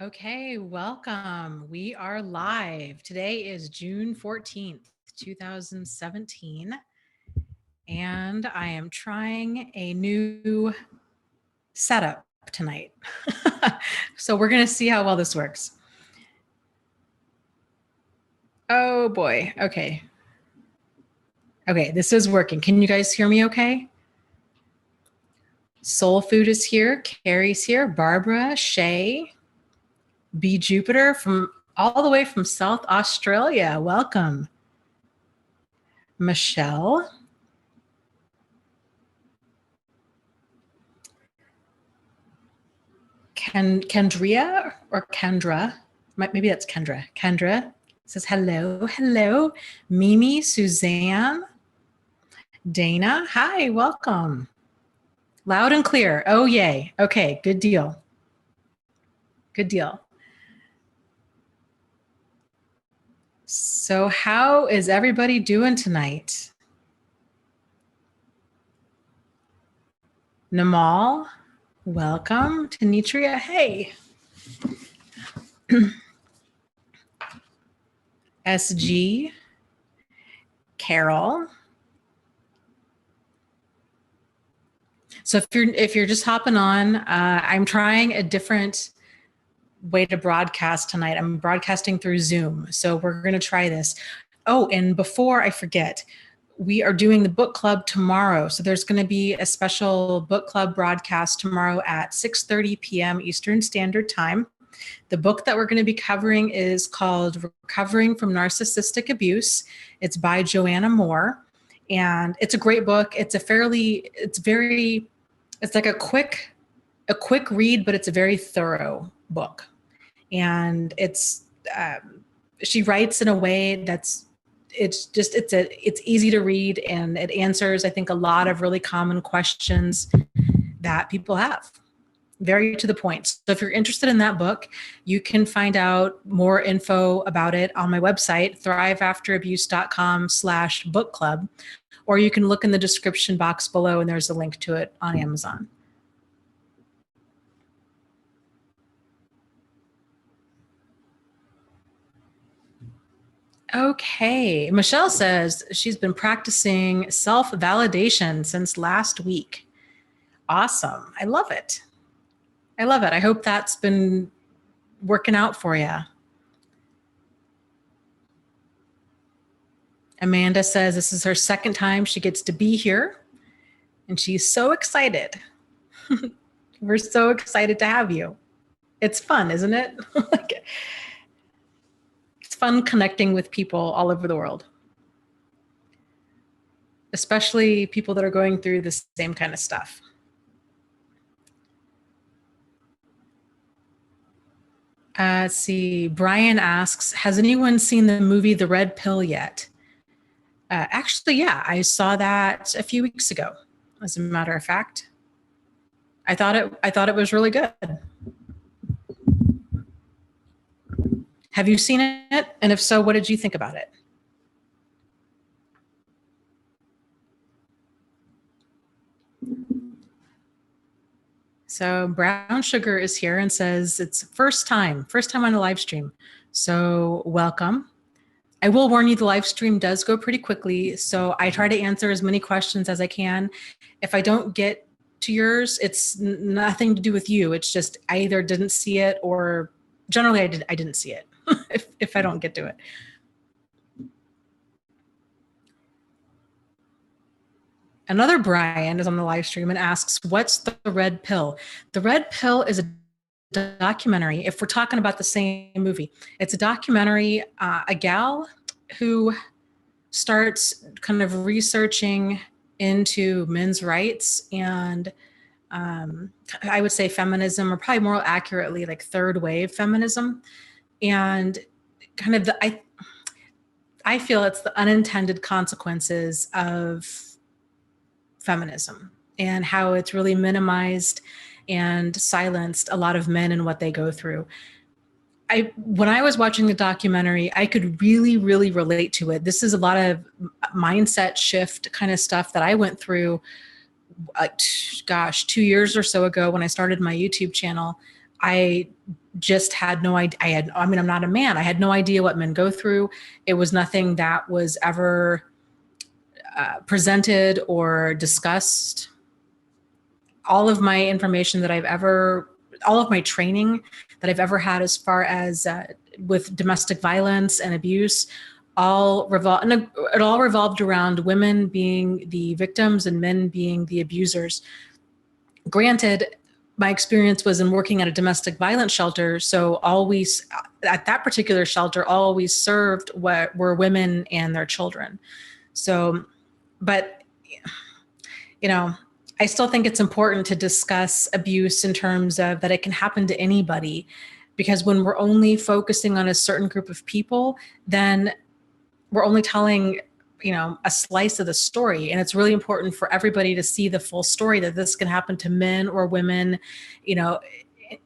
Okay, welcome. We are live. Today is June 14th, 2017, and I am trying a new setup tonight. So we're going to see how well this works. Oh boy. Okay. Okay, this is working. Can you guys hear me okay? Soul Food is here. Carrie's here. Barbara, Shay, B. Jupiter from all the way from South Australia. Welcome. Michelle. Kendria or Kendra, maybe that's Kendra. Kendra says hello, hello. Mimi, Suzanne, Dana, hi, welcome. Loud and clear. Oh, yay. Okay, good deal. Good deal. So how is everybody doing tonight? Namal, welcome. Tanitria, hey. SG, Carol. So if you're just hopping on, I'm trying a different way to broadcast tonight. I'm broadcasting through Zoom. So we're going to try this. Oh, and before I forget, we are doing the book club tomorrow. So there's going to be a special book club broadcast tomorrow at 6:30 p.m. Eastern Standard Time. The book that we're going to be covering is called Recovering from Narcissistic Abuse. It's by Joanna Moore. And it's a great book. It's like a quick read, but it's a very thorough book. And she writes in a way that's it's easy to read, and it answers, I think, a lot of really common questions that people have. Very to the point. So if you're interested in that book, you can find out more info about it on my website, thriveafterabuse.com/book club, or you can look in the description box below and there's a link to it on Amazon. Okay. Michelle says she's been practicing self-validation since last week. Awesome. I love it. I love it. I hope that's been working out for you. Amanda says this is her second time she gets to be here, and she's so excited. We're so excited to have you. It's fun, isn't it? It's fun connecting with people all over the world, especially people that are going through the same kind of stuff. Let's see. Brian asks, has anyone seen the movie The Red Pill yet? Actually, yeah, I saw that a few weeks ago, as a matter of fact. I thought it was really good. Have you seen it? And if so, what did you think about it? So Brown Sugar is here and says it's first time on a live stream. So welcome. I will warn you, the live stream does go pretty quickly. So I try to answer as many questions as I can. If I don't get to yours, it's nothing to do with you. It's just I either didn't see it, or generally I didn't see it if I don't get to it. Another Brian is on the live stream and asks, what's the red pill? The red pill is a documentary. If we're talking about the same movie, it's a documentary, a gal who starts kind of researching into men's rights and I would say feminism, or probably more accurately, like third wave feminism. And kind of I feel it's the unintended consequences of feminism and how it's really minimized and silenced a lot of men and what they go through. When I was watching the documentary, I could really, really relate to it. This is a lot of mindset shift kind of stuff that I went through, 2 years or so ago when I started my YouTube channel. I just had no idea. I'm not a man. I had no idea what men go through. It was nothing that was ever presented or discussed. All of my information that all of my training that I've ever had as far as with domestic violence and abuse, it all revolved around women being the victims and men being the abusers. Granted, my experience was in working at a domestic violence shelter, so always at that particular shelter, always served what were women and their children. So, but I still think it's important to discuss abuse in terms of that it can happen to anybody, because when we're only focusing on a certain group of people, then we're only telling, a slice of the story. And it's really important for everybody to see the full story, that this can happen to men or women,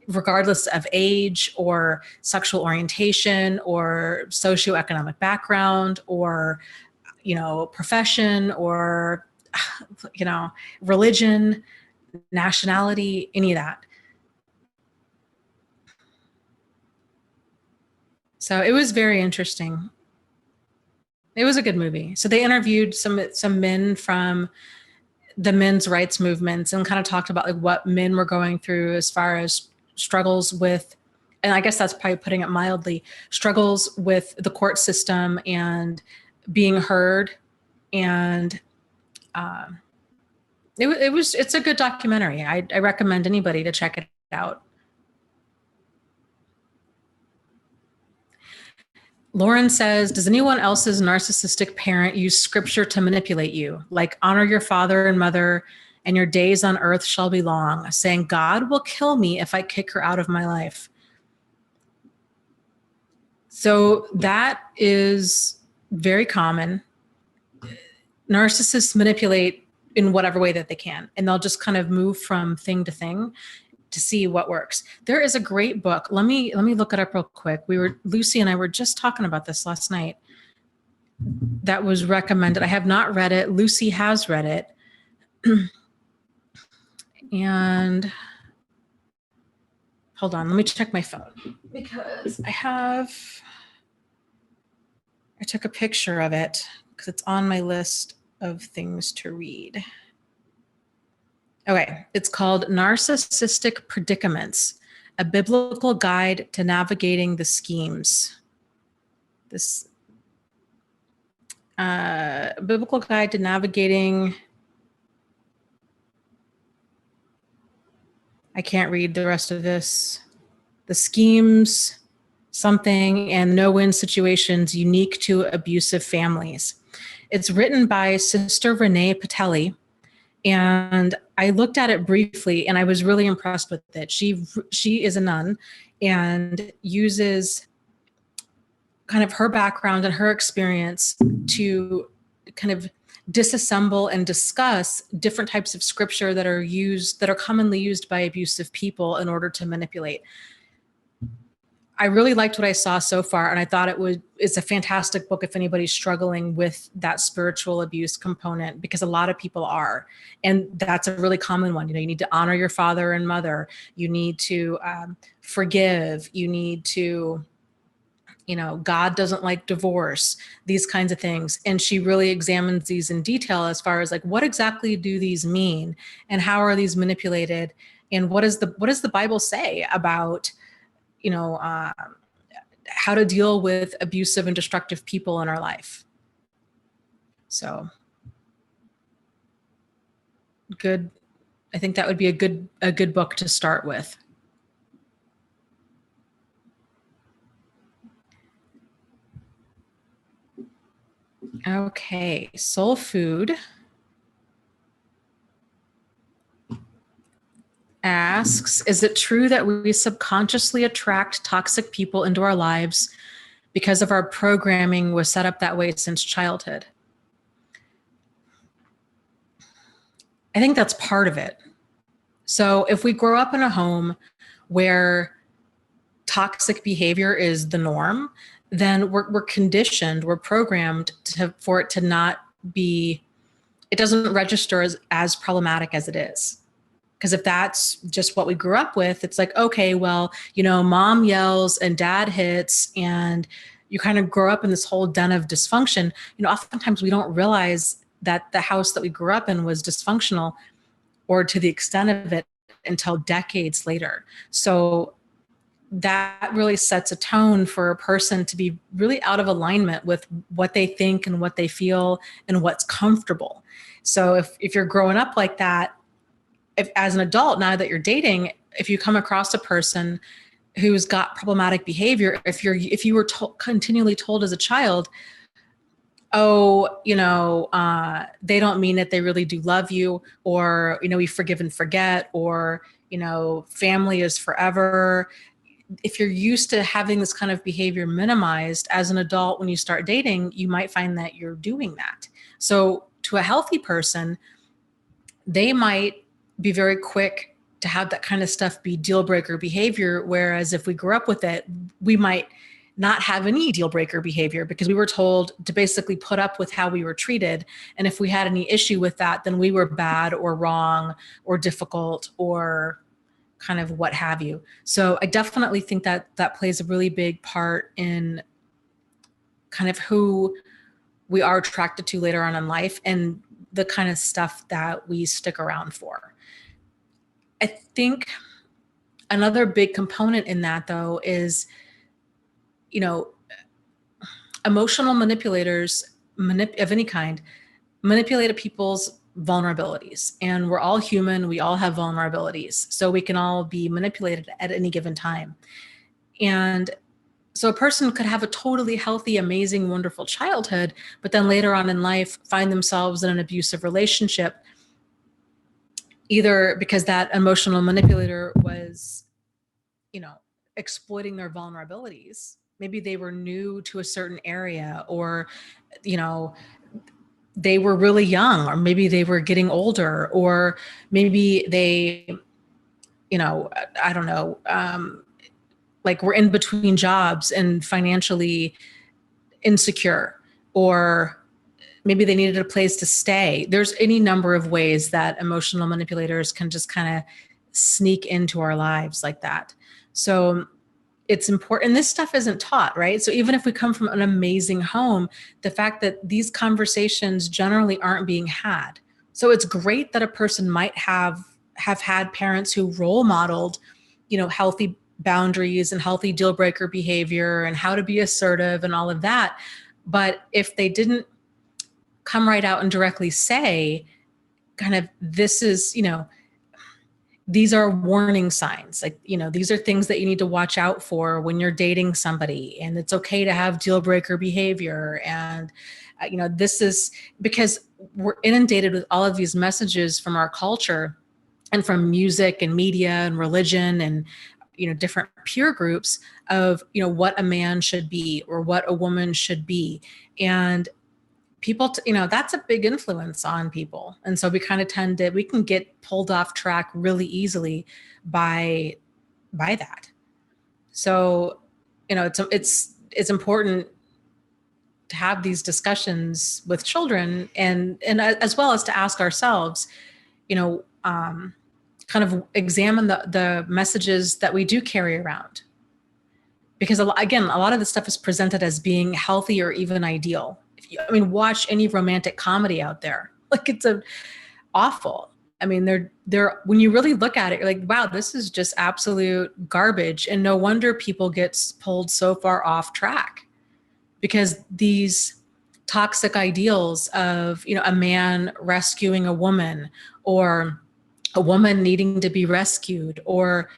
regardless of age or sexual orientation or socioeconomic background or, profession or, religion, nationality, any of that. So it was very interesting. It was a good movie. So they interviewed some men from the men's rights movements and kind of talked about like what men were going through as far as struggles with, and I guess that's probably putting it mildly, struggles with the court system and being heard. And it's a good documentary. I recommend anybody to check it out. Lauren says, does anyone else's narcissistic parent use scripture to manipulate you? Like, honor your father and mother, and your days on earth shall be long, saying, God will kill me if I kick her out of my life. So that is very common. Narcissists manipulate in whatever way that they can, and they'll just kind of move from thing to thing to see what works. There is a great book. Let me look it up real quick. Lucy and I were just talking about this last night. That was recommended. I have not read it. Lucy has read it. And hold on, let me check my phone because I took a picture of it because it's on my list of things to read. Okay, it's called Narcissistic Predicaments, a biblical guide to navigating the schemes. This biblical guide to navigating, I can't read the rest of this. The schemes, something, and no-win situations unique to abusive families. It's written by Sister Renee Patelli, and I looked at it briefly and I was really impressed with it. She is a nun and uses kind of her background and her experience to kind of disassemble and discuss different types of scripture that are commonly used by abusive people in order to manipulate. I really liked what I saw so far, and I thought it's a fantastic book if anybody's struggling with that spiritual abuse component, because a lot of people are, and that's a really common one. You need to honor your father and mother. You need to forgive. You need to, God doesn't like divorce, these kinds of things. And she really examines these in detail as far as like, what exactly do these mean, and how are these manipulated, and what does the Bible say about how to deal with abusive and destructive people in our life. So good. I think that would be a good book to start with. Okay, Soul Food asks, is it true that we subconsciously attract toxic people into our lives because of our programming was set up that way since childhood? I think that's part of it. So if we grow up in a home where toxic behavior is the norm, then we're conditioned, we're programmed for it to not be, it doesn't register as problematic as it is. Because if that's just what we grew up with, it's like, okay, well, mom yells and dad hits, and you kind of grow up in this whole den of dysfunction. Oftentimes we don't realize that the house that we grew up in was dysfunctional, or to the extent of it, until decades later. So that really sets a tone for a person to be really out of alignment with what they think and what they feel and what's comfortable. So if you're growing up like that, if, as an adult, now that you're dating, if you come across a person who's got problematic behavior, if you were continually told as a child, oh, they don't mean it, they really do love you, or, we forgive and forget, or, family is forever. If you're used to having this kind of behavior minimized as an adult, when you start dating, you might find that you're doing that. So to a healthy person, they might be very quick to have that kind of stuff be deal breaker behavior. Whereas if we grew up with it, we might not have any deal breaker behavior because we were told to basically put up with how we were treated. And if we had any issue with that, then we were bad or wrong or difficult or kind of what have you. So I definitely think that that plays a really big part in kind of who we are attracted to later on in life and the kind of stuff that we stick around for. I think another big component in that, though, is, emotional manipulators of any kind manipulate people's vulnerabilities. And we're all human. We all have vulnerabilities. So we can all be manipulated at any given time. And so a person could have a totally healthy, amazing, wonderful childhood, but then later on in life find themselves in an abusive relationship, either because that emotional manipulator was, exploiting their vulnerabilities. Maybe they were new to a certain area, or, they were really young, or maybe they were getting older, or maybe they, I don't know, like we're in between jobs and financially insecure, or maybe they needed a place to stay. There's any number of ways that emotional manipulators can just kind of sneak into our lives like that. So it's important. And this stuff isn't taught, right? So even if we come from an amazing home, the fact that these conversations generally aren't being had. So it's great that a person might have had parents who role modeled, healthy boundaries and healthy deal breaker behavior and how to be assertive and all of that. But if they didn't come right out and directly say, kind of, this is, these are warning signs, like, these are things that you need to watch out for when you're dating somebody, and it's okay to have deal breaker behavior. And, this is because we're inundated with all of these messages from our culture and from music and media and religion and, different peer groups of, what a man should be or what a woman should be. And people, that's a big influence on people. And so we kind of we can get pulled off track really easily by that. So, it's important to have these discussions with children and as well as to ask ourselves, kind of examine the messages that we do carry around. Because again, a lot of this stuff is presented as being healthy or even ideal. Watch any romantic comedy out there. Like, it's awful. They're when you really look at it, you're like, wow, this is just absolute garbage. And no wonder people get pulled so far off track, because these toxic ideals of, a man rescuing a woman, or a woman needing to be rescued, or,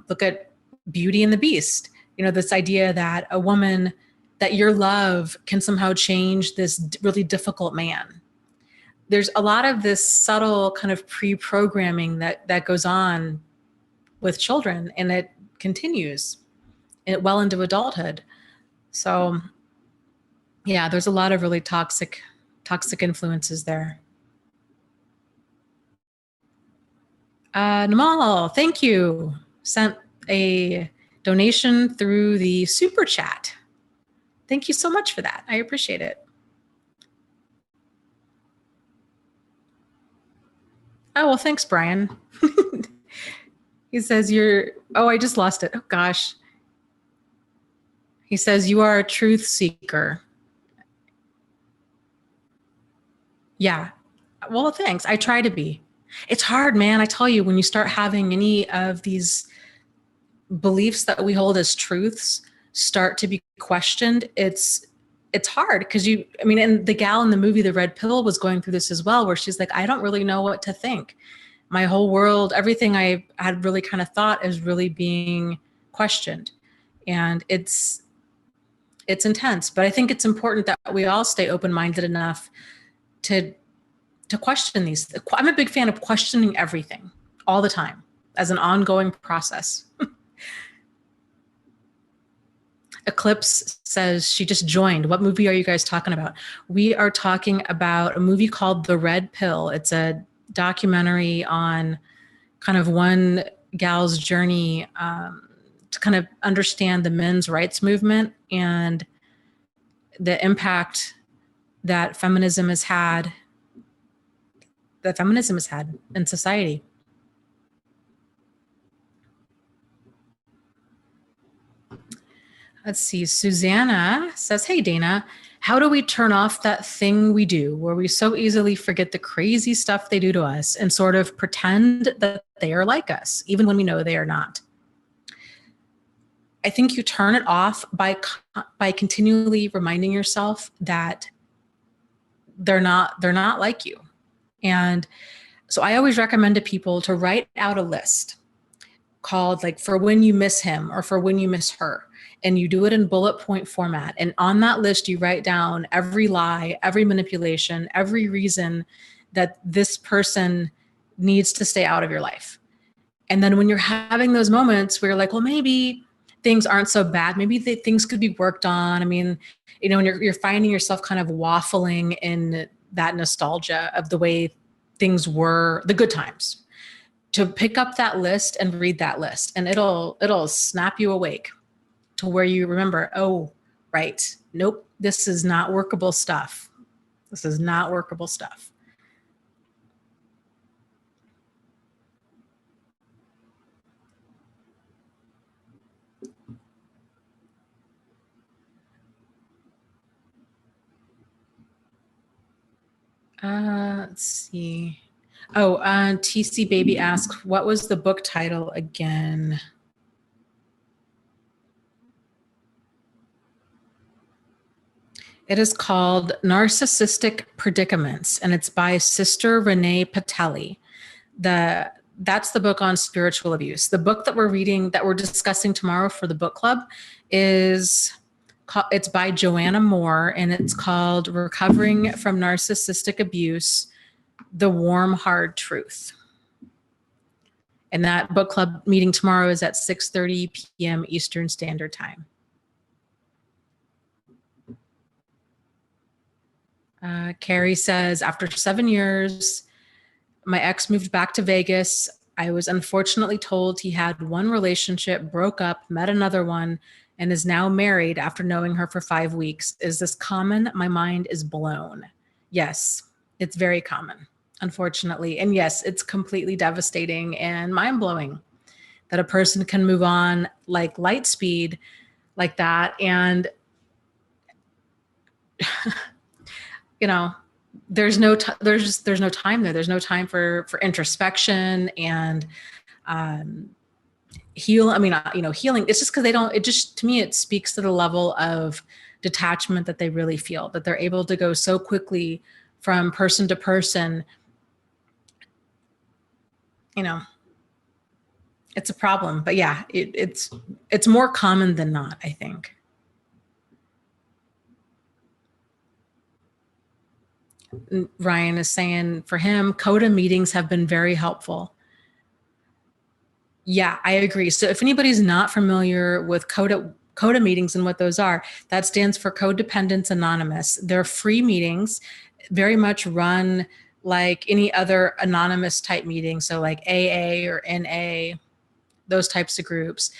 look at Beauty and the Beast, this idea that a woman, that your love can somehow change this really difficult man. There's a lot of this subtle kind of pre-programming that goes on with children, and it continues well into adulthood. So yeah, there's a lot of really toxic influences there. Namal, thank you. Sent a donation through the super chat. Thank you so much for that. I appreciate it. Oh, well, thanks, Brian. He says I just lost it. Oh, gosh. He says, you are a truth seeker. Yeah. Well, thanks. I try to be. It's hard, man. I tell you, when you start having any of these beliefs that we hold as truths start to be questioned, it's hard because and the gal in the movie, The Red Pill, was going through this as well, where she's like, I don't really know what to think. My whole world, everything I had really kind of thought is really being questioned. And it's intense, but I think it's important that we all stay open-minded enough to question these. I'm a big fan of questioning everything all the time as an ongoing process. Eclipse says she just joined. What movie are you guys talking about? We are talking about a movie called The Red Pill. It's a documentary on kind of one gal's journey to kind of understand the men's rights movement and the impact that feminism has had in society. Let's see. Susanna says, hey, Dana, how do we turn off that thing we do where we so easily forget the crazy stuff they do to us and sort of pretend that they are like us, even when we know they are not? I think you turn it off by continually reminding yourself that they're not like you. And so I always recommend to people to write out a list called like for when you miss him or for when you miss her. And you do it in bullet point format. And on that list, you write down every lie, every manipulation, every reason that this person needs to stay out of your life. And then when you're having those moments where you're like, well, maybe things aren't so bad. Maybe things could be worked on. I mean, when you're finding yourself kind of waffling in that nostalgia of the way things were, the good times, to pick up that list and read that list, and it'll snap you awake to where you remember, oh, right, nope, this is not workable stuff. This is not workable stuff. Let's see. Oh, TC Baby asks, what was the book title again? It is called Narcissistic Predicaments, and it's by Sister Renee Patelli. That's the book on spiritual abuse. The book that we're discussing tomorrow for the book club it's by Joanna Moore, and it's called Recovering from Narcissistic Abuse, The Warm, Hard Truth. And that book club meeting tomorrow is at 6:30 p.m. Eastern Standard Time. Carrie says, after 7 years, my ex moved back to Vegas. I was unfortunately told he had one relationship, broke up, met another one, and is now married after knowing her for 5 weeks. Is this common? My mind is blown. Yes, it's very common, unfortunately. And yes, it's completely devastating and mind-blowing that a person can move on like light speed like that. And there's no time there. There's no time for introspection and healing. It's just because to me, it speaks to the level of detachment that they really feel, that they're able to go so quickly from person to person. It's a problem, but yeah, it's more common than not, I think. Ryan is saying for him, CODA meetings have been very helpful. Yeah, I agree. So if anybody's not familiar with CODA meetings and what those are, that stands for CoDependents Anonymous. They're free meetings, very much run like any other anonymous type meeting. So like AA or NA, those types of groups.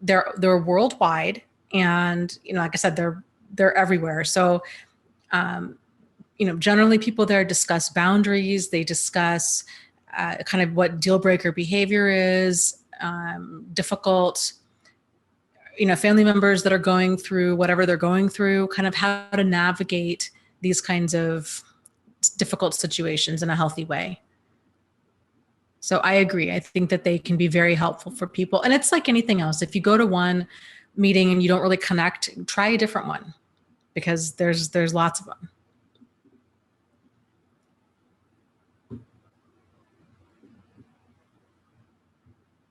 They're worldwide, and like I said, they're everywhere. So generally people there discuss boundaries. They discuss kind of what deal breaker behavior is, difficult, family members that are going through whatever they're going through, kind of how to navigate these kinds of difficult situations in a healthy way. So I agree. I think that they can be very helpful for people. And it's like anything else. If you go to one meeting and you don't really connect, try a different one, because there's lots of them.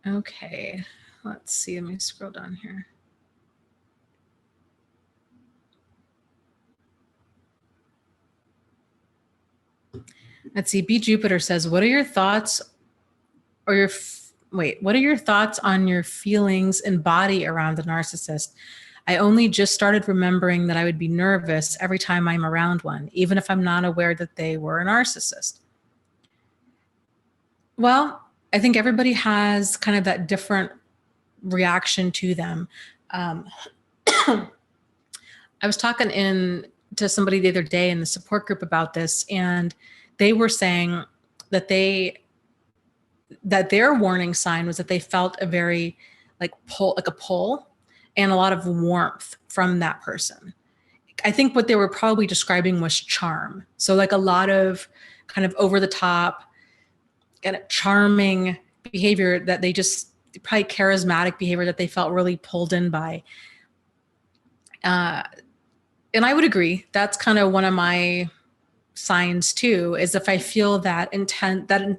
Okay, let's see. Let me scroll down here. Let's see. B Jupiter says, what are your thoughts what are your thoughts on your feelings and body around the narcissist? I only just started remembering that I would be nervous every time I'm around one, even if I'm not aware that they were a narcissist. Well, I think everybody has kind of that different reaction to them. I was talking to somebody the other day in the support group about this, and they were saying that their warning sign was that they felt a very like a pull and a lot of warmth from that person. I think what they were probably describing was charm. So like a lot of kind of over the top and charming behavior that they just probably charismatic behavior that they felt really pulled in by. And I would agree. That's kind of one of my signs too, is if I feel that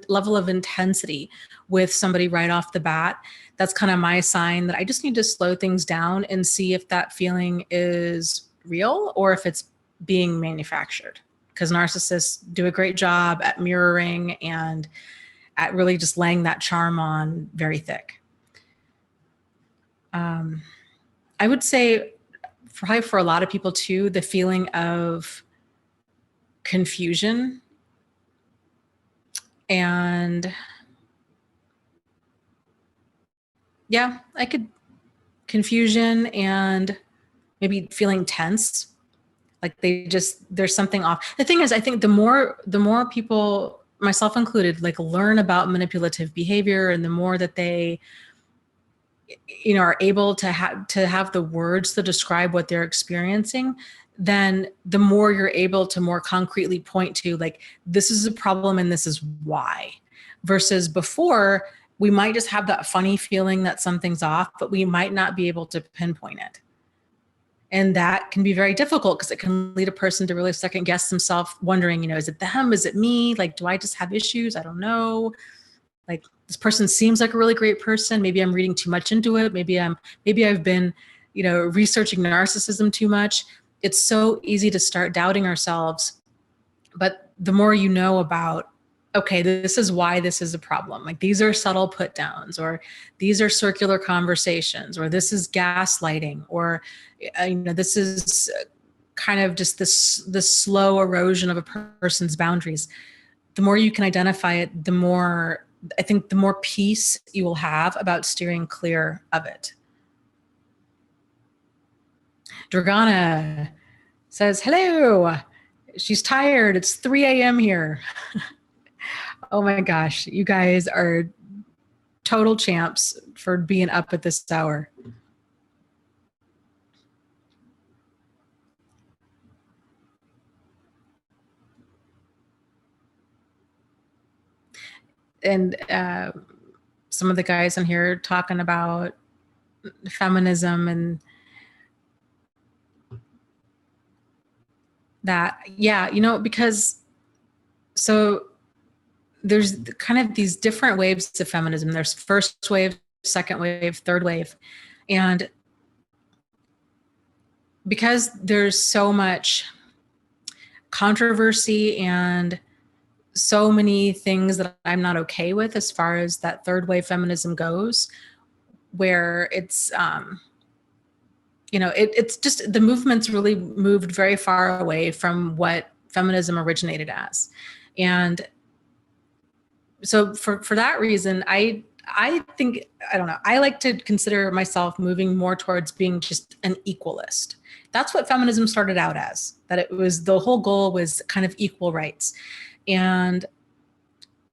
level of intensity with somebody right off the bat, that's kind of my sign that I just need to slow things down and see if that feeling is real or if it's being manufactured. Because narcissists do a great job at mirroring and at really just laying that charm on very thick. I would say probably for a lot of people too, the feeling of confusion and confusion and maybe feeling tense, like there's something off. The thing is, I think the more people, myself included, like learn about manipulative behavior, and the more that they are able to have the words to describe what they're experiencing, then the more you're able to more concretely point to, like, this is a problem and this is why. Versus before, we might just have that funny feeling that something's off, but we might not be able to pinpoint it. And that can be very difficult because it can lead a person to really second guess themselves, wondering, is it them? Is it me? Like, do I just have issues? I don't know. Like, this person seems like a really great person. Maybe I'm reading too much into it. Maybe I've been, researching narcissism too much. It's so easy to start doubting ourselves. But the more you know about, okay, this is why this is a problem. Like, these are subtle put downs, or these are circular conversations, or this is gaslighting, or, this is kind of just this slow erosion of a person's boundaries. The more you can identify it, the more peace you will have about steering clear of it. Dragana says, hello. She's tired. It's 3 a.m. here. Oh my gosh. You guys are total champs for being up at this hour. And some of the guys in here talking about feminism and that, because so there's kind of these different waves of feminism. There's first wave, second wave, third wave. And because there's so much controversy and so many things that I'm not okay with as far as that third wave feminism goes, where it's, it's just the movement's really moved very far away from what feminism originated as. And so for that reason, I think, I don't know, I like to consider myself moving more towards being just an equalist. That's what feminism started out as, that it was, the whole goal was kind of equal rights. And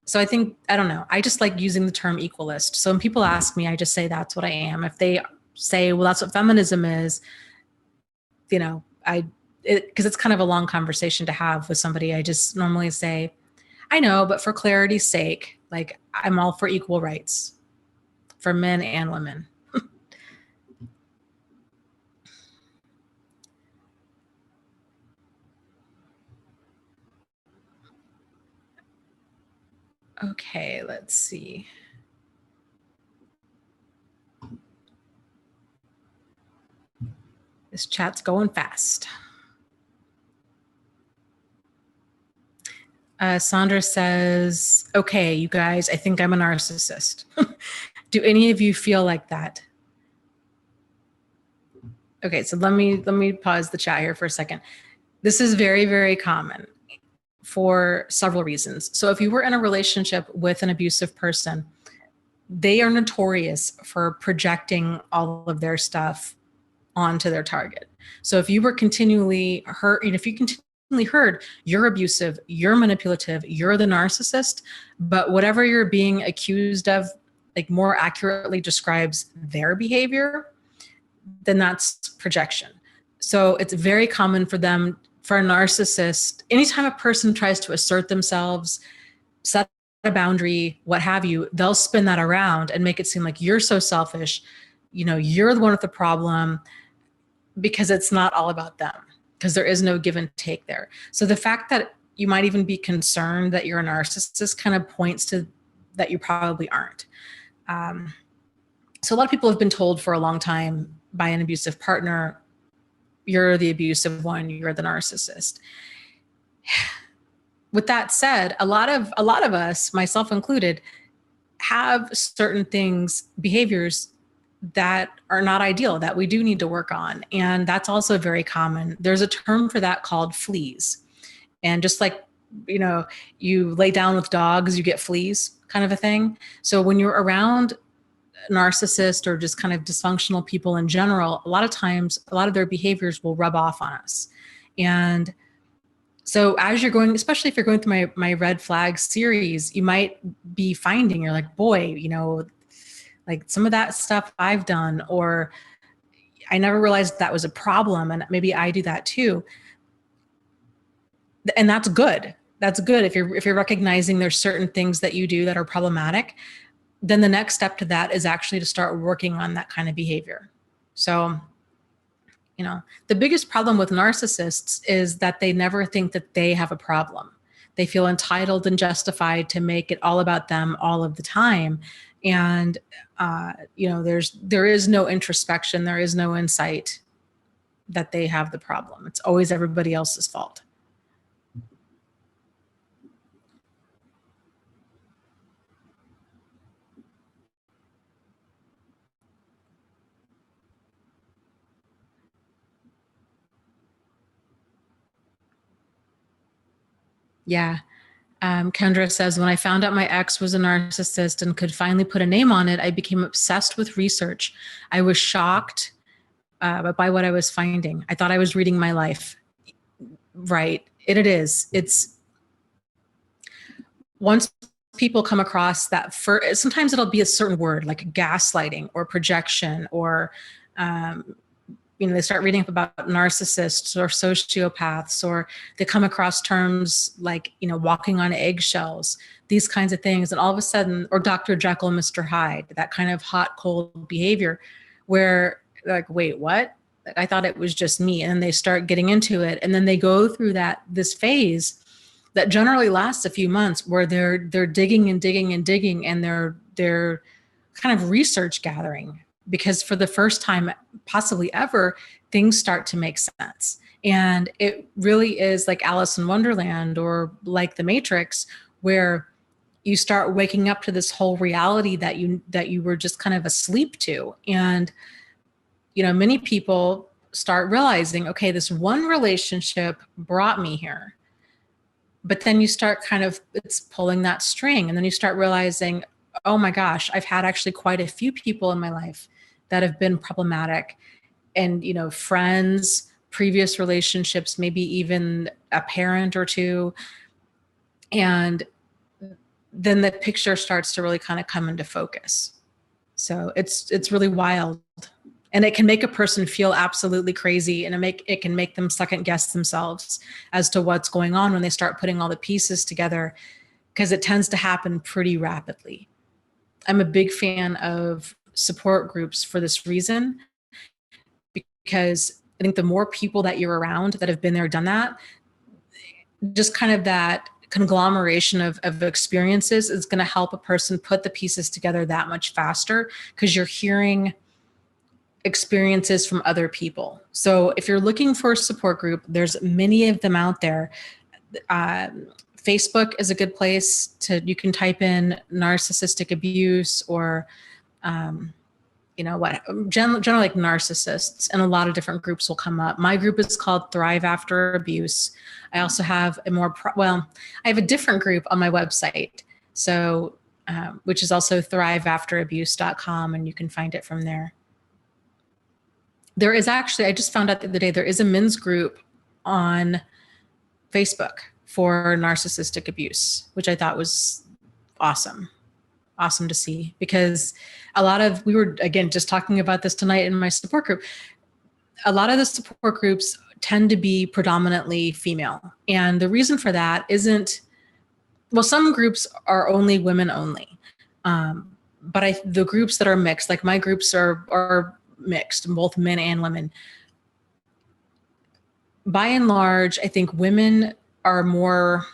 So I think, I don't know, I just like using the term equalist. So when people ask me, I just say that's what I am. If they say, well, that's what feminism is, you know, because it's kind of a long conversation to have with somebody, I just normally say, I know, but for clarity's sake, like I'm all for equal rights for men and women. Okay, let's see. This chat's going fast. Sandra says, okay, you guys, I think I'm a narcissist. Do any of you feel like that? Okay, so let me pause the chat here for a second. This is very, very common for several reasons. So if you were in a relationship with an abusive person, they are notorious for projecting all of their stuff onto their target. So if you were continually hurt, if you continually heard you're abusive, you're manipulative, you're the narcissist, but whatever you're being accused of, like more accurately describes their behavior, then that's projection. So it's very common for them, for a narcissist, anytime a person tries to assert themselves, set a boundary, what have you, they'll spin that around and make it seem like you're so selfish, you're the one with the problem, because it's not all about them, because there is no give and take there. So the fact that you might even be concerned that you're a narcissist kind of points to that you probably aren't. So a lot of people have been told for a long time by an abusive partner, you're the abusive one, you're the narcissist. With that said, a lot of us, myself included, have certain things, behaviors that are not ideal, that we do need to work on. And that's also very common. There's a term for that called fleas. And just like, you lay down with dogs, you get fleas, kind of a thing. So when you're around narcissists or just kind of dysfunctional people in general, a lot of times, a lot of their behaviors will rub off on us. And so as you're going, especially if you're going through my red flag series, you might be finding, you're like, boy, like some of that stuff I've done, or I never realized that was a problem. And maybe I do that too. And that's good. That's good. If you're recognizing there's certain things that you do that are problematic, then the next step to that is actually to start working on that kind of behavior. So, the biggest problem with narcissists is that they never think that they have a problem. They feel entitled and justified to make it all about them all of the time. And, there is no introspection. There is no insight that they have the problem. It's always everybody else's fault. Yeah. Kendra says, when I found out my ex was a narcissist and could finally put a name on it, I became obsessed with research. I was shocked by what I was finding. I thought I was reading my life. Right. It is. It's once people come across that, sometimes it'll be a certain word like gaslighting or projection, or they start reading up about narcissists or sociopaths, or they come across terms like, walking on eggshells, these kinds of things. And all of a sudden, or Dr. Jekyll, Mr. Hyde, that kind of hot, cold behavior where they're like, wait, what? I thought it was just me. And then they start getting into it. And then they go through this phase that generally lasts a few months where they're digging and digging and digging, and they're kind of research gathering, because for the first time possibly ever, things start to make sense. And it really is like Alice in Wonderland or like the Matrix, where you start waking up to this whole reality that you were just kind of asleep to. And many people start realizing, okay, this one relationship brought me here. But then you start it's pulling that string. And then you start realizing, oh my gosh, I've had actually quite a few people in my life that have been problematic, and, friends, previous relationships, maybe even a parent or two. And then the picture starts to really kind of come into focus. So it's really wild. And it can make a person feel absolutely crazy, and it can make them second guess themselves as to what's going on when they start putting all the pieces together, because it tends to happen pretty rapidly. I'm a big fan of support groups for this reason, because I think the more people that you're around that have been there, done that, just kind of that conglomeration of experiences is going to help a person put the pieces together that much faster, because you're hearing experiences from other people. So if you're looking for a support group, there's many of them out there. Facebook is a good place you can type in narcissistic abuse, or generally like narcissists, and a lot of different groups will come up. My group is called Thrive After Abuse. I also have I have a different group on my website, so which is also thriveafterabuse.com, and you can find it from there. There is actually, I just found out the other day, there is a men's group on Facebook for narcissistic abuse, which I thought was awesome to see, because we were, again, just talking about this tonight in my support group. A lot of the support groups tend to be predominantly female. And the reason for that isn't, well, some groups are only women only. But the groups that are mixed, like my groups are mixed, both men and women. By and large, I think women are more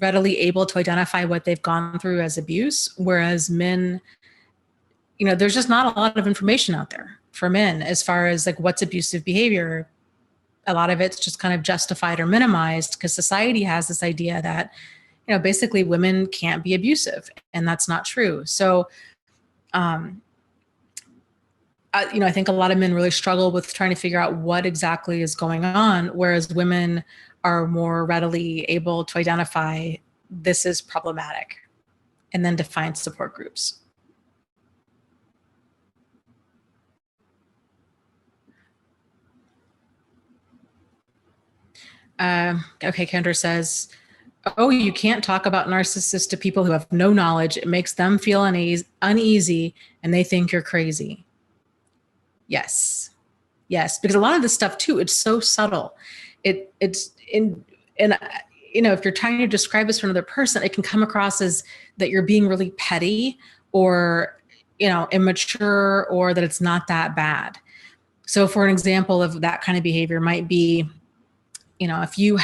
readily able to identify what they've gone through as abuse, whereas men, there's just not a lot of information out there for men as far as like what's abusive behavior. A lot of it's just kind of justified or minimized because society has this idea that, basically women can't be abusive, and that's not true. So, I think a lot of men really struggle with trying to figure out what exactly is going on, whereas women are more readily able to identify this is problematic and then to find support groups. Okay, Candor says, oh, you can't talk about narcissists to people who have no knowledge. It makes them feel uneasy and they think you're crazy. Yes, because a lot of this stuff too, it's so subtle. It's in, and if you're trying to describe this to another person, it can come across as that you're being really petty or, immature, or that it's not that bad. So for an example of that kind of behavior might be, if you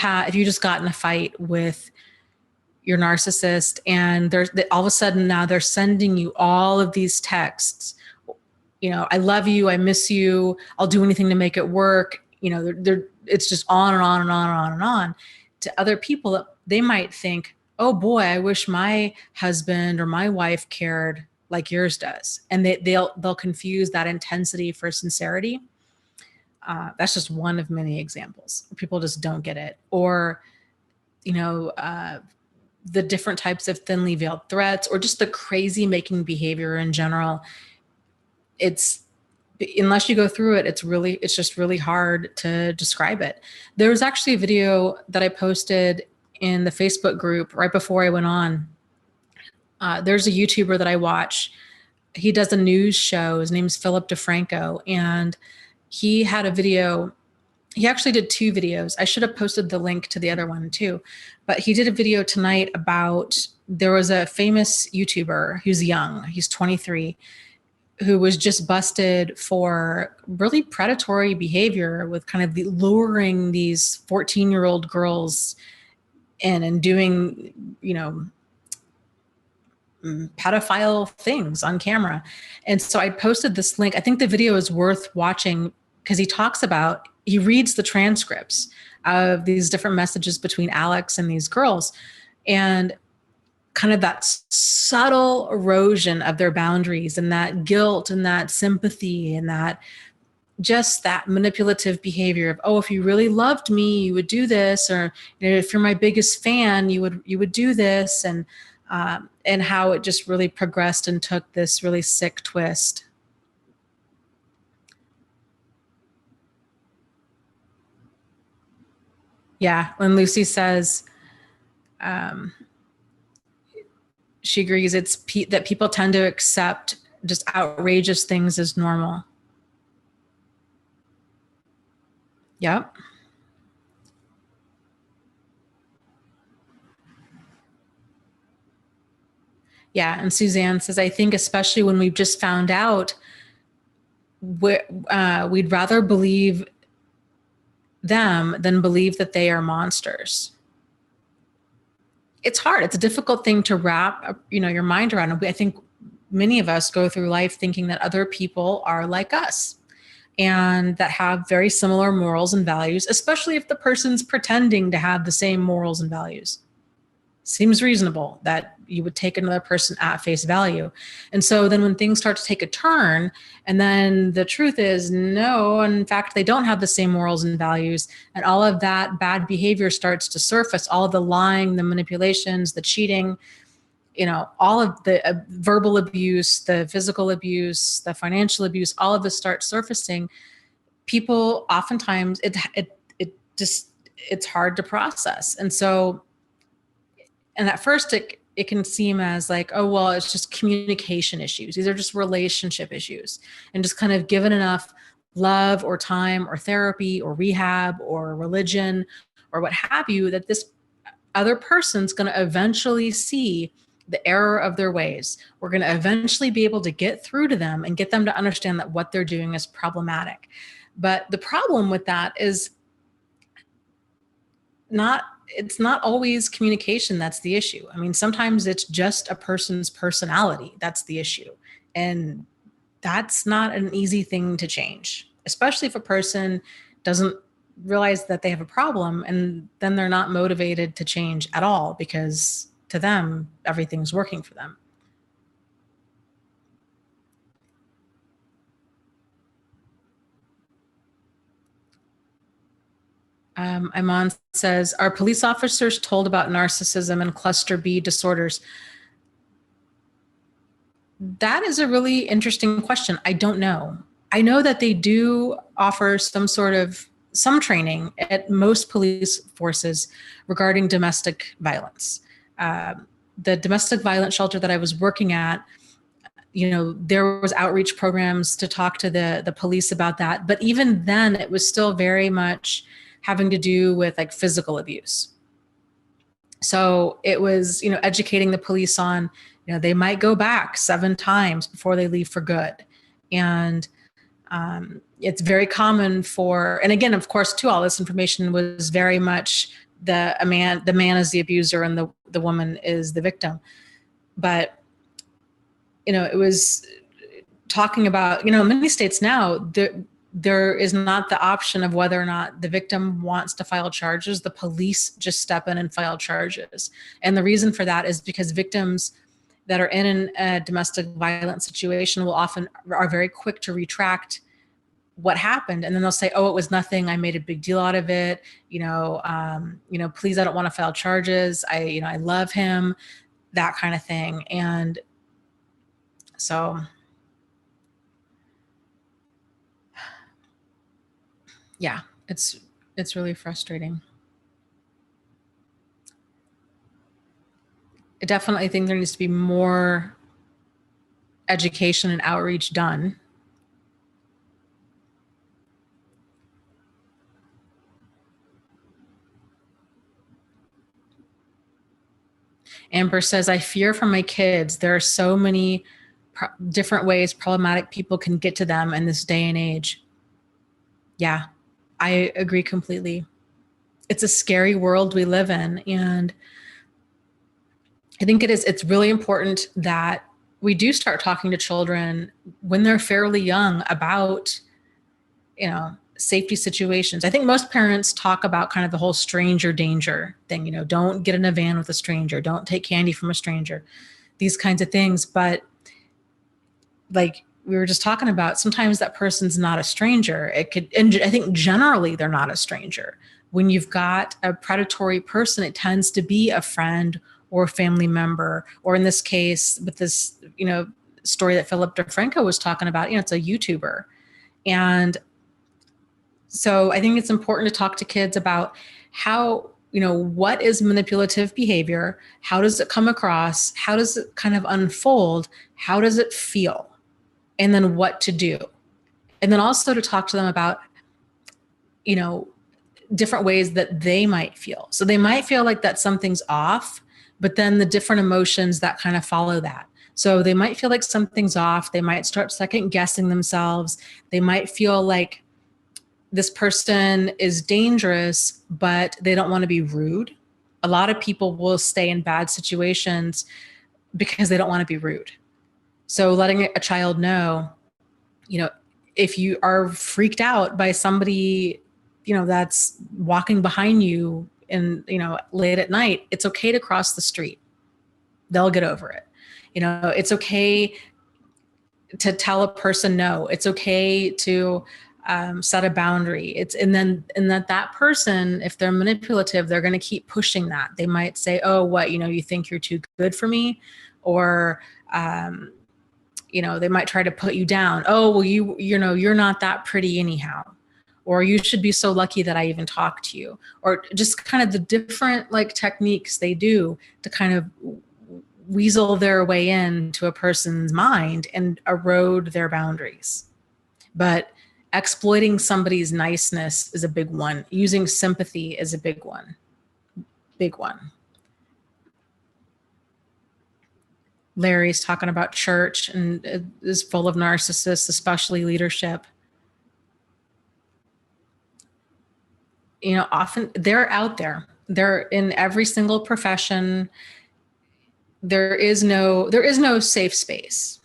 just got in a fight with your narcissist and all of a sudden now they're sending you all of these texts, I love you, I miss you, I'll do anything to make it work. It's just on and on and on and on and on. To other people, they might think, oh boy, I wish my husband or my wife cared like yours does. And they'll confuse that intensity for sincerity. That's just one of many examples. People just don't get it. Or, the different types of thinly veiled threats, or just the crazy making behavior in general. Unless you go through it, it's just really hard to describe it. There was actually a video that I posted in the Facebook group right before I went on. There's a YouTuber that I watch. He does a news show. His name's Philip DeFranco. And he had a video. He actually did 2 videos. I should have posted the link to the other one too. But he did a video tonight about, there was a famous YouTuber who's young. He's 23, who was just busted for really predatory behavior with kind of luring these 14-year-old girls in and doing, pedophile things on camera. And so I posted this link. I think the video is worth watching because he reads the transcripts of these different messages between Alex and these girls, and kind of that subtle erosion of their boundaries and that guilt and that sympathy and that manipulative behavior of, oh, if you really loved me, you would do this, or if you're my biggest fan, you would do this, and how it just really progressed and took this really sick twist. Yeah, when Lucy says, she agrees that people tend to accept just outrageous things as normal. Yep. Yeah. And Suzanne says, I think especially when we've just found out, we'd rather believe them than believe that they are monsters. It's hard. It's a difficult thing to wrap, your mind around. I think many of us go through life thinking that other people are like us and that have very similar morals and values, especially if the person's pretending to have the same morals and values. Seems reasonable that you would take another person at face value. And so then when things start to take a turn, and then the truth is, no, in fact, they don't have the same morals and values, and all of that bad behavior starts to surface, all of the lying, the manipulations, the cheating, all of the verbal abuse, the physical abuse, the financial abuse, all of this starts surfacing. People oftentimes, it's hard to process. And at first it can seem as like, oh, well, it's just communication issues. These are just relationship issues. And just kind of given enough love or time or therapy or rehab or religion or what have you, that this other person's going to eventually see the error of their ways. We're going to eventually be able to get through to them and get them to understand that what they're doing is problematic. But the problem with that is it's not always communication that's the issue. I mean, sometimes it's just a person's personality that's the issue. And that's not an easy thing to change, especially if a person doesn't realize that they have a problem, and then they're not motivated to change at all because to them, everything's working for them. Iman says, are police officers told about narcissism and cluster B disorders? That is a really interesting question. I don't know. I know that they do offer some training at most police forces regarding domestic violence. The domestic violence shelter that I was working at, there was outreach programs to talk to the police about that. But even then, it was still very much having to do with like physical abuse. So it was, educating the police on, they might go back 7 times before they leave for good. And it's very common and again, of course, too, all this information was very much the man is the abuser and the woman is the victim. But, it was talking about, in many states now, there is not the option of whether or not the victim wants to file charges. The police just step in and file charges. And the reason for that is because victims that are in a domestic violence situation are very quick to retract what happened. And then they'll say, oh, it was nothing. I made a big deal out of it. Please, I don't want to file charges. I love him, that kind of thing. And so, yeah, it's really frustrating. I definitely think there needs to be more education and outreach done. Amber says, I fear for my kids. There are so many different ways problematic people can get to them in this day and age. Yeah, I agree completely. It's a scary world we live in. And I think it's really important that we do start talking to children when they're fairly young about, safety situations. I think most parents talk about kind of the whole stranger danger thing, don't get in a van with a stranger, don't take candy from a stranger, these kinds of things. But like we were just talking about, sometimes that person's not a stranger. And I think generally they're not a stranger. When you've got a predatory person, it tends to be a friend or a family member, or in this case, with this, story that Philip DeFranco was talking about, it's a YouTuber. And so I think it's important to talk to kids about how, what is manipulative behavior? How does it come across? How does it kind of unfold? How does it feel? And then what to do. And then also to talk to them about, different ways that they might feel. So they might feel like that something's off, but then the different emotions that kind of follow that. So they might feel like something's off. They might start second guessing themselves. They might feel like this person is dangerous, but they don't want to be rude. A lot of people will stay in bad situations because they don't want to be rude. So letting a child know, if you are freaked out by somebody, that's walking behind you and, late at night, it's okay to cross the street. They'll get over it. It's okay to tell a person no. It's okay to set a boundary. And that person, if they're manipulative, they're going to keep pushing that. They might say, oh, what, you think you're too good for me? Or, they might try to put you down. Oh, well, you're not that pretty anyhow. Or you should be so lucky that I even talked to you. Or just kind of the different techniques they do to kind of weasel their way into a person's mind and erode their boundaries. But exploiting somebody's niceness is a big one. Using sympathy is a big one. Big one. Larry's talking about church and it is full of narcissists, especially leadership. Often they're out there. They're in every single profession. There is no safe space.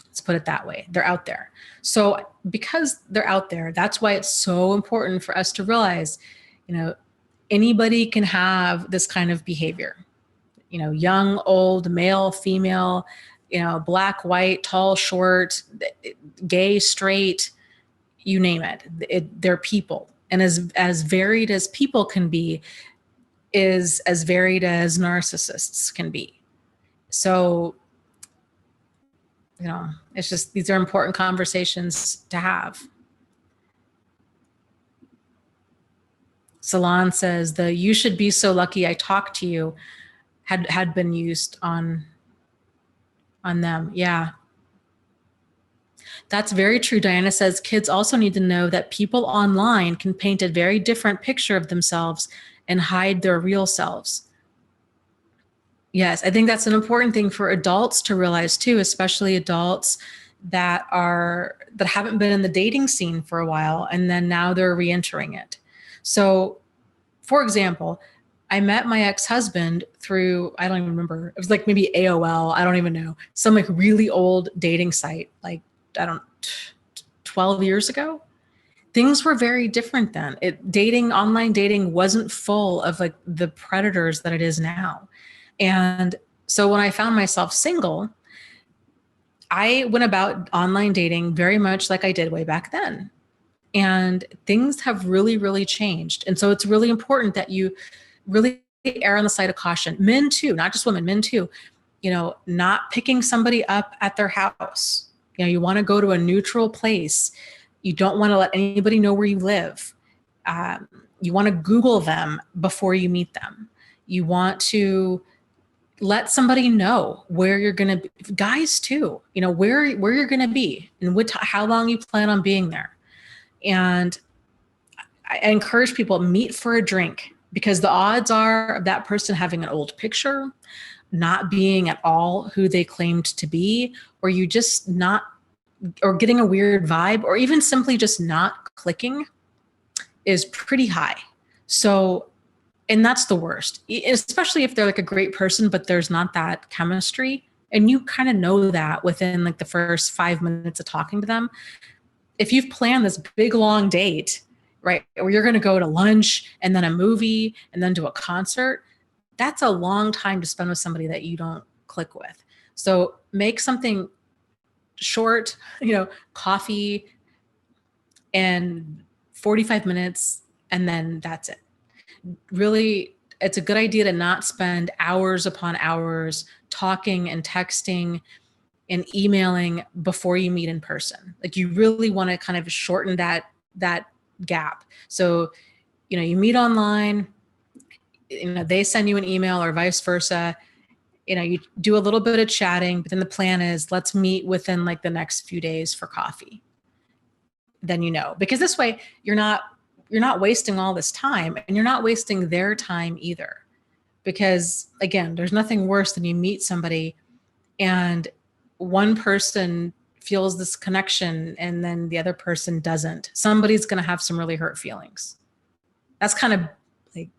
Let's put it that way. They're out there. So because they're out there, that's why it's so important for us to realize, anybody can have this kind of behavior. Young, old, male, female, black, white, tall, short, gay, straight, you name it. They're people. And as varied as people can be, is as varied as narcissists can be. So, it's just, these are important conversations to have. Salon says the "you should be so lucky I talked to you" had been used on them. Yeah. That's very true. Diana says kids also need to know that people online can paint a very different picture of themselves and hide their real selves. Yes, I think that's an important thing for adults to realize too, especially adults that haven't been in the dating scene for a while and then now they're re-entering it. So, for example, I met my ex-husband through, I don't even remember, it was maybe AOL, I don't even know, some really old dating site, 12 years ago. Things were very different then. Online dating wasn't full of the predators that it is now. And so when I found myself single, I went about online dating very much like I did way back then. And things have really, really changed. And so it's really important that you really err on the side of caution. Men too, not just women, men too, not picking somebody up at their house. You want to go to a neutral place. You don't want to let anybody know where you live. You want to Google them before you meet them. You want to let somebody know where you're going to be. Guys too, where you're going to be and how long you plan on being there. And I encourage people, meet for a drink, because the odds are of that person having an old picture, not being at all who they claimed to be, or you just or getting a weird vibe, or even simply just not clicking, is pretty high. So, and that's the worst, especially if they're a great person, but there's not that chemistry. And you kind of know that within the first 5 minutes of talking to them. If you've planned this big, long date, right, where you're going to go to lunch and then a movie and then to a concert, that's a long time to spend with somebody that you don't click with. So make something short, coffee and 45 minutes, and then that's it. Really, it's a good idea to not spend hours upon hours talking and texting and emailing before you meet in person. You really want to kind of shorten that gap. So, you meet online, they send you an email or vice versa. You do a little bit of chatting, but then the plan is let's meet within like the next few days for coffee. Then, because this way you're not wasting all this time, and you're not wasting their time either. Because again, there's nothing worse than you meet somebody and one person feels this connection and then the other person doesn't. Somebody's going to have some really hurt feelings. That's kind of like,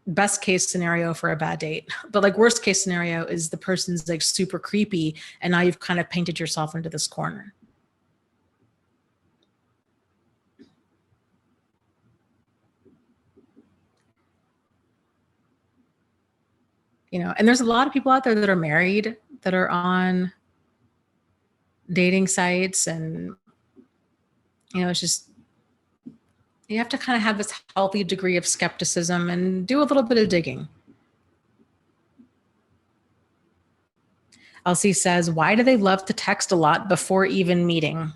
best case scenario for a bad date. But like worst case scenario is the person's like super creepy and now you've kind of painted yourself into this corner. And there's a lot of people out there that are married that are on dating sites, and it's just, you have to kind of have this healthy degree of skepticism and do a little bit of digging. Elsie says, why do they love to text a lot before even meeting?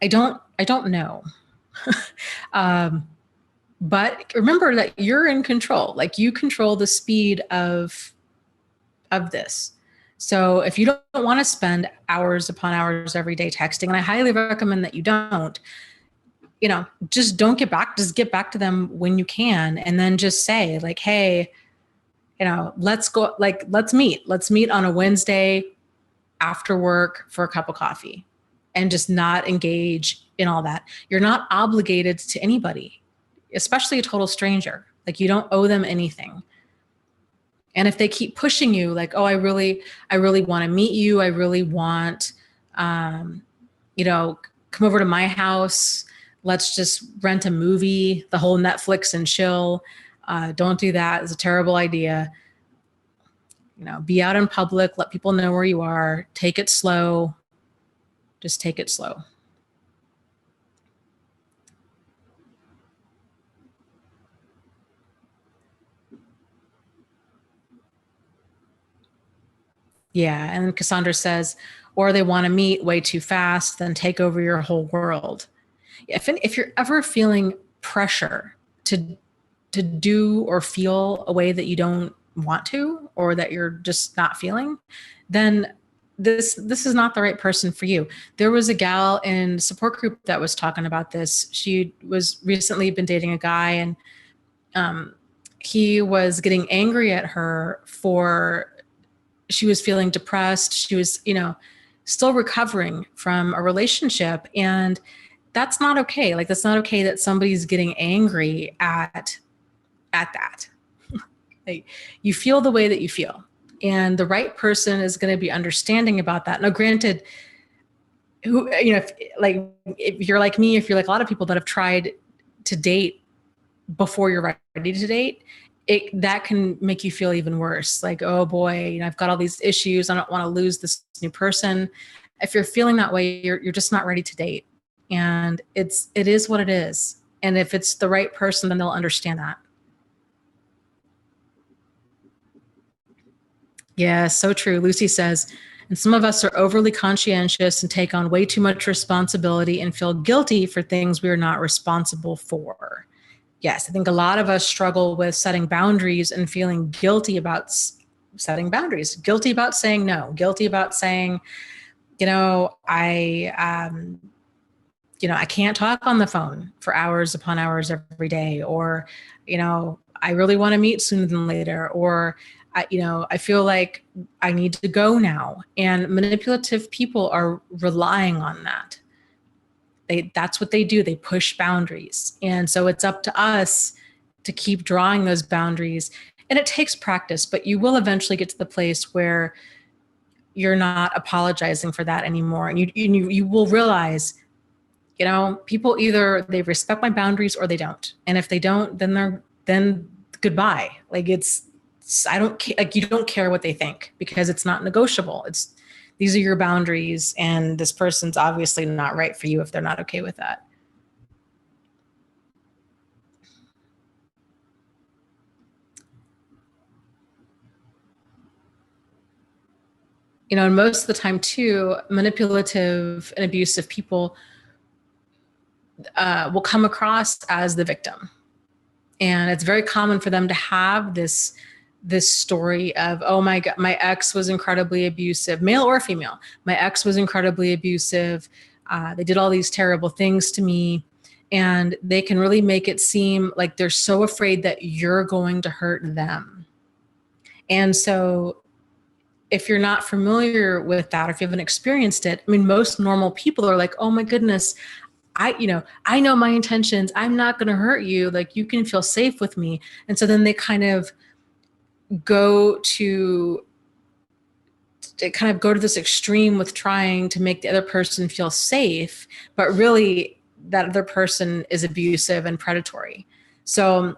I don't know. But remember that you're in control. Like, you control the speed of this. So if you don't want to spend hours upon hours every day texting, and I highly recommend that you don't, just get back to them when you can. And then just say like, hey, let's go, like, let's meet on a Wednesday after work for a cup of coffee, and just not engage in all that. You're not obligated to anybody, especially a total stranger. Like, you don't owe them anything. And if they keep pushing you like, oh, I really want to meet you. I really want, come over to my house. Let's just rent a movie, the whole Netflix and chill. Don't do that. It's a terrible idea. Be out in public, let people know where you are, take it slow. Just take it slow. Yeah. And Cassandra says, or they want to meet way too fast, then take over your whole world. If you're ever feeling pressure to do or feel a way that you don't want to, or that you're just not feeling, then this is not the right person for you. There was a gal in support group that was talking about this. She was recently been dating a guy, and he was getting angry at her for, she was feeling depressed. She was, still recovering from a relationship, and that's not okay. Like, that's not okay that somebody's getting angry at that. Like, you feel the way that you feel, and the right person is going to be understanding about that. Now, granted, if you're like me, if you're like a lot of people that have tried to date before you're ready to date, that can make you feel even worse. Like, oh boy, I've got all these issues. I don't want to lose this new person. If you're feeling that way, you're just not ready to date. And it is what it is. And if it's the right person, then they'll understand that. Yeah, so true. Lucy says, and some of us are overly conscientious and take on way too much responsibility and feel guilty for things we are not responsible for. Yes, I think a lot of us struggle with setting boundaries and feeling guilty about setting boundaries, guilty about saying no, guilty about saying, I can't talk on the phone for hours upon hours every day, or, I really want to meet sooner than later, or, I feel like I need to go now. And manipulative people are relying on that. That's what they do. They push boundaries. And so it's up to us to keep drawing those boundaries. And it takes practice, but you will eventually get to the place where you're not apologizing for that anymore. And you will realize, people either they respect my boundaries or they don't. And if they don't, then goodbye. Like, I don't care. Like, you don't care what they think, because it's not negotiable. These are your boundaries, and this person's obviously not right for you if they're not okay with that. And most of the time too, manipulative and abusive people will come across as the victim. And it's very common for them to have this story of, oh my God, my ex was incredibly abusive, male or female. My ex was incredibly abusive. They did all these terrible things to me. And they can really make it seem like they're so afraid that you're going to hurt them. And so if you're not familiar with that, or if you haven't experienced it, I mean, most normal people are like, oh my goodness, I know my intentions. I'm not going to hurt you. Like, you can feel safe with me. And so then they kind of go to this extreme with trying to make the other person feel safe, but really that other person is abusive and predatory. So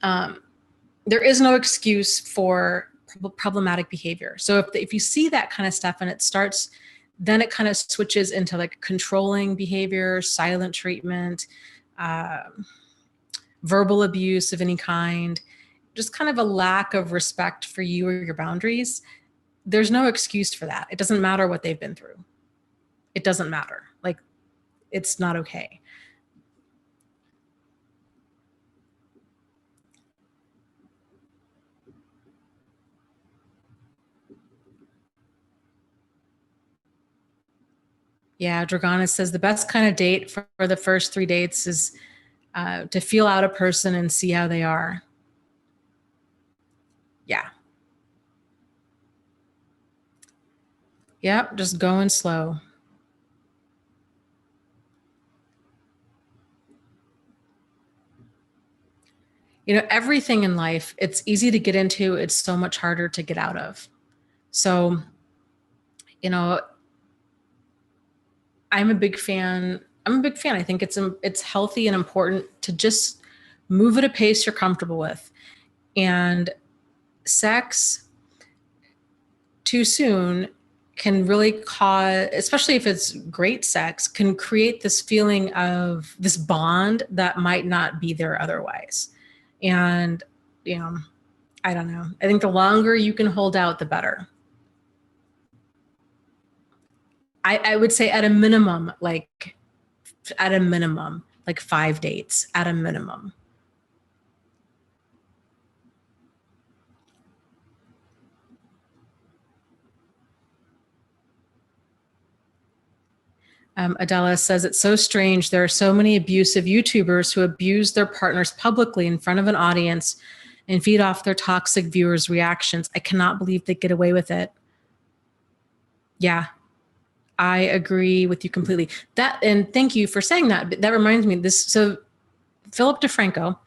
there is no excuse for problematic behavior. So if you see that kind of stuff and it starts, then it kind of switches into like controlling behavior, silent treatment, verbal abuse of any kind, just kind of a lack of respect for you or your boundaries. There's no excuse for that. It doesn't matter what they've been through. It doesn't matter. Like, it's not okay. Yeah, Dragana says the best kind of date for the first 3 dates is to feel out a person and see how they are. Yeah. Yep, just going slow. You know, everything in life, it's easy to get into, it's so much harder to get out of. So, you know, I'm a big fan. I think it's healthy and important to just move at a pace you're comfortable with. And sex too soon can really cause, especially if it's great sex, can create this feeling of this bond that might not be there otherwise. And, you know, I don't know. I think the longer you can hold out, the better. I would say at a minimum, like 5 dates at a minimum. Adela says, it's so strange. There are so many abusive YouTubers who abuse their partners publicly in front of an audience and feed off their toxic viewers' reactions. I cannot believe they get away with it. Yeah, I agree with you completely. And thank you for saying that. That reminds me, so Philip DeFranco,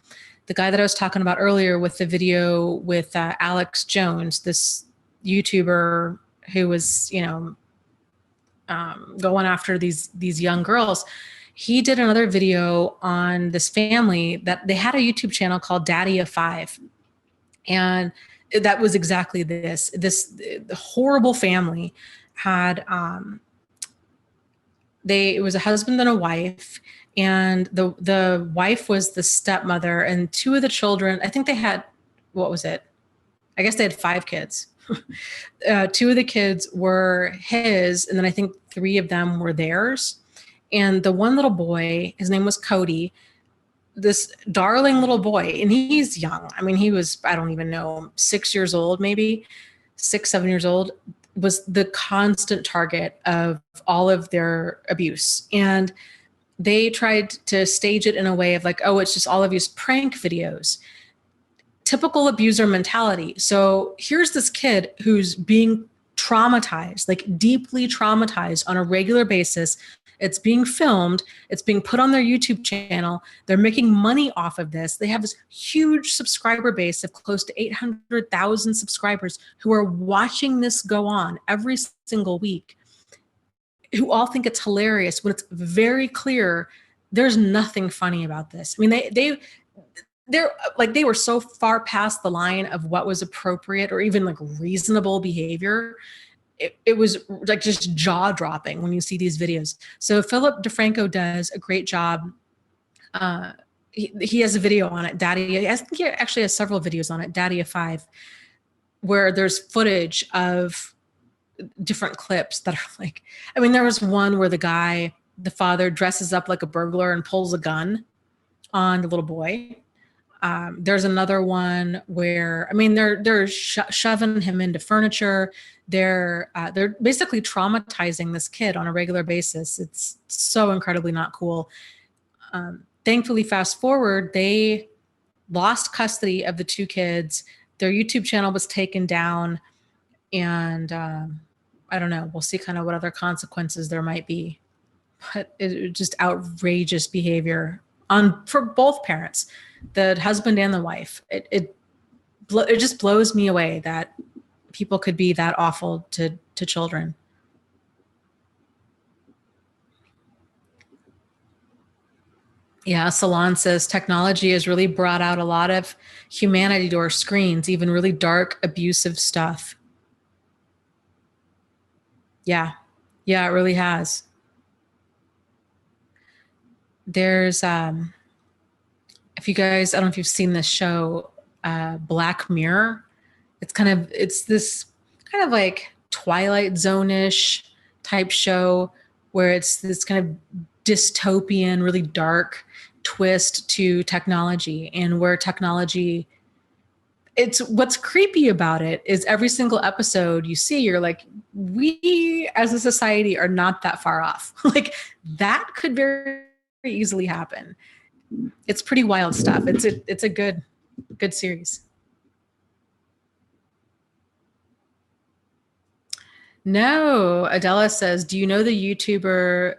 the guy that I was talking about earlier with the video with Alex Jones, this YouTuber who was, going after these young girls, he did another video on this family that they had a YouTube channel called Daddy of Five. And that was exactly this horrible family had, it was a husband and a wife, and the wife was the stepmother, and 2 of the children, I think they had, what was it? I guess they had 5 kids. 2 of the kids were his, and then I think 3 of them were theirs. And the one little boy, his name was Cody, this darling little boy, and he's young. I mean, he was, I don't even know, 6 years old, maybe 6, 7 years old, was the constant target of all of their abuse. And they tried to stage it in a way of like, oh, it's just all of these prank videos. Typical abuser mentality. So here's this kid who's being traumatized, like deeply traumatized on a regular basis. It's being filmed. It's being put on their YouTube channel. They're making money off of this. They have this huge subscriber base of close to 800,000 subscribers who are watching this go on every single week, who all think it's hilarious when it's very clear there's nothing funny about this. I mean, they were so far past the line of what was appropriate or even like reasonable behavior. It was like just jaw dropping when you see these videos. So Philip DeFranco does a great job. He has a video on it, Daddy. I think he actually has several videos on it, Daddy of Five, where there's footage of different clips that are like, I mean, there was one where the father dresses up like a burglar and pulls a gun on the little boy. There's another one where, I mean, they're shoving him into furniture. They're basically traumatizing this kid on a regular basis. It's so incredibly not cool. Thankfully, fast forward, they lost custody of the two kids. Their YouTube channel was taken down, and I don't know. We'll see kind of what other consequences there might be. But it just outrageous behavior for both parents, the husband and the wife. It just blows me away that people could be that awful to children. Yeah, Salon says technology has really brought out a lot of humanity to our screens, even really dark, abusive stuff. Yeah, it really has. There's if you guys, I don't know if you've seen this show, Black Mirror. It's this kind of like Twilight Zone-ish type show where it's this kind of dystopian, really dark twist to technology, and where technology, it's what's creepy about it is every single episode you see, you're like, we as a society are not that far off. Like that could very easily happen. It's pretty wild stuff. It's a good series. No, Adela says, do you know the YouTuber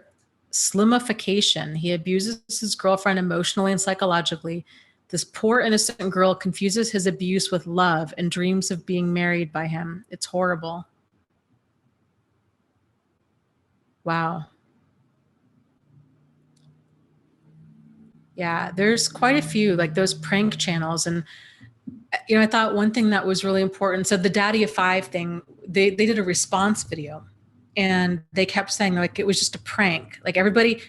Slimification? He abuses his girlfriend emotionally and psychologically. This poor innocent girl confuses his abuse with love and dreams of being married by him. It's horrible. Wow. Yeah, there's quite a few like those prank channels. And I thought one thing that was really important. So the Daddy of Five thing, they did a response video, and they kept saying like it was just a prank. Like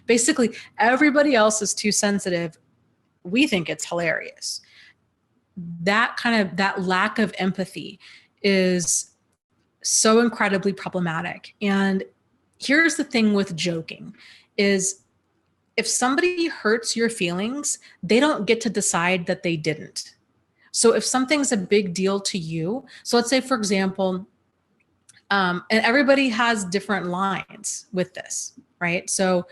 basically everybody else is too sensitive. We think it's hilarious. That lack of empathy is so incredibly problematic. And here's the thing with joking is, if somebody hurts your feelings, they don't get to decide that they didn't. So if something's a big deal to you, so let's say, for example, and everybody has different lines with this, right? So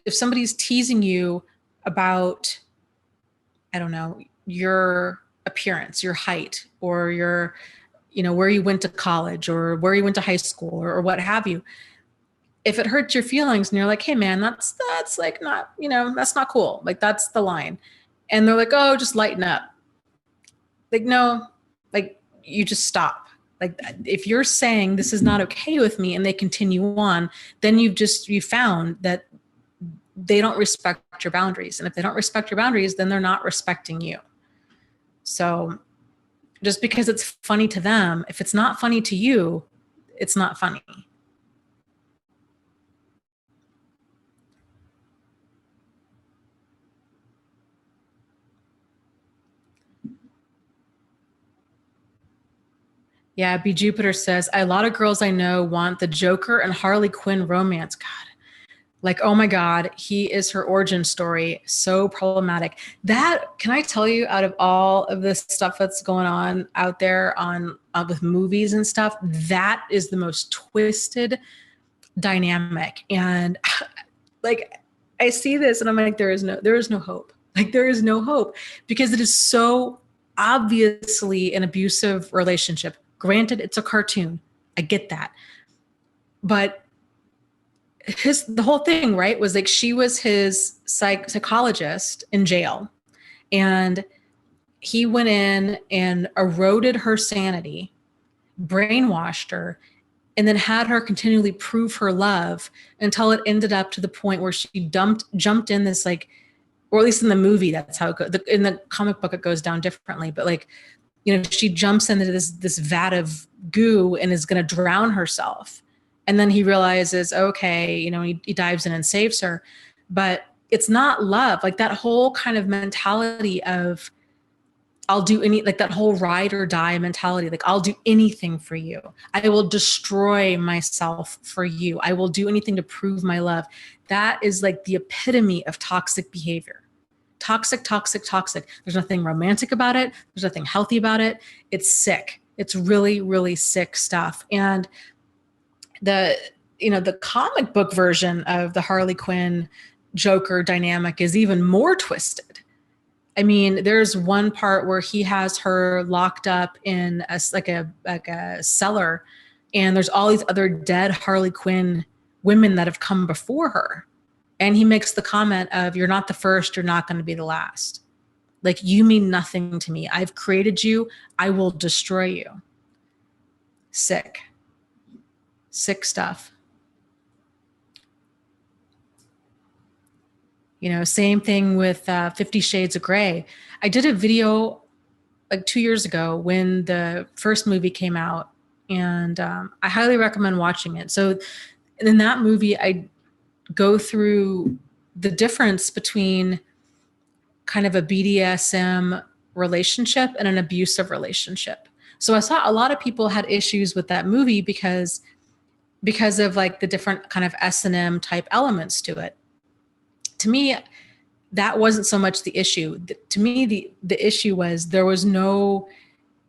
if somebody's teasing you about, I don't know, your appearance, your height, or your, where you went to college or where you went to high school or what have you, if it hurts your feelings and you're like, hey man, that's like not, that's not cool. Like that's the line. And they're like, oh, just lighten up. Like, no, like you just stop. Like if you're saying this is not okay with me and they continue on, then you found that they don't respect your boundaries. And if they don't respect your boundaries, then they're not respecting you. So just because it's funny to them, if it's not funny to you, it's not funny. Yeah, B. Jupiter says, a lot of girls I know want the Joker and Harley Quinn romance. God, like, oh my God, he is her origin story. So problematic. That, can I tell you, out of all of this stuff that's going on out there with movies and stuff, that is the most twisted dynamic. And like, I see this and I'm like, there is no hope. Like, there is no hope because it is so obviously an abusive relationship. Granted, it's a cartoon. I get that. But the whole thing, right, was like she was his psychologist in jail. And he went in and eroded her sanity, brainwashed her, and then had her continually prove her love until it ended up to the point where she jumped in this, like, or at least in the movie, that's how it goes. In the comic book, it goes down differently. But like, she jumps into this vat of goo and is going to drown herself. And then he realizes, okay, he dives in and saves her. But it's not love. Like that whole kind of mentality of I'll do like that whole ride or die mentality. Like I'll do anything for you. I will destroy myself for you. I will do anything to prove my love. That is like the epitome of toxic behavior. Toxic, toxic, toxic. There's nothing romantic about it. There's nothing healthy about it. It's sick. It's really, really sick stuff. And the comic book version of the Harley Quinn Joker dynamic is even more twisted. I mean, there's one part where he has her locked up in a cellar, and there's all these other dead Harley Quinn women that have come before her. And he makes the comment of, "You're not the first, you're not going to be the last. Like, you mean nothing to me. I've created you. I will destroy you." Sick. Sick stuff. Same thing with 50 Shades of Grey. I did a video like 2 years ago when the first movie came out, and I highly recommend watching it. So in that movie, I go through the difference between kind of a BDSM relationship and an abusive relationship. So I saw a lot of people had issues with that movie because of like the different kind of S&M type elements to it. To me, that wasn't so much the issue. To me, the issue was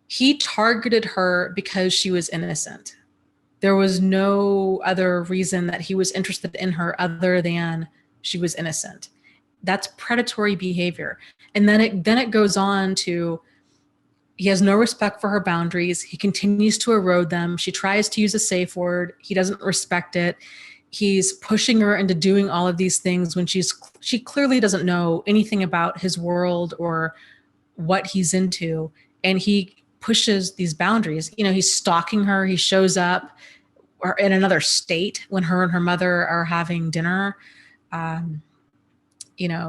he targeted her because she was innocent. There was no other reason that he was interested in her other than she was innocent. That's predatory behavior. And then it goes on to, he has no respect for her boundaries. He continues to erode them. She tries to use a safe word. He doesn't respect it. He's pushing her into doing all of these things when she clearly doesn't know anything about his world or what he's into. And he pushes these boundaries. He's stalking her. He shows up in another state when her and her mother are having dinner.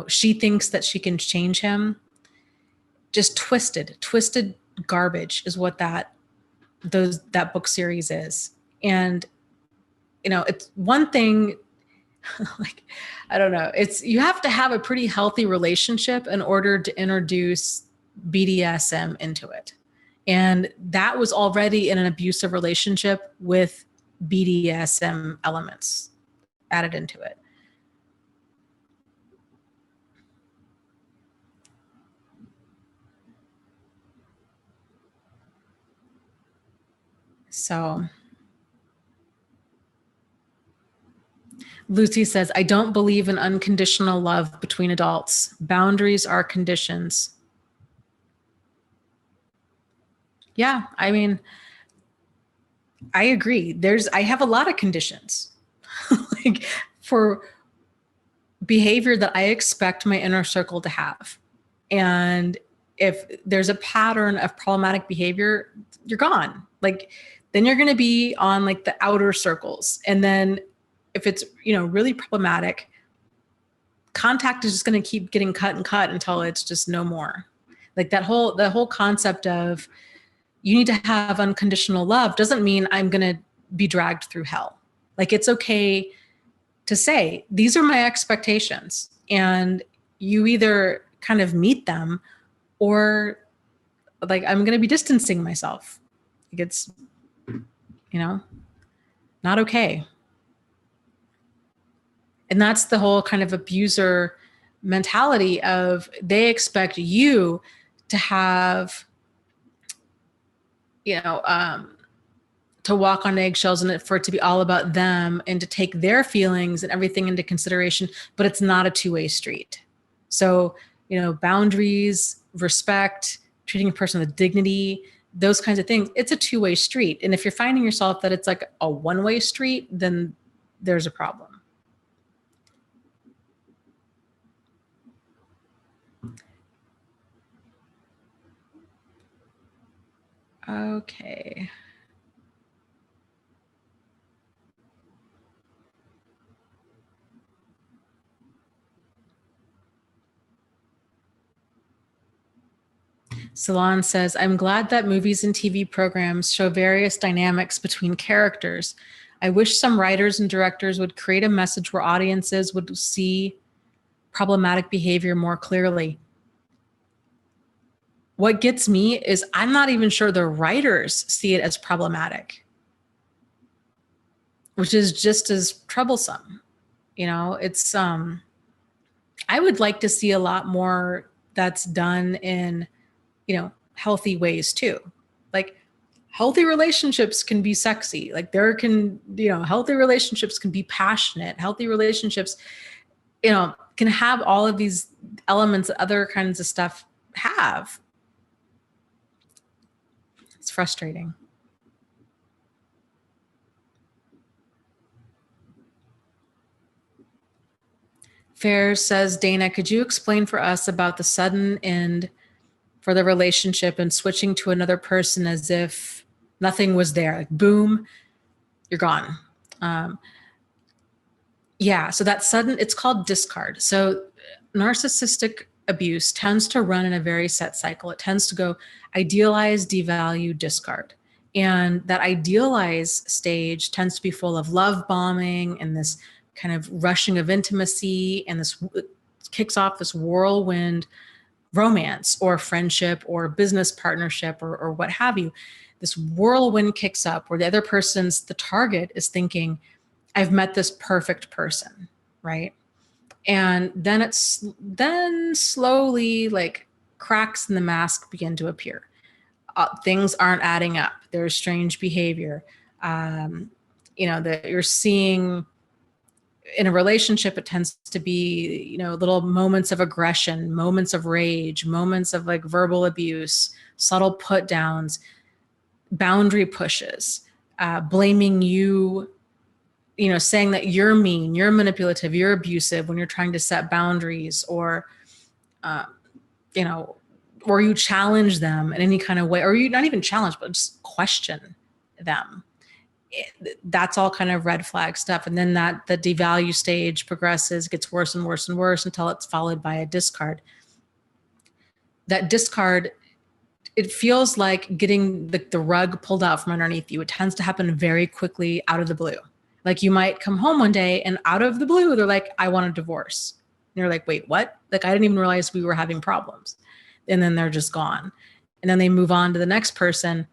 She thinks that she can change him. Just twisted garbage is what that book series is. And it's one thing, like, I don't know, you have to have a pretty healthy relationship in order to introduce BDSM into it. And that was already in an abusive relationship with BDSM elements added into it. So Lucy says, "I don't believe in unconditional love between adults. Boundaries are conditions." Yeah, I mean, I agree. I have a lot of conditions like for behavior that I expect my inner circle to have. And if there's a pattern of problematic behavior, you're gone. Like, then you're going to be on like the outer circles. And then if it's, really problematic, contact is just going to keep getting cut and cut until it's just no more. Like the whole concept of you need to have unconditional love doesn't mean I'm going to be dragged through hell. Like, it's okay to say, these are my expectations, and you either kind of meet them or like, I'm going to be distancing myself. Like, it's, not okay. And that's the whole kind of abuser mentality of, they expect you to have, to walk on eggshells and for it to be all about them and to take their feelings and everything into consideration, but it's not a two-way street. So, boundaries, respect, treating a person with dignity, those kinds of things, it's a two-way street. And if you're finding yourself that it's like a one-way street, then there's a problem. Okay. Salon says, "I'm glad that movies and TV programs show various dynamics between characters. I wish some writers and directors would create a message where audiences would see problematic behavior more clearly." What gets me is I'm not even sure the writers see it as problematic, which is just as troublesome. It's I would like to see a lot more that's done in, healthy ways too. Like, healthy relationships can be sexy. Like, healthy relationships can be passionate. Healthy relationships, can have all of these elements that other kinds of stuff have. It's frustrating. Fair says, Dana, could you explain for us about the sudden end for the relationship and switching to another person as if nothing was there? Like, boom, you're gone. Yeah, so that sudden, it's called discard. So narcissistic abuse tends to run in a very set cycle. It tends to go idealize, devalue, discard. And that idealize stage tends to be full of love bombing and this kind of rushing of intimacy, and this kicks off this whirlwind romance or friendship or business partnership or what have you. This whirlwind kicks up where the other person's, the target is thinking, I've met this perfect person, right? And then slowly, like, cracks in the mask begin to appear. Things aren't adding up. There's strange behavior. That you're seeing in a relationship. It tends to be, little moments of aggression, moments of rage, moments of like verbal abuse, subtle put downs, boundary pushes, blaming you, saying that you're mean, you're manipulative, you're abusive when you're trying to set boundaries, or, or you challenge them in any kind of way, or you not even challenge, but just question them. That's all kind of red flag stuff. And then the devalue stage progresses, gets worse and worse and worse until it's followed by a discard. That discard, it feels like getting the rug pulled out from underneath you. It tends to happen very quickly out of the blue. Like, you might come home one day and out of the blue, they're like, I want a divorce. And you're like, wait, what? Like, I didn't even realize we were having problems. And then they're just gone. And then they move on to the next person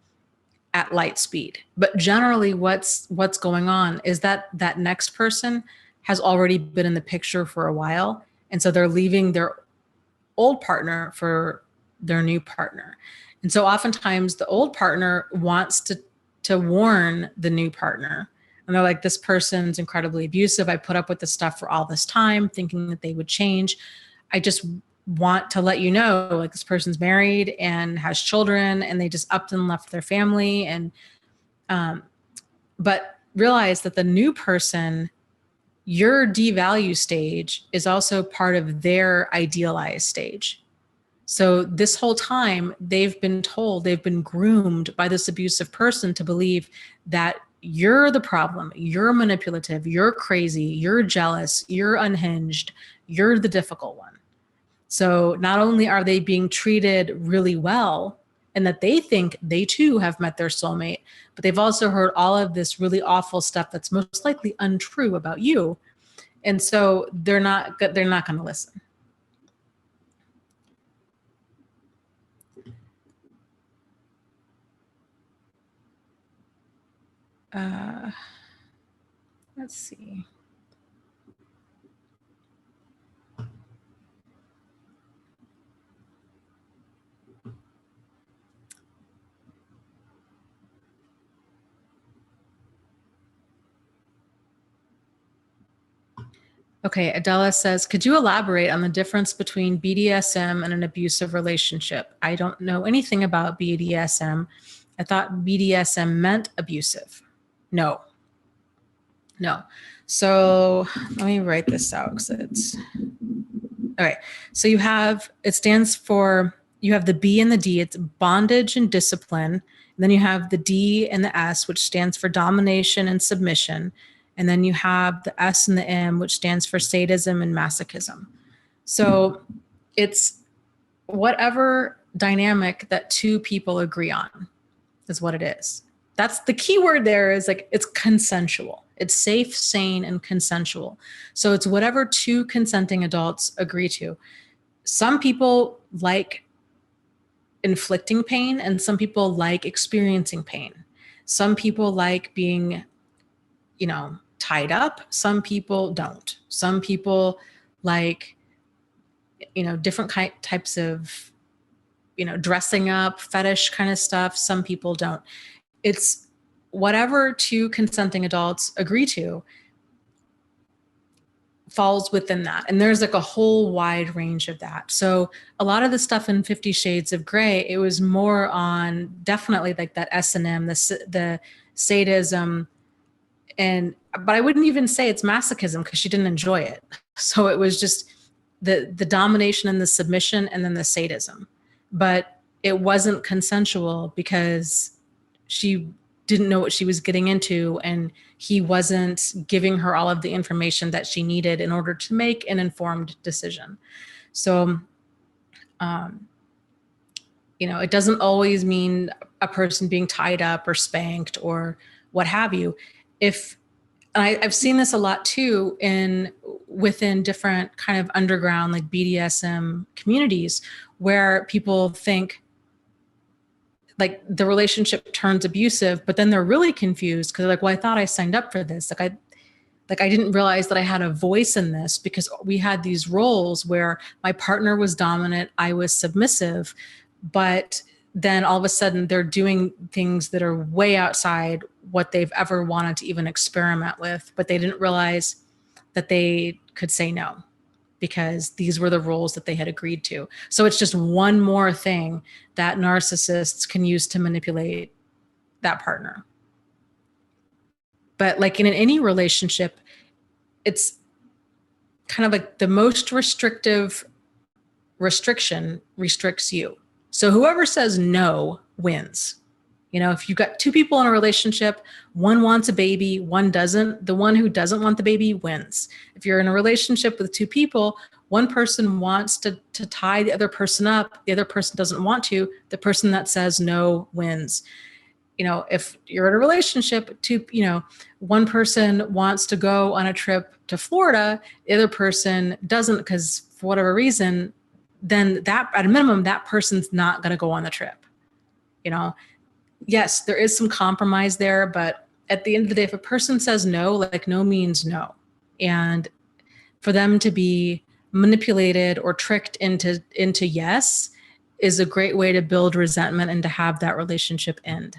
at light speed. But generally what's going on is that next person has already been in the picture for a while. And so they're leaving their old partner for their new partner. And so oftentimes the old partner wants to warn the new partner. And they're like, this person's incredibly abusive. I put up with this stuff for all this time, thinking that they would change. I just want to let you know, like, this person's married and has children, and they just upped and left their family. And, but realize that the new person, your devalue stage is also part of their idealized stage. So this whole time they've been groomed by this abusive person to believe that you're the problem, you're manipulative, you're crazy, you're jealous, you're unhinged, you're the difficult one. So not only are they being treated really well, and that they think they too have met their soulmate, but they've also heard all of this really awful stuff that's most likely untrue about you. And so they're not going to listen. Let's see. Okay, Adela says, could you elaborate on the difference between BDSM and an abusive relationship? I don't know anything about BDSM. I thought BDSM meant abusive. No. So let me write this out because it's okay. So you have the B and the D, it's bondage and discipline. And then you have the D and the S, which stands for domination and submission. And then you have the S and the M, which stands for sadism and masochism. So it's whatever dynamic that two people agree on is what it is. That's the key word there, is like, it's consensual. It's safe, sane, and consensual. So it's whatever two consenting adults agree to. Some people like inflicting pain, and some people like experiencing pain. Some people like being, tied up. Some people don't. Some people like different types of, dressing up, fetish kind of stuff. Some people don't. It's whatever two consenting adults agree to falls within that. And there's like a whole wide range of that. So a lot of the stuff in 50 Shades of Grey, it was more on definitely like that S&M, the sadism, but I wouldn't even say it's masochism because she didn't enjoy it. So it was just the domination and the submission and then the sadism. But it wasn't consensual because she didn't know what she was getting into, and he wasn't giving her all of the information that she needed in order to make an informed decision. So, it doesn't always mean a person being tied up or spanked or what have you. I've seen this a lot too within different kind of underground like BDSM communities where people think like the relationship turns abusive, but then they're really confused because they're like, well, I thought I signed up for this. I didn't realize that I had a voice in this because we had these roles where my partner was dominant, I was submissive, but then all of a sudden they're doing things that are way outside what they've ever wanted to even experiment with, but they didn't realize that they could say no because these were the roles that they had agreed to. So it's just one more thing that narcissists can use to manipulate that partner. But like in any relationship, it's kind of like the most restrictive restriction restricts you. So whoever says no wins. If you've got two people in a relationship, one wants a baby, one doesn't, the one who doesn't want the baby wins. If you're in a relationship with two people, one person wants to tie the other person up, the other person doesn't want to, the person that says no wins. If you're in a relationship, one person wants to go on a trip to Florida, the other person doesn't because for whatever reason, then that at a minimum, that person's not going to go on the trip. Yes, there is some compromise there, but at the end of the day, if a person says no, like no means no. And for them to be manipulated or tricked into yes is a great way to build resentment and to have that relationship end.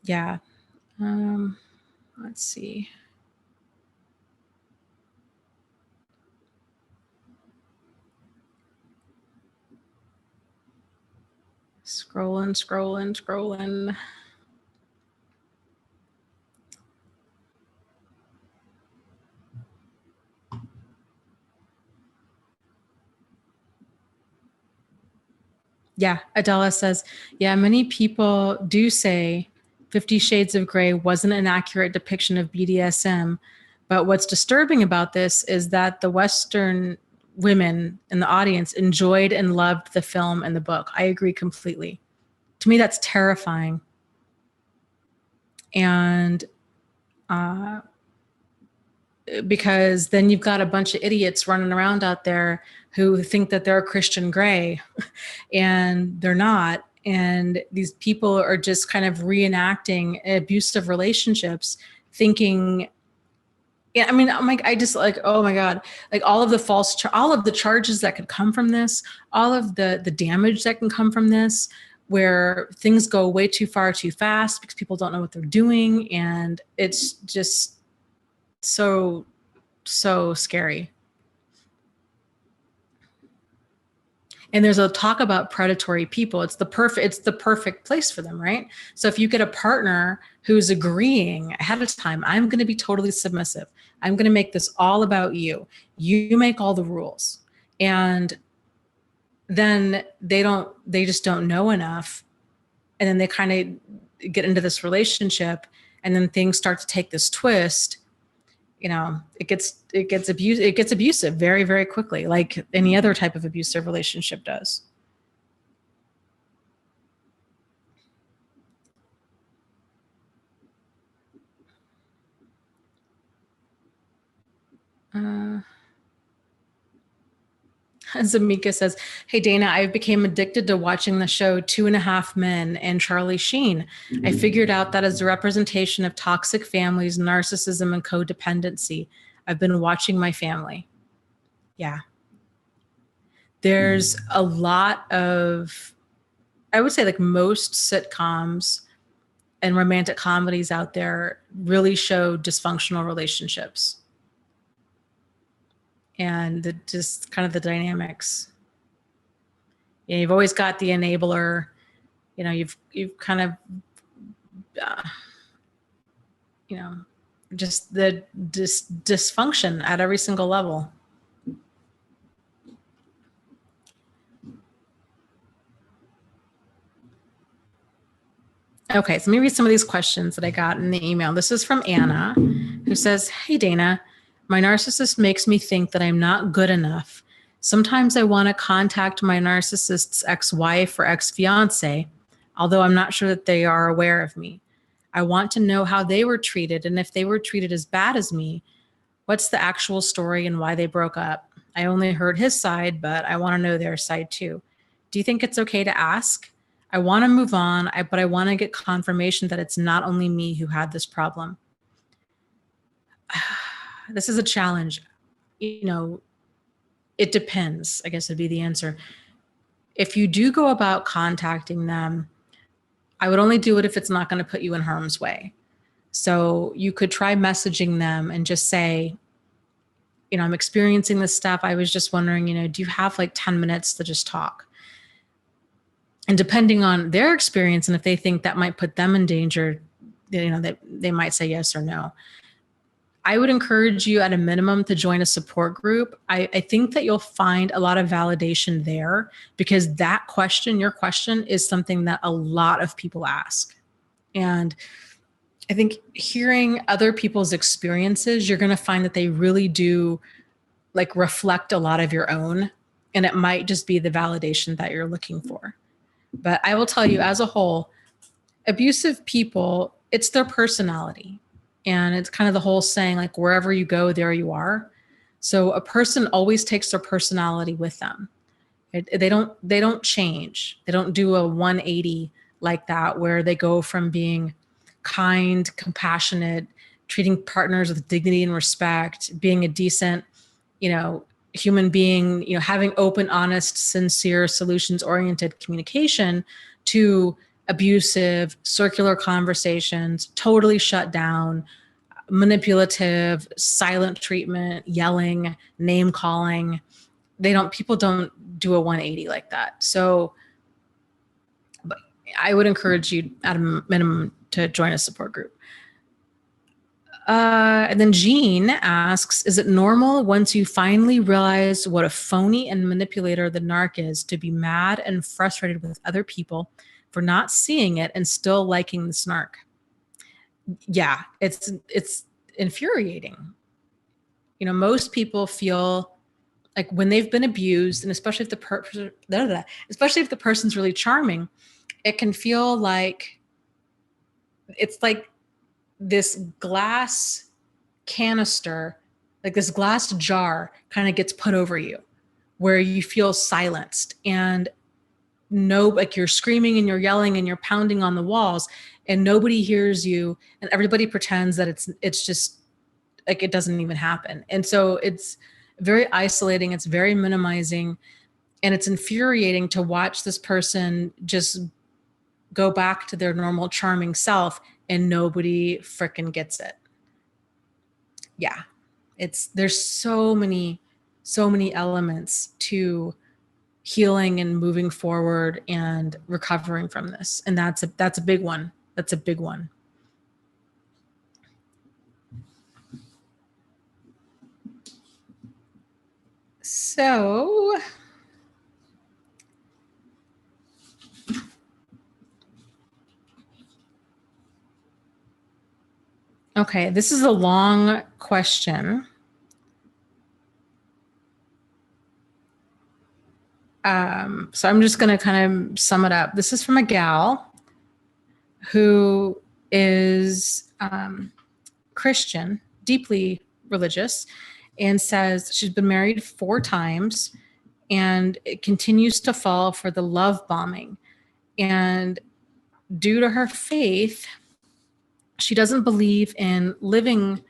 Yeah. Let's see. Scrolling. Yeah, Adela says, yeah, many people do say 50 Shades of Grey wasn't an accurate depiction of BDSM. But what's disturbing about this is that the Western women in the audience enjoyed and loved the film and the book. I agree completely. To me, that's terrifying. And because then you've got a bunch of idiots running around out there who think that they're Christian Grey and they're not. And these people are just kind of reenacting abusive relationships, thinking, yeah, I mean, I'm like, I just like, oh my God, like all of the all of the charges that could come from this, all of the damage that can come from this, where things go way too far too fast because people don't know what they're doing. And it's just so scary. And there's a talk about predatory people. It's the perfect place for them, right? So if you get a partner who's agreeing ahead of time, I'm going to be totally submissive. I'm going to make this all about you. You make all the rules. And then they just don't know enough. And then they kind of get into this relationship and then things start to take this twist. It gets abusive very, very quickly, like any other type of abusive relationship does. Zamika says, hey, Dana, I became addicted to watching the show 2.5 Men and Charlie Sheen. I figured out that as a representation of toxic families, narcissism, and codependency. I've been watching my family. Yeah. There's a lot of, I would say like most sitcoms and romantic comedies out there really show dysfunctional relationships and just kind of the dynamics. You know, you've always got the enabler, you know, you've kind of, you know, just the dysfunction at every single level. Okay, so let me read some of these questions that I got in the email. This is from Anna, who says, hey, Dana, my narcissist makes me think that I'm not good enough. Sometimes I want to contact my narcissist's ex-wife or ex-fiance, although I'm not sure that they are aware of me. I want to know how they were treated, and if they were treated as bad as me, what's the actual story and why they broke up? I only heard his side, but I want to know their side too. Do you think it's okay to ask? I want to move on, but I want to get confirmation that it's not only me who had this problem. This is a challenge. You know, it depends, I guess would be the answer. If you do go about contacting them, I would only do it if it's not going to put you in harm's way. So you could try messaging them and just say, you know, I'm experiencing this stuff. I was just wondering, you know, do you have like 10 minutes to just talk? And depending on their experience, and if they think that might put them in danger, you know, they might say yes or no. I would encourage you at a minimum to join a support group. I think that you'll find a lot of validation there, because that question, your question, is something that a lot of people ask. And I think hearing other people's experiences, you're going to find that they really do like reflect a lot of your own, and it might just be the validation that you're looking for. But I will tell you, as a whole, abusive people, it's their personality. And it's kind of the whole saying, like, wherever you go, there you are. So a person always takes their personality with them. They don't change. They don't do a 180 like that, where they go from being kind, compassionate, treating partners with dignity and respect, being a decent, you know, human being, you know, having open, honest, sincere, solutions-oriented communication, to abusive, circular conversations, totally shut down, manipulative, silent treatment, yelling, name calling. People don't do a 180 like that. So but I would encourage you at a minimum to join a support group. And then Jean asks, is it normal once you finally realize what a phony and manipulator the narc is to be mad and frustrated with other people for not seeing it and still liking the snark? Yeah, it's infuriating. You know, most people feel like when they've been abused, and especially if the person's really charming, it can feel like it's like this glass canister, like this glass jar kind of gets put over you, where you feel silenced, and like you're screaming and you're yelling and you're pounding on the walls, and nobody hears you, and everybody pretends that it's just like it doesn't even happen. And so it's very isolating, it's very minimizing, and it's infuriating to watch this person just go back to their normal charming self and nobody frickin' gets it. Yeah, there's so many elements to healing and moving forward and recovering from this. And that's a big one. That's a big one. So okay, this is a long question. So I'm just going to kind of sum it up. This is from a gal who is Christian, deeply religious, and says she's been married 4 times and it continues to fall for the love bombing. And due to her faith, she doesn't believe in living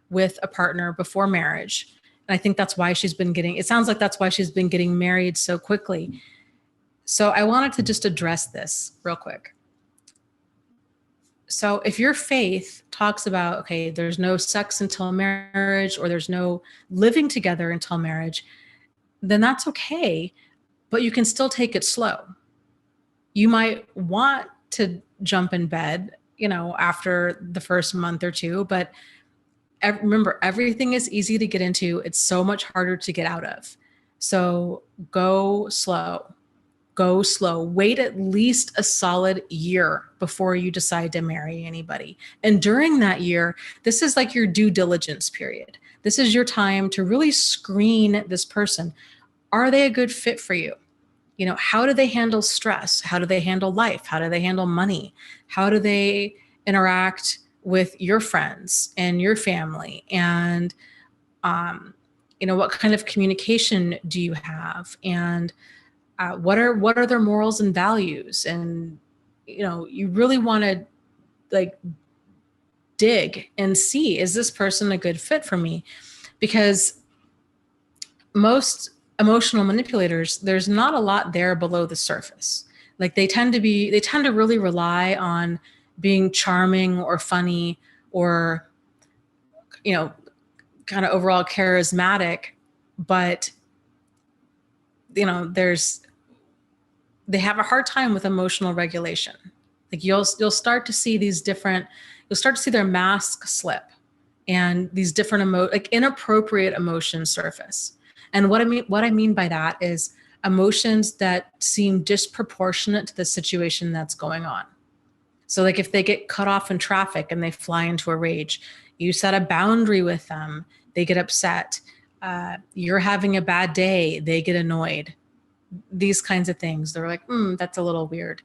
with a partner before marriage. And I think that's why it sounds like that's why she's been getting married so quickly. So I wanted to just address this real quick. So if your faith talks about, okay, there's no sex until marriage, or there's no living together until marriage, then that's okay, but you can still take it slow. You might want to jump in bed, after the first month or two, but remember, everything is easy to get into. It's so much harder to get out of. So go slow. Go slow. Wait at least a solid year before you decide to marry anybody. And during that year, this is like your due diligence period. This is your time to really screen this person. Are they a good fit for you? How do they handle stress? How do they handle life? How do they handle money? How do they interact with your friends and your family? And, what kind of communication do you have? And what are their morals and values? And, you really want to dig and see, is this person a good fit for me? Because most emotional manipulators, there's not a lot there below the surface. They tend to really rely on being charming or funny or, kind of overall charismatic, but they have a hard time with emotional regulation. You'll start to see you'll start to see their mask slip and these different inappropriate emotions surface. And what I mean by that is emotions that seem disproportionate to the situation that's going on. So if they get cut off in traffic and they fly into a rage, you set a boundary with them, they get upset. You're having a bad day, they get annoyed. These kinds of things. They're like, that's a little weird.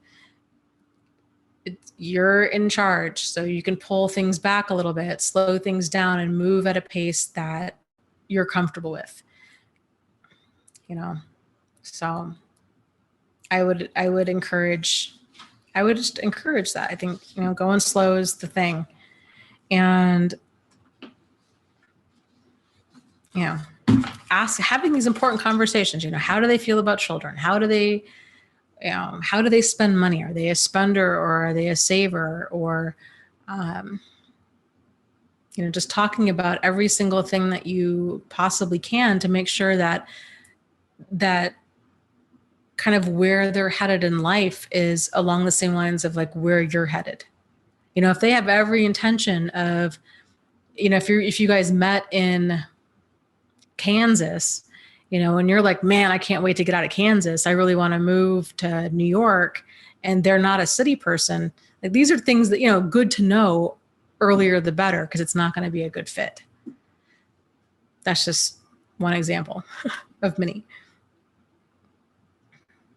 You're in charge, so you can pull things back a little bit, slow things down, and move at a pace that you're comfortable with. So I would just encourage that. I think, going slow is the thing. And, having these important conversations, how do they feel about children? How do they spend money? Are they a spender or are they a saver? Or, just talking about every single thing that you possibly can to make sure that kind of where they're headed in life is along the same lines of where you're headed. If they have every intention of, if you guys met in Kansas, and you're like, man, I can't wait to get out of Kansas, I really want to move to New York, and they're not a city person, these are things that, good to know earlier the better, because it's not going to be a good fit. That's just one example of many.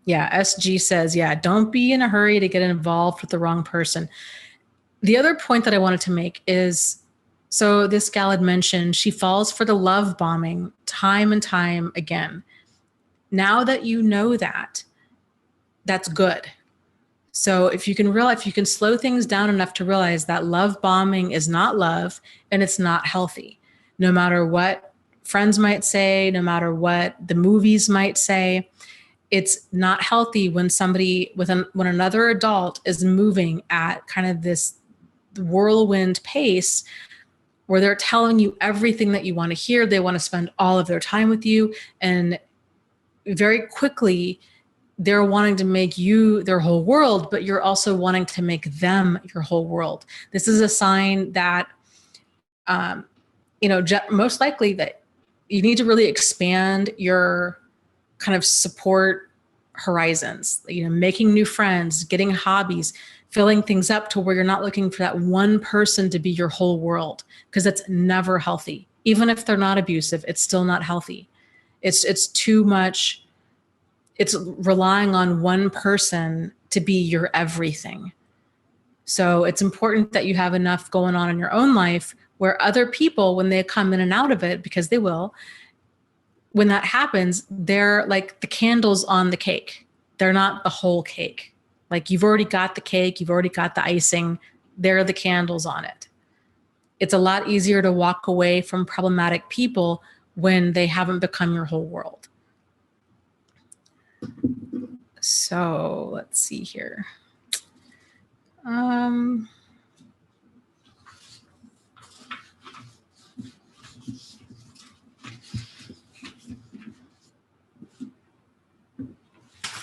Yeah, SG says, don't be in a hurry to get involved with the wrong person. The other point that I wanted to make is, so this gal had mentioned she falls for the love bombing time and time again. Now that you know that, that's good. So if you can slow things down enough to realize that love bombing is not love and it's not healthy, no matter what friends might say, no matter what the movies might say, it's not healthy when when another adult is moving at kind of this whirlwind pace where they're telling you everything that you want to hear. They want to spend all of their time with you. And very quickly, they're wanting to make you their whole world, but you're also wanting to make them your whole world. This is a sign that, most likely that you need to really expand your kind of support horizons, making new friends, getting hobbies, filling things up to where you're not looking for that one person to be your whole world, because that's never healthy. Even if they're not abusive, it's still not healthy. It's too much. It's relying on one person to be your everything. So it's important that you have enough going on in your own life where other people, when they come in and out of it, because they will, when that happens, they're like the candles on the cake. They're not the whole cake. Like you've already got the cake, you've already got the icing. They're the candles on it. It's a lot easier to walk away from problematic people when they haven't become your whole world. So let's see here.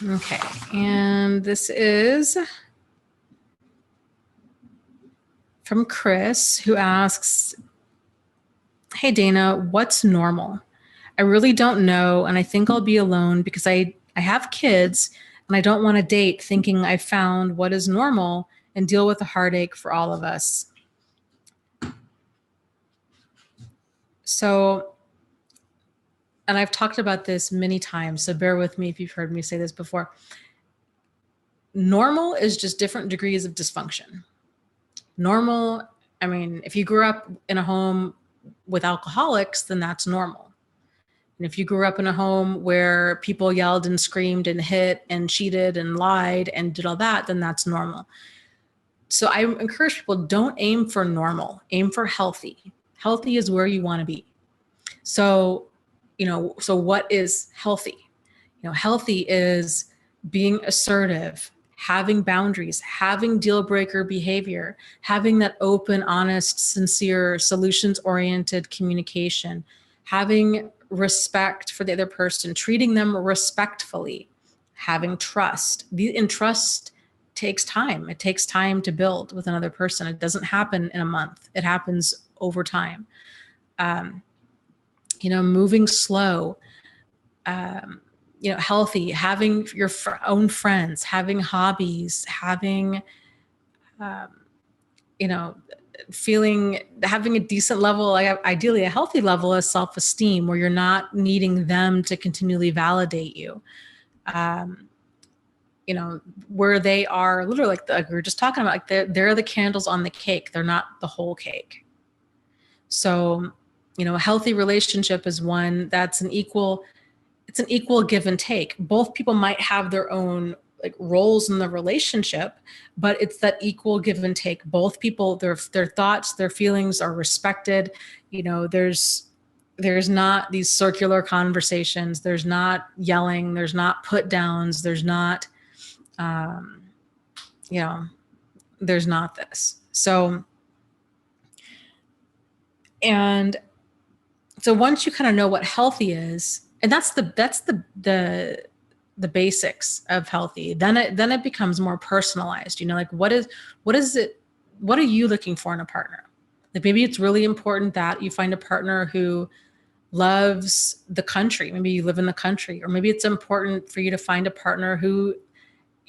Okay, and this is from Chris, who asks, hey Dana, what's normal? I really don't know, and I think I'll be alone because I have kids and I don't want to date thinking I found what is normal and deal with the heartache for all of us. So, and I've talked about this many times, so bear with me if you've heard me say this before. Normal is just different degrees of dysfunction. Normal, I mean, if you grew up in a home with alcoholics, then that's normal. And if you grew up in a home where people yelled and screamed and hit and cheated and lied and did all that, then that's normal. So I encourage people, don't aim for normal, aim for healthy. Healthy is where you want to be. So, so what is healthy? Healthy is being assertive, having boundaries, having deal breaker behavior, having that open, honest, sincere, solutions-oriented communication, having respect for the other person, treating them respectfully, having trust. And trust takes time. It takes time to build with another person. It doesn't happen in a month. It happens over time. Moving slow, healthy, having your own friends, having hobbies, having, having a decent level, ideally a healthy level of self-esteem where you're not needing them to continually validate you. Where they are literally like we were just talking about, like they're the candles on the cake. They're not the whole cake. So, a healthy relationship is one that's it's an equal give and take. Both people might have their own roles in the relationship, but it's that equal give and take. Both people, their thoughts, their feelings are respected. There's not these circular conversations. There's not yelling. There's not put downs. There's not, there's not this. So, and so once you kind of know what healthy is, and that's the basics of healthy, then it becomes more personalized. What are you looking for in a partner? Like maybe it's really important that you find a partner who loves the country. Maybe you live in the country, or maybe it's important for you to find a partner who,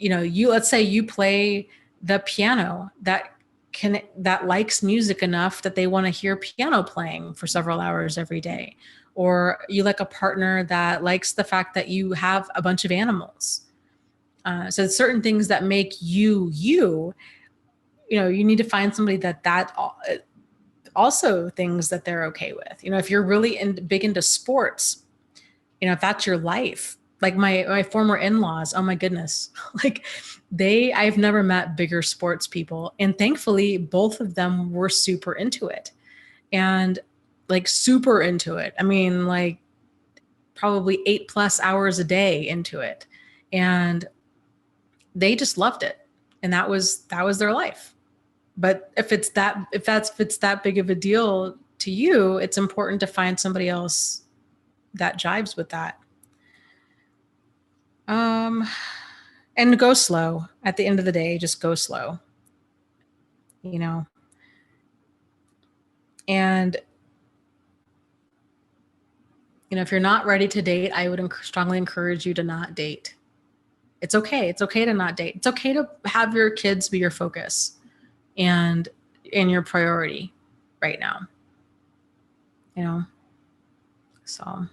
let's say you play the piano, that likes music enough that they want to hear piano playing for several hours every day. Or you like a partner that likes the fact that you have a bunch of animals. So certain things that make you, you need to find somebody that also things that they're okay with. If you're really big into sports, if that's your life, like my former in-laws, oh my goodness, I've never met bigger sports people. And thankfully, both of them were super into it, and super into it. I mean, probably 8+ hours a day into it. And they just loved it. And that was their life. But if it's that big of a deal to you, it's important to find somebody else that jives with that. And go slow. At the end of the day, just go slow. And if you're not ready to date, I would strongly encourage you to not date. It's okay. It's okay to not date. It's okay to have your kids be your focus and your priority right now. So.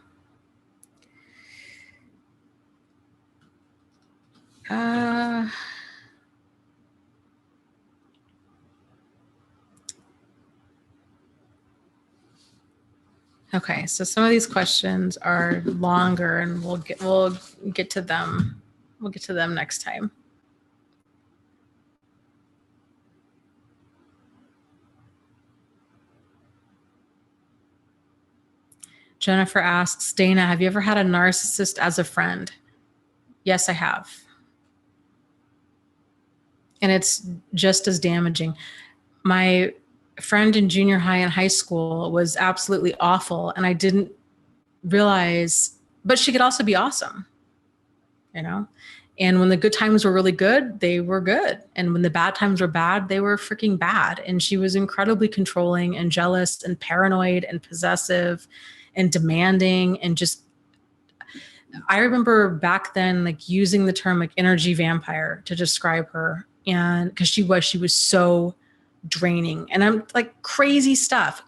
Okay, so some of these questions are longer, and we'll get to them. We'll get to them next time. Jennifer asks, Dana, have you ever had a narcissist as a friend? Yes, I have. And it's just as damaging. My friend in junior high and high school was absolutely awful, and I didn't realize, but she could also be awesome, you know? And when the good times were really good, they were good. And when the bad times were bad, they were freaking bad. And she was incredibly controlling and jealous and paranoid and possessive and demanding. And just, I remember back then, like using the term like energy vampire to describe her. And because she was so draining. And I'm like crazy stuff.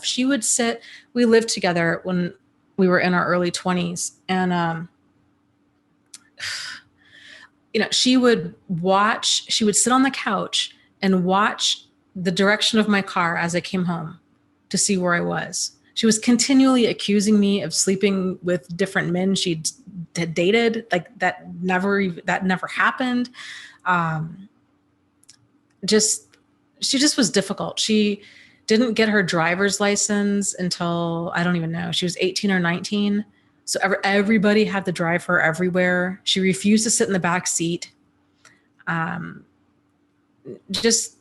She would sit, we lived together when we were in our early 20s. And, she would sit on the couch and watch the direction of my car as I came home to see where I was. She was continually accusing me of sleeping with different men she'd dated. Like that never happened. She just was difficult. She didn't get her driver's license until, I don't even know, she was 18 or 19. So everybody had to drive her everywhere. She refused to sit in the back seat. Just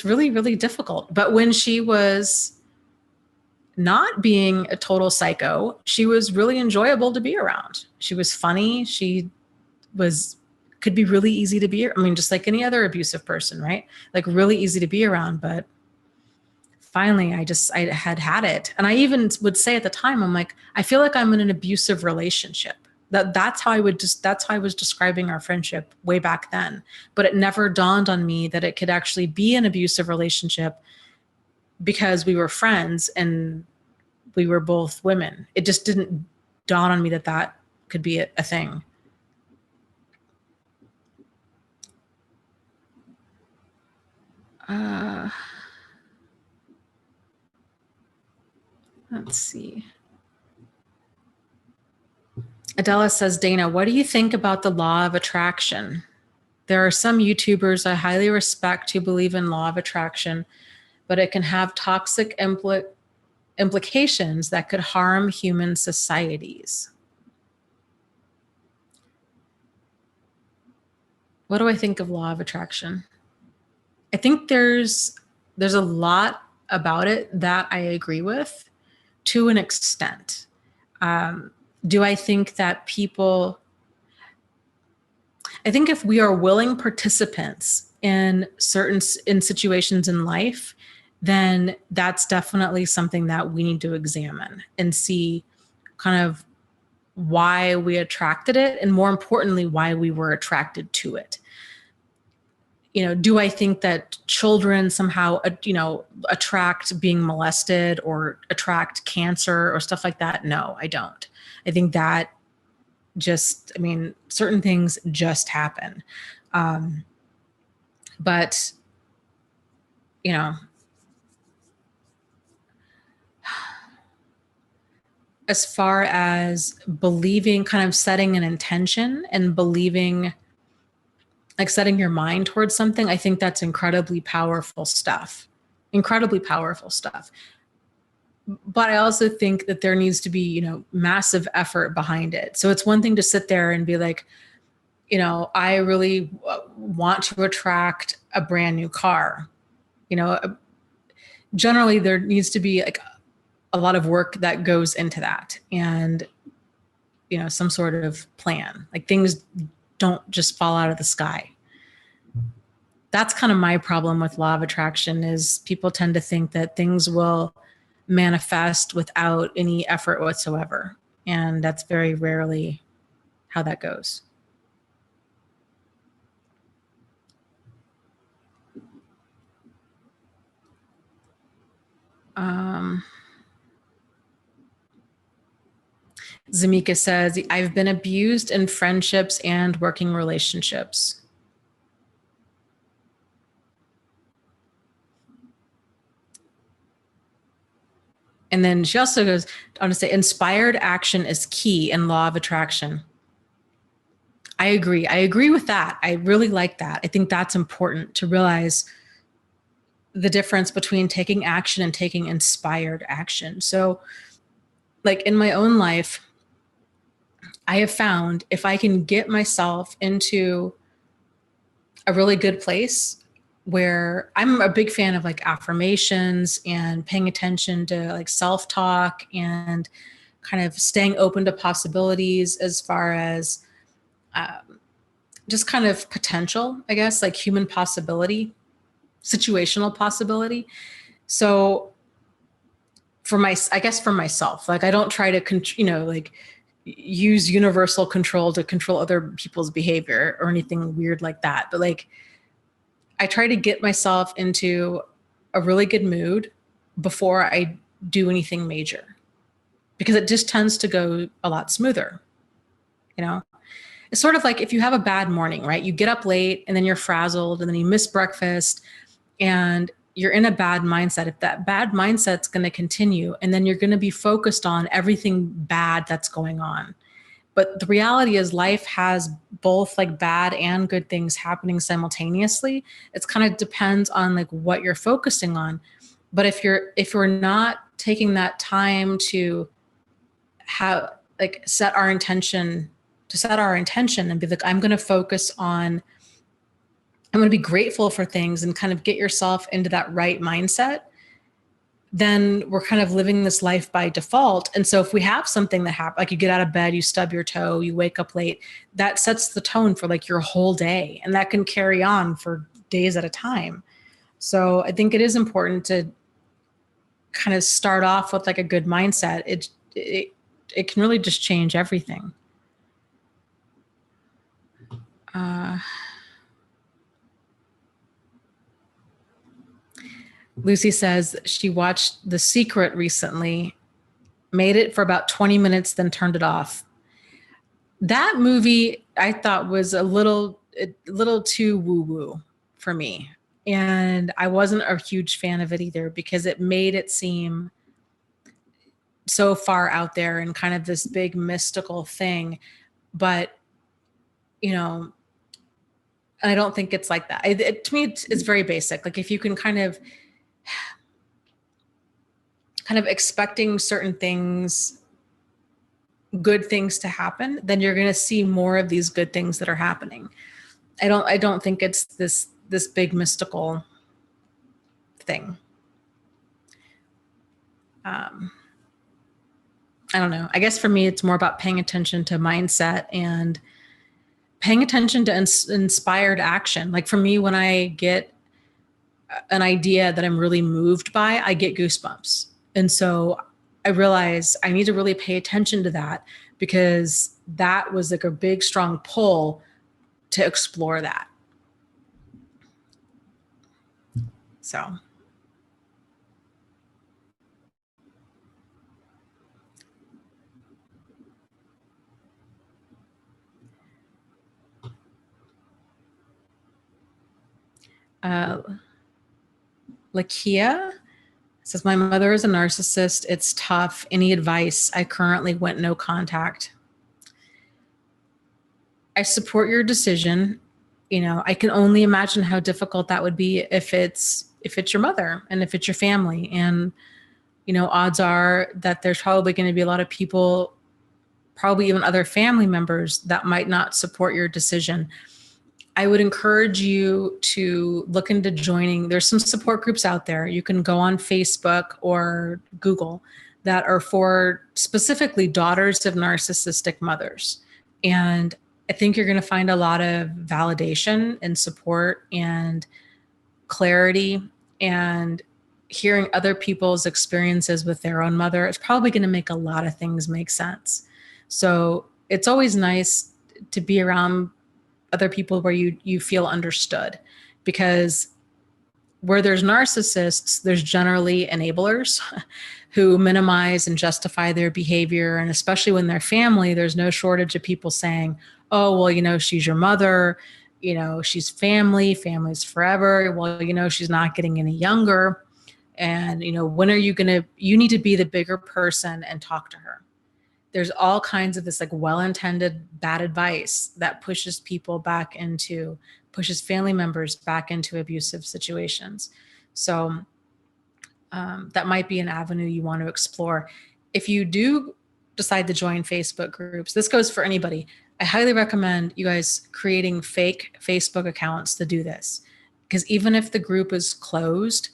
really, really difficult. But when she was not being a total psycho, she was really enjoyable to be around. She was funny. She could be really easy to be. I mean, just like any other abusive person, right? Like really easy to be around. But finally, I had it. And I even would say at the time, I'm like, I feel like I'm in an abusive relationship. That's how I was describing our friendship way back then. But it never dawned on me that it could actually be an abusive relationship because we were friends and we were both women. It just didn't dawn on me that could be a thing. Let's see. Adela says, Dana, what do you think about the law of attraction? There are some YouTubers I highly respect who believe in law of attraction, but it can have toxic implications that could harm human societies. What do I think of law of attraction? I think there's a lot about it that I agree with to an extent. Do I think that I think if we are willing participants in situations in life, then that's definitely something that we need to examine and see kind of why we attracted it, and more importantly, why we were attracted to it. Do I think that children somehow, attract being molested or attract cancer or stuff like that? No, I don't. I think that certain things just happen. But, as far as believing, kind of setting an intention and believing, like setting your mind towards something, I think that's incredibly powerful stuff. But I also think that there needs to be, massive effort behind it. So it's one thing to sit there and be like, I really want to attract a brand new car. Generally there needs to be like a lot of work that goes into that, and, some sort of plan. Like things don't just fall out of the sky. That's kind of my problem with law of attraction, is people tend to think that things will manifest without any effort whatsoever. And that's very rarely how that goes. Zamika says, I've been abused in friendships and working relationships. And then she also goes on to say, inspired action is key in law of attraction. I agree. I agree with that. I really like that. I think that's important to realize the difference between taking action and taking inspired action. So like in my own life, I have found if I can get myself into a really good place where I'm a big fan of like affirmations and paying attention to like self-talk and kind of staying open to possibilities as far as just kind of potential, I guess, like human possibility, situational possibility. So I guess for myself, like I don't try to, like use universal control to control other people's behavior or anything weird like that. But like, I try to get myself into a really good mood before I do anything major, because it just tends to go a lot smoother. It's sort of like if you have a bad morning, right? You get up late and then you're frazzled and then you miss breakfast and you're in a bad mindset. If that bad mindset's going to continue, and then you're going to be focused on everything bad that's going on. But the reality is life has both like bad and good things happening simultaneously. It's kind of depends on like what you're focusing on. But if we're not taking that time to have like set our intention and be like, I'm going to be grateful for things and kind of get yourself into that right mindset, then we're kind of living this life by default. And so if we have something that happens, like you get out of bed, you stub your toe, you wake up late, that sets the tone for like your whole day. And that can carry on for days at a time. So I think it is important to kind of start off with like a good mindset. It can really just change everything. Lucy says she watched The Secret recently, made it for about 20 minutes, then turned it off. That movie I thought was a little too woo-woo for me. And I wasn't a huge fan of it either, because it made it seem so far out there and kind of this big mystical thing. But, I don't think it's like that. To me, it's very basic. Like if you can kind of expecting certain things, good things to happen, then you're going to see more of these good things that are happening. I don't think it's this big mystical thing. I don't know. I guess for me, it's more about paying attention to mindset and paying attention to inspired action. Like for me, when I get an idea that I'm really moved by, I get goosebumps. And so I realize I need to really pay attention to that, because that was like a big, strong pull to explore that. So. Lakia says, my mother is a narcissist. It's tough. Any advice? I currently went no contact. I support your decision. I can only imagine how difficult that would be if it's your mother and if it's your family. And, odds are that there's probably going to be a lot of people, probably even other family members, that might not support your decision. I would encourage you to look into joining. There's some support groups out there. You can go on Facebook or Google that are for specifically daughters of narcissistic mothers. And I think you're going to find a lot of validation and support and clarity, and hearing other people's experiences with their own mother is probably going to make a lot of things make sense. So it's always nice to be around other people where you feel understood, because where there's narcissists, there's generally enablers who minimize and justify their behavior. And especially when they're family, there's no shortage of people saying, oh, well, she's your mother, she's family's forever. Well, she's not getting any younger. And, when are you you need to be the bigger person and talk to her. There's all kinds of this like well-intended bad advice that pushes family members back into abusive situations. So that might be an avenue you want to explore. If you do decide to join Facebook groups, this goes for anybody. I highly recommend you guys creating fake Facebook accounts to do this. Because even if the group is closed,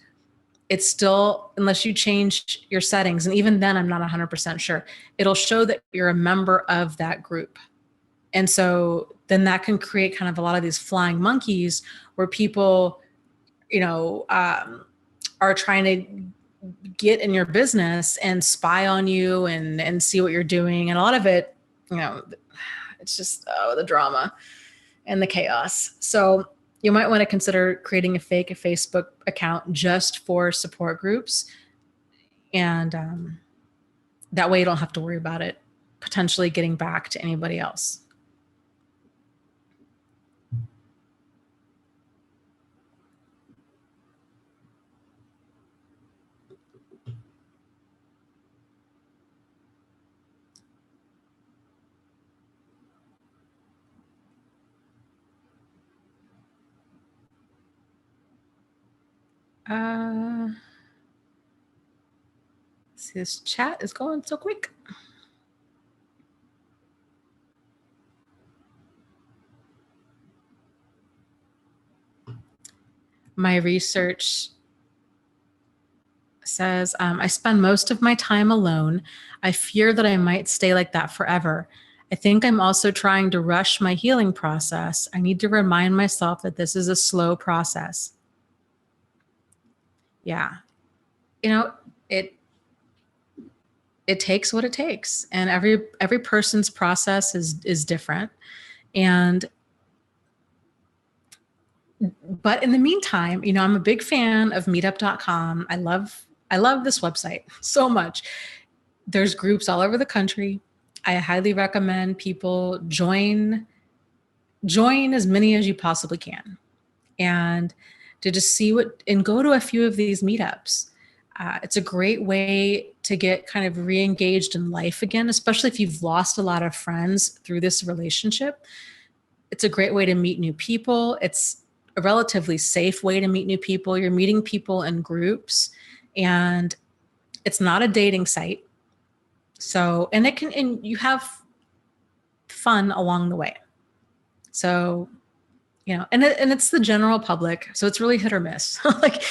it's still, unless you change your settings, and even then I'm not 100% sure, it'll show that you're a member of that group. And so then that can create kind of a lot of these flying monkeys where people, are trying to get in your business and spy on you and see what you're doing. And a lot of it, it's just the drama and the chaos. So you might want to consider creating a fake Facebook account just for support groups. And that way you don't have to worry about it potentially getting back to anybody else. See, this chat is going so quick. My research says, I spend most of my time alone. I fear that I might stay like that forever. I think I'm also trying to rush my healing process. I need to remind myself that this is a slow process. Yeah. It takes what it takes, and every person's process is different. But in the meantime, I'm a big fan of meetup.com. I love this website so much. There's groups all over the country. I highly recommend people join as many as you possibly can, and to just see and go to a few of these meetups. It's a great way to get kind of re-engaged in life again, especially if you've lost a lot of friends through this relationship. It's a great way to meet new people. It's a relatively safe way to meet new people. You're meeting people in groups, and it's not a dating site. So, and you have fun along the way. So, and it's the general public. So it's really hit or miss. Like,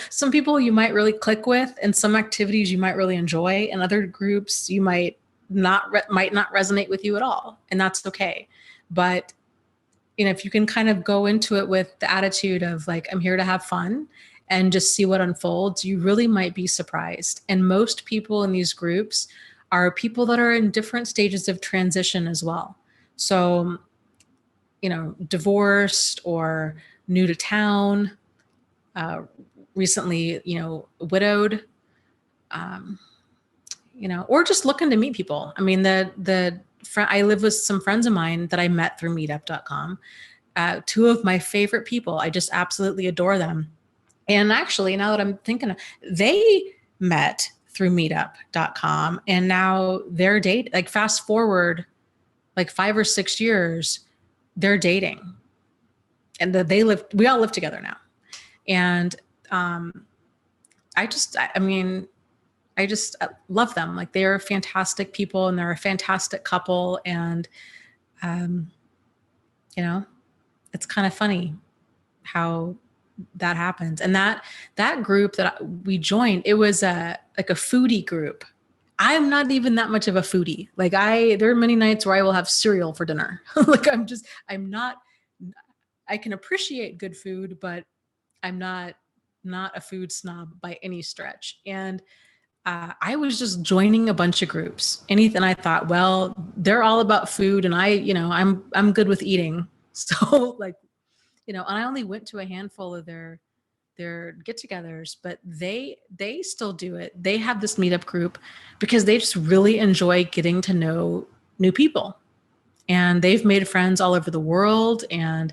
some people you might really click with, and some activities you might really enjoy, and other groups you might not resonate with you at all. And that's okay. But, if you can kind of go into it with the attitude of like, I'm here to have fun and just see what unfolds, you really might be surprised. And most people in these groups are people that are in different stages of transition as well. So, divorced or new to town, recently, widowed, or just looking to meet people. I mean, I live with some friends of mine that I met through meetup.com. Two of my favorite people. I just absolutely adore them. And actually, now that I'm thinking, they met through meetup.com, and now they're dating. Like, fast forward like 5 or 6 years, they're dating, and we all live together now. And I just love them. Like, they're fantastic people, and they're a fantastic couple. And, it's kind of funny how that happens. And that group that we joined, it was like a foodie group. I'm not even that much of a foodie. Like, there are many nights where I will have cereal for dinner. Like, I can appreciate good food, but I'm not a food snob by any stretch. And I was just joining a bunch of groups. Anything I thought, well, they're all about food, and I'm good with eating. So, like, and I only went to a handful of their get-togethers, but they still do it. They have this meetup group because they just really enjoy getting to know new people, and they've made friends all over the world. And,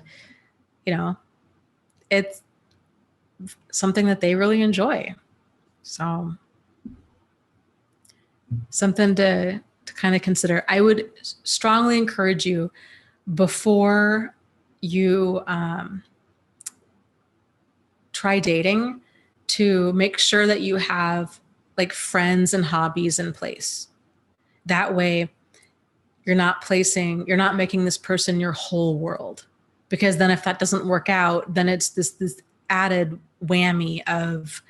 it's something that they really enjoy. So something to kind of consider. I would strongly encourage you, before you try dating, to make sure that you have like friends and hobbies in place. That way you're not making this person your whole world. Because then if that doesn't work out, then it's this added whammy of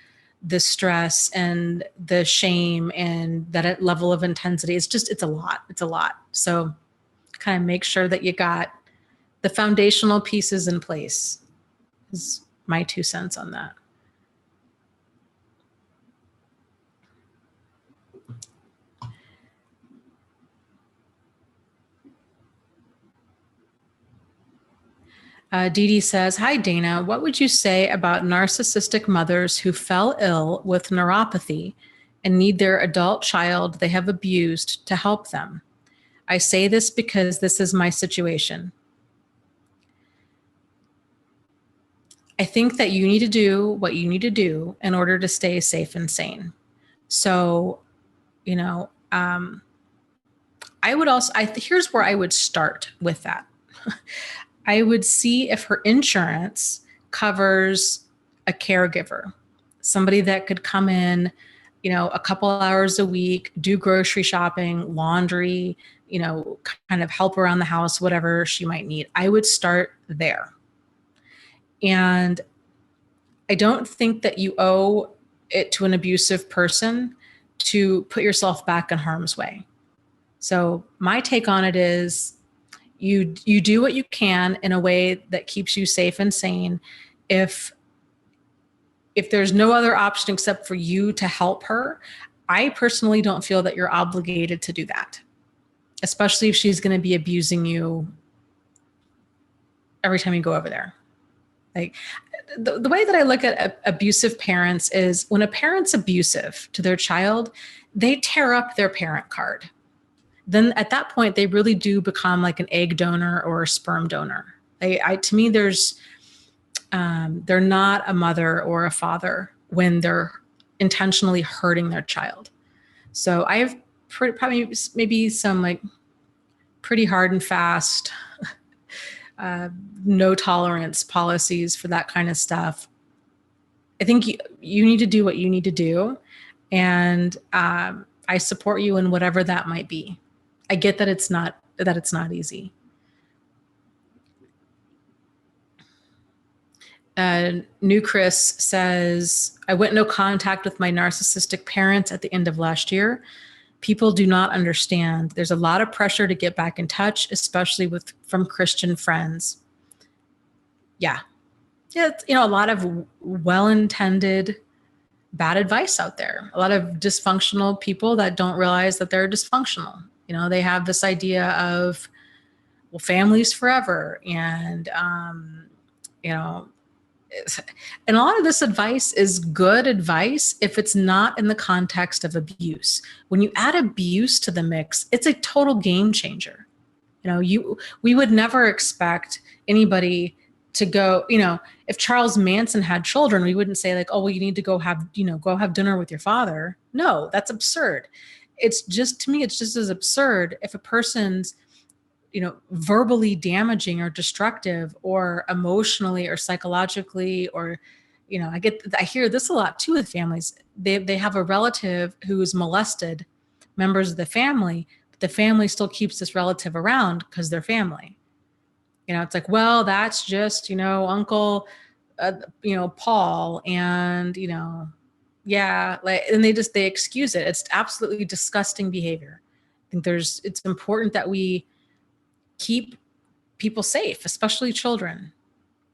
the stress and the shame and that level of intensity. It's a lot. It's a lot. So kind of make sure that you got the foundational pieces in place, is my 2 cents on that. Dee Dee says, "Hi, Dana. What would you say about narcissistic mothers who fell ill with neuropathy and need their adult child they have abused to help them? I say this because this is my situation. I think that you need to do what you need to do in order to stay safe and sane." So, you know, here's where I would start with that. I would see if her insurance covers a caregiver, somebody that could come in, a couple hours a week, do grocery shopping, laundry, kind of help around the house, whatever she might need. I would start there. And I don't think that you owe it to an abusive person to put yourself back in harm's way. So my take on it is, you do what you can in a way that keeps you safe and sane. If there's no other option except for you to help her, I personally don't feel that you're obligated to do that, especially if she's going to be abusing you every time you go over there. Like, the way that I look at abusive parents is, when a parent's abusive to their child, they tear up their parent card. Then at that point, they really do become like an egg donor or a sperm donor. To me, they're not a mother or a father when they're intentionally hurting their child. So I have probably maybe some like pretty hard and fast, no tolerance policies for that kind of stuff. I think you need to do what you need to do. And I support you in whatever that might be. I get that it's not easy. New Chris says, "I went no contact with my narcissistic parents at the end of last year. People do not understand. There's a lot of pressure to get back in touch, especially from Christian friends." Yeah. Yeah. A lot of well-intended bad advice out there. A lot of dysfunctional people that don't realize that they're dysfunctional. They have this idea of, well, families forever. And, and a lot of this advice is good advice if it's not in the context of abuse. When you add abuse to the mix, it's a total game changer. We would never expect anybody to go, if Charles Manson had children, we wouldn't say like, "Oh, well, you need to go have dinner with your father." No, that's absurd. To me, it's just as absurd if a person's, verbally damaging or destructive or emotionally or psychologically, or, I hear this a lot too with families. They have a relative who's molested members of the family, but the family still keeps this relative around because they're family. It's like, well, that's just, Uncle, Paul, and, yeah, like, and they excuse it. It's absolutely disgusting behavior. I think it's important that we keep people safe, especially children.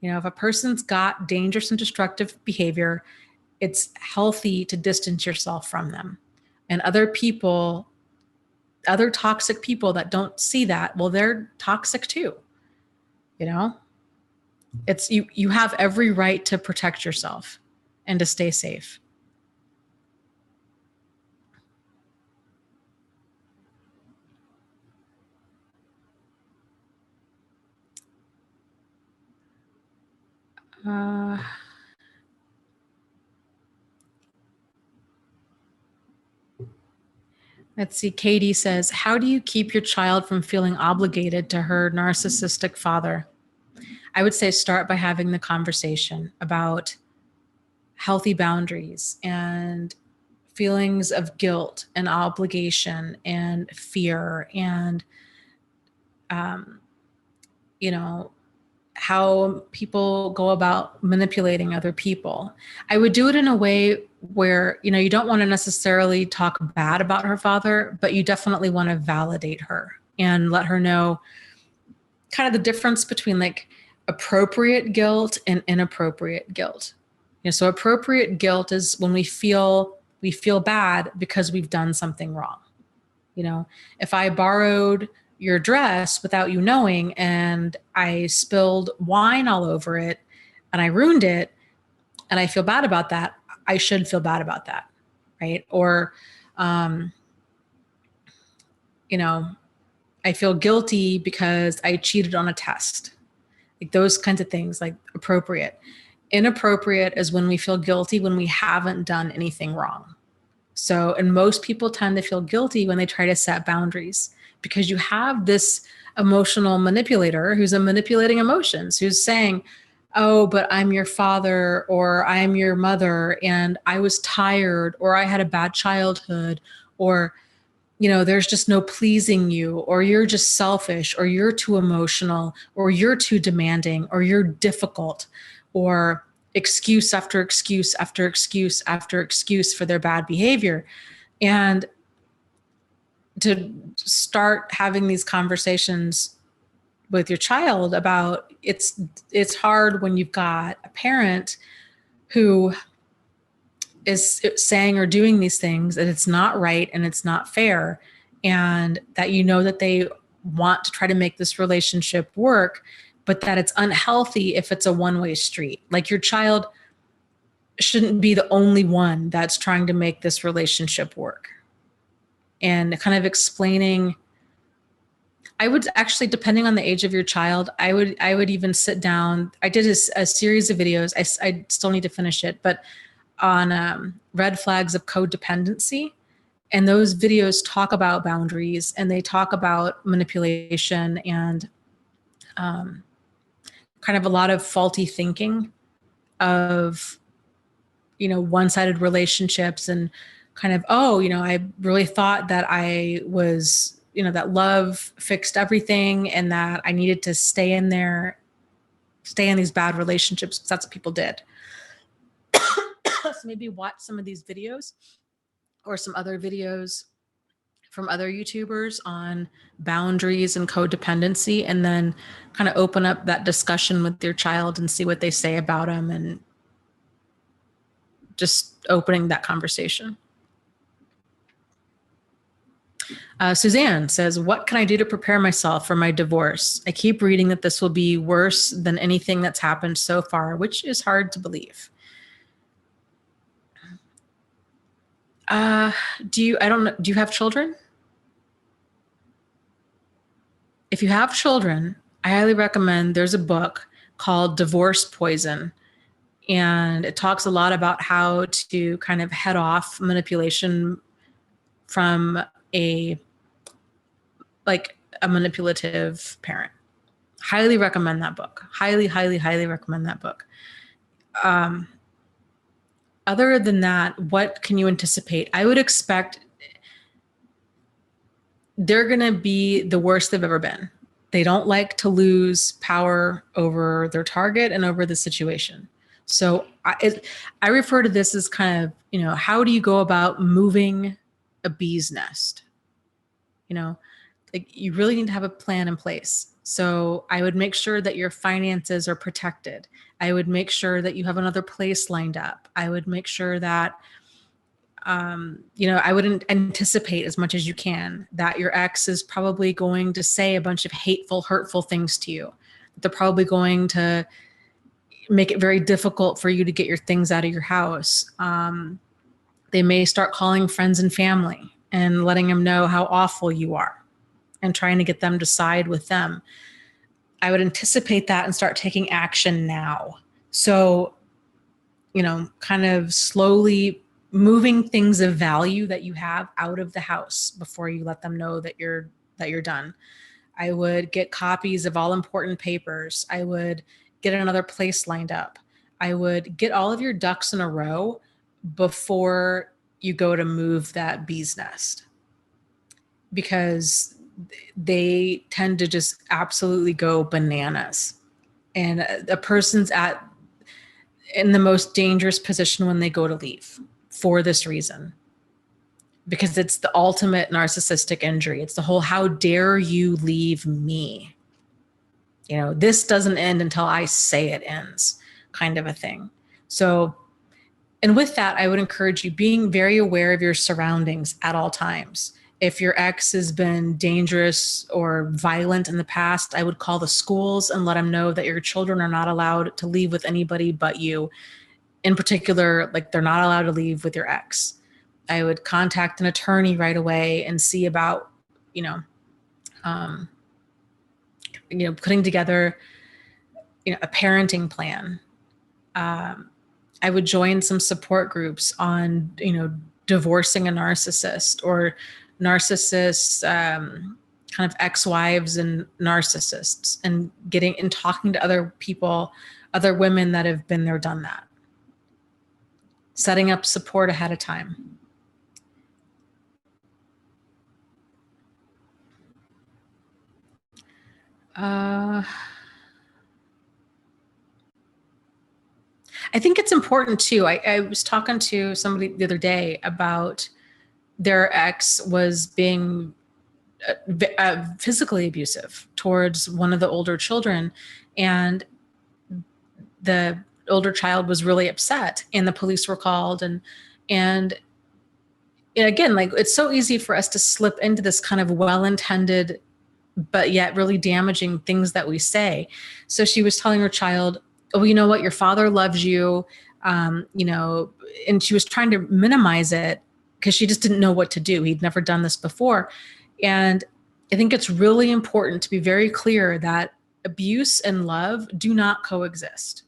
If a person's got dangerous and destructive behavior, it's healthy to distance yourself from them. And other toxic people that don't see that, well, they're toxic too. It's you have every right to protect yourself and to stay safe. Let's see. Katie says, how do you keep your child from feeling obligated to her narcissistic father? I would say start by having the conversation about healthy boundaries and feelings of guilt and obligation and fear and, you know, how people go about manipulating other people. I would do it in a way where, you don't want to necessarily talk bad about her father, but you definitely want to validate her and let her know kind of the difference between like appropriate guilt and inappropriate guilt. So appropriate guilt is when we feel bad because we've done something wrong. If I borrowed your dress without you knowing and I spilled wine all over it and I ruined it and I feel bad about that, I should feel bad about that, right? Or, I feel guilty because I cheated on a test. Like those kinds of things, like appropriate. Inappropriate is when we feel guilty when we haven't done anything wrong. So, and most people tend to feel guilty when they try to set boundaries because you have this emotional manipulator who's manipulating emotions, who's saying, oh, but I'm your father or I'm your mother and I was tired or I had a bad childhood or, there's just no pleasing you or you're just selfish or you're too emotional or you're too demanding or you're difficult or excuse after excuse after excuse after excuse for their bad behavior. And to start having these conversations with your child about it's hard when you've got a parent who is saying or doing these things that it's not right and it's not fair, and that that they want to try to make this relationship work, but that it's unhealthy if it's a one-way street. Like your child shouldn't be the only one that's trying to make this relationship work. And kind of explaining, I would actually, depending on the age of your child, I would even sit down. I did a series of videos. I still need to finish it, but on red flags of codependency. And those videos talk about boundaries and they talk about manipulation and kind of a lot of faulty thinking of, one-sided relationships and kind of, I really thought that I was, that love fixed everything and that I needed to stay in these bad relationships because that's what people did. So maybe watch some of these videos or some other videos from other YouTubers on boundaries and codependency, and then kind of open up that discussion with your child and see what they say about them and just opening that conversation. Suzanne says, what can I do to prepare myself for my divorce? I keep reading that this will be worse than anything that's happened so far, which is hard to believe. Do you have children? If you have children, I highly recommend, there's a book called Divorce Poison. And it talks a lot about how to kind of head off manipulation from a manipulative parent. Highly recommend that book. Highly, highly, highly recommend that book. Other than that, what can you anticipate? I would expect they're going to be the worst they've ever been. They don't like to lose power over their target and over the situation. So I refer to this as kind of, how do you go about moving a bee's nest? Like you really need to have a plan in place. So I would make sure that your finances are protected. I would make sure that you have another place lined up. I would make sure that, I wouldn't anticipate as much as you can that your ex is probably going to say a bunch of hateful, hurtful things to you. They're probably going to make it very difficult for you to get your things out of your house. They may start calling friends and family and letting them know how awful you are and trying to get them to side with them. I would anticipate that and start taking action now. So, kind of slowly moving things of value that you have out of the house before you let them know that you're done. I would get copies of all important papers. I would get another place lined up. I would get all of your ducks in a row before you go to move that bee's nest, because they tend to just absolutely go bananas. And a person's in the most dangerous position when they go to leave for this reason, because it's the ultimate narcissistic injury. It's the whole, how dare you leave me? You know, this doesn't end until I say it ends, kind of a thing. So, and with that, I would encourage you being very aware of your surroundings at all times. If your ex has been dangerous or violent in the past, I would call the schools and let them know that your children are not allowed to leave with anybody but you. In particular, like, they're not allowed to leave with your ex. I would contact an attorney right away and see about, putting together, a parenting plan. I would join some support groups on, divorcing a narcissist, or narcissists, kind of ex-wives and narcissists, and talking to other people, other women that have been there, done that. Setting up support ahead of time. I think it's important too. I was talking to somebody the other day about their ex was being physically abusive towards one of the older children, and the older child was really upset, and the police were called, and again, like, it's so easy for us to slip into this kind of well-intended but yet really damaging things that we say. So she was telling her child, oh, you know what, your father loves you, and she was trying to minimize it because she just didn't know what to do. He'd never done this before. And I think it's really important to be very clear that abuse and love do not coexist.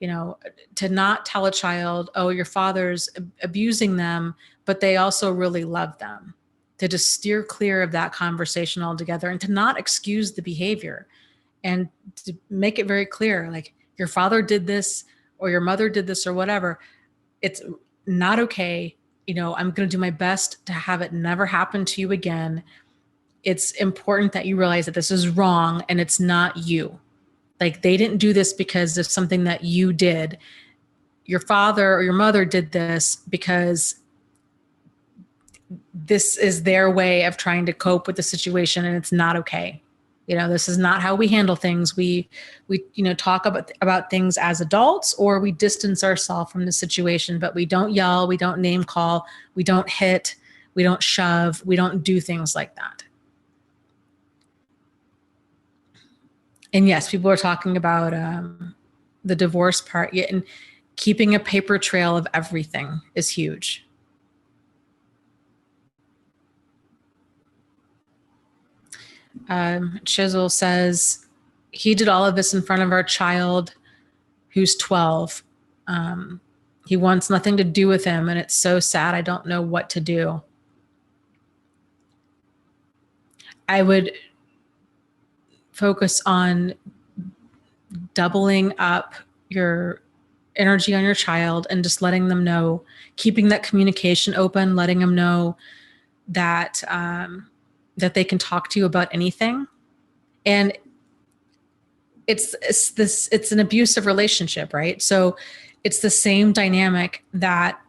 To not tell a child, oh, your father's abusing them, but they also really love them. To just steer clear of that conversation altogether, and to not excuse the behavior, and to make it very clear, like, your father did this, or your mother did this, or whatever. It's not okay. I'm going to do my best to have it never happen to you again. It's important that you realize that this is wrong, and it's not you. Like, they didn't do this because of something that you did. Your father or your mother did this because this is their way of trying to cope with the situation, and it's not okay. This is not how we handle things. We talk about things as adults, or we distance ourselves from the situation, but we don't yell, we don't name call, we don't hit, we don't shove, we don't do things like that. And yes, people are talking about the divorce part, and keeping a paper trail of everything is huge. Chisel says, he did all of this in front of our child who's 12. He wants nothing to do with him, and it's so sad. I don't know what to do. I would focus on doubling up your energy on your child and just letting them know, keeping that communication open, letting them know that that they can talk to you about anything. And it's an abusive relationship, right? So it's the same dynamic that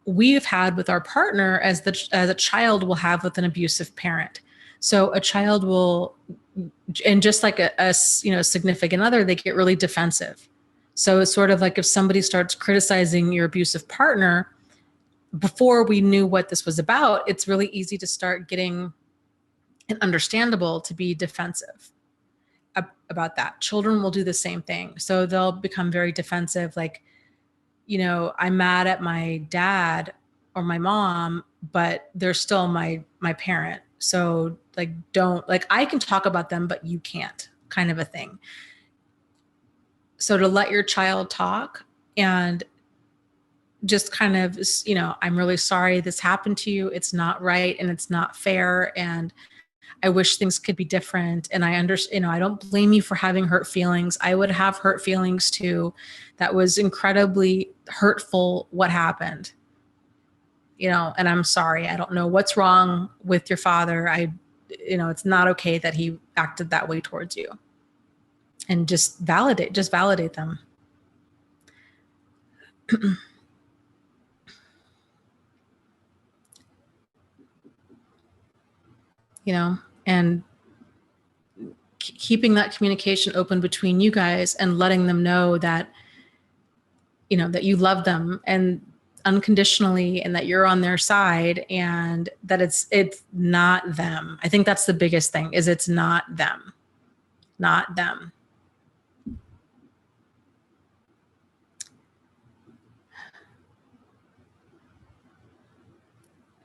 we've had with our partner as a child will have with an abusive parent. So a child will, and just like a significant other, they get really defensive. So it's sort of like if somebody starts criticizing your abusive partner, before we knew what this was about, it's really easy to start getting, and understandable to be defensive about that. Children will do the same thing. So they'll become very defensive. Like, I'm mad at my dad or my mom, but they're still my parent. So I can talk about them, but you can't, kind of a thing. So to let your child talk and just kind of, I'm really sorry this happened to you. It's not right and it's not fair. And I wish things could be different. And I understand, I don't blame you for having hurt feelings. I would have hurt feelings too. That was incredibly hurtful what happened. And I'm sorry. I don't know what's wrong with your father. It's not okay that he acted that way towards you. And just validate them. And keeping that communication open between you guys and letting them know that, that you love them and unconditionally, and that you're on their side, and that it's not them. I think that's the biggest thing, is it's not them. Not them.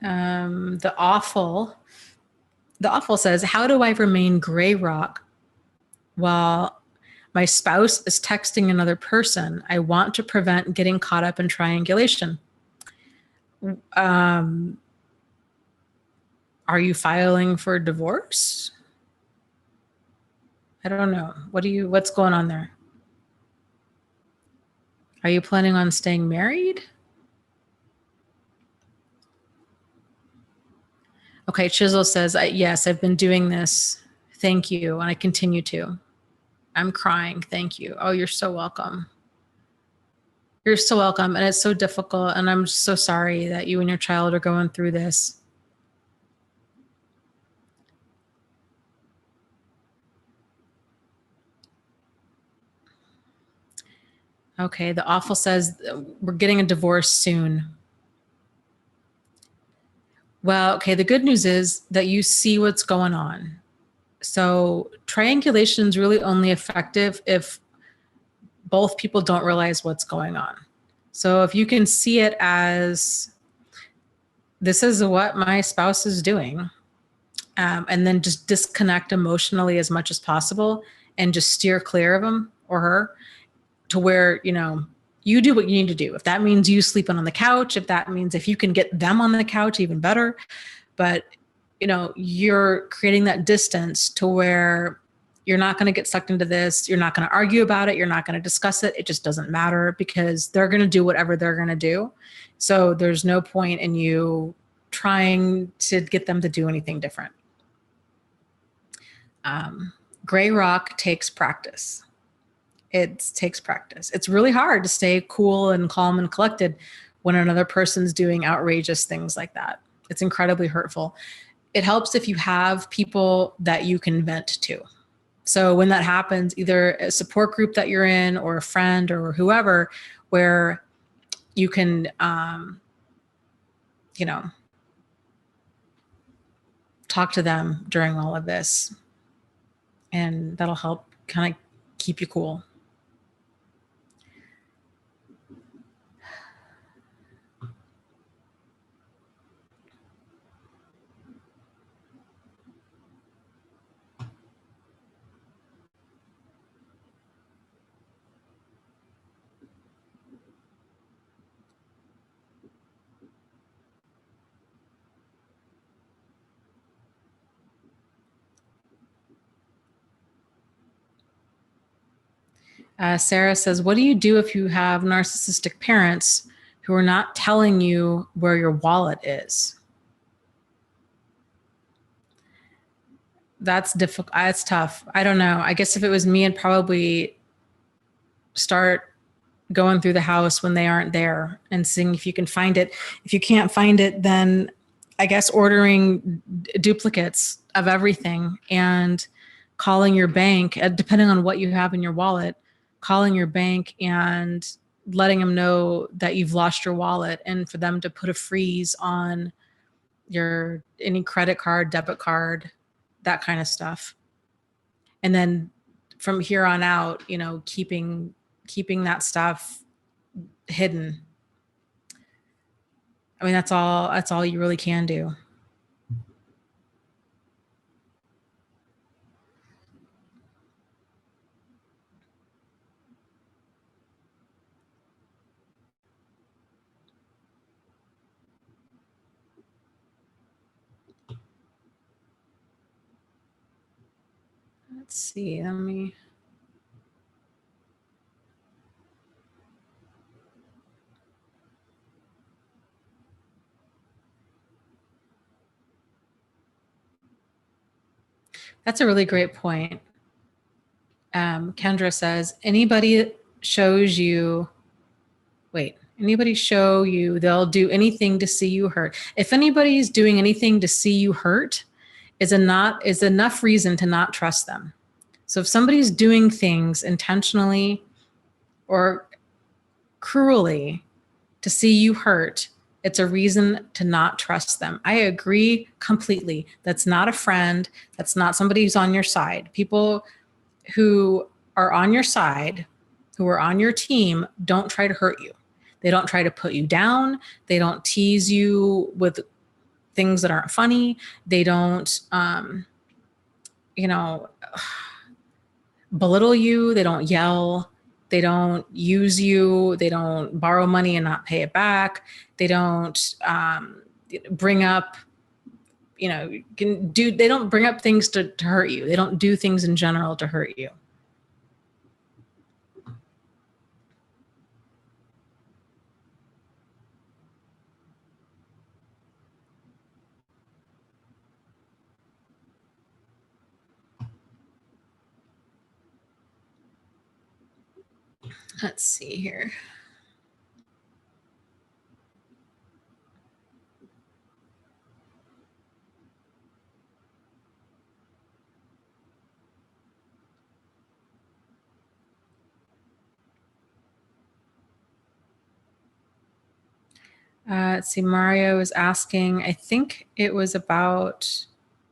The awful says, how do I remain gray rock while my spouse is texting another person? I want to prevent getting caught up in triangulation. Are you filing for divorce? I don't know. What's going on there? Are you planning on staying married? Okay, Chisel says, yes, I've been doing this. Thank you. And I continue to. I'm crying. Thank you. Oh, you're so welcome. You're so welcome. And it's so difficult. And I'm so sorry that you and your child are going through this. Okay, the awful says, we're getting a divorce soon. Well, okay, the good news is that you see what's going on. So triangulation is really only effective if both people don't realize what's going on. So if you can see it as, this is what my spouse is doing, and then just disconnect emotionally as much as possible and just steer clear of him or her, to where, you do what you need to do. If that means you sleeping on the couch, if you can get them on the couch, even better. But, you're creating that distance to where you're not going to get sucked into this. You're not going to argue about it. You're not going to discuss it. It just doesn't matter, because they're going to do whatever they're going to do. So there's no point in you trying to get them to do anything different. Gray rock takes practice. It takes practice. It's really hard to stay cool and calm and collected when another person's doing outrageous things like that. It's incredibly hurtful. It helps if you have people that you can vent to. So when that happens, either a support group that you're in or a friend or whoever, where you can, talk to them during all of this, and that'll help kind of keep you cool. Sarah says, what do you do if you have narcissistic parents who are not telling you where your wallet is? That's difficult. It's tough. I don't know. I guess if it was me, I'd probably start going through the house when they aren't there and seeing if you can find it. If you can't find it, then I guess ordering duplicates of everything and calling your bank, depending on what you have in your wallet, calling your bank and letting them know that you've lost your wallet, and for them to put a freeze on any credit card, debit card, that kind of stuff. And then from here on out, keeping that stuff hidden. I mean, that's all you really can do. Let's see. Let me. That's a really great point. Kendra says, anybody show you they'll do anything to see you hurt. If anybody's doing anything to see you hurt, is enough reason to not trust them. So if somebody's doing things intentionally or cruelly to see you hurt, it's a reason to not trust them. I agree completely. That's not a friend. That's not somebody who's on your side. People who are on your side, who are on your team, don't try to hurt you. They don't try to put you down. They don't tease you with things that aren't funny. They don't, belittle you. They don't yell. They don't use you. They don't borrow money and not pay it back. They don't bring up, they don't bring up things to hurt you. They don't do things in general to hurt you. Let's see here. Let's see, Mario is asking, I think it was about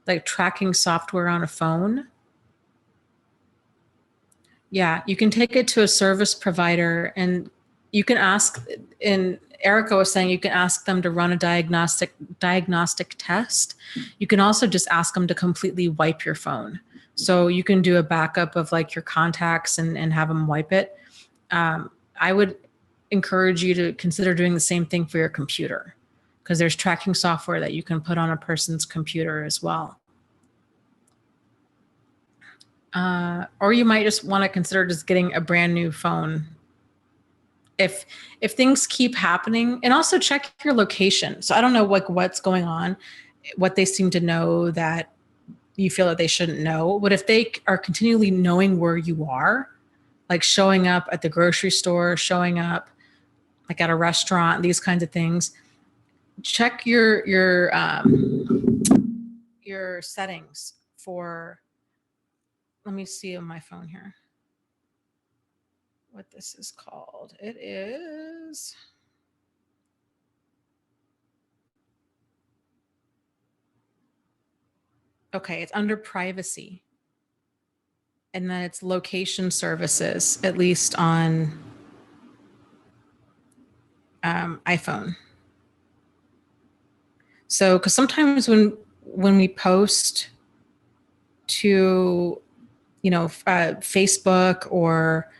like tracking software on a phone. Yeah, you can take it to a service provider and you can ask, and Erica was saying you can ask them to run a diagnostic test. You can also just ask them to completely wipe your phone. So you can do a backup of like your contacts and have them wipe it. I would encourage you to consider doing the same thing for your computer, because there's tracking software that you can put on a person's computer as well. Or you might just want to consider just getting a brand new phone. If things keep happening, and also check your location. So I don't know what's going on, what they seem to know that you feel that they shouldn't know. But if they are continually knowing where you are, like showing up at the grocery store, showing up like at a restaurant, these kinds of things, check your settings for, let me see on my phone here what this is called. It is, okay, it's under privacy. And then it's location services, at least on iPhone. So, because sometimes when we post to, Facebook or,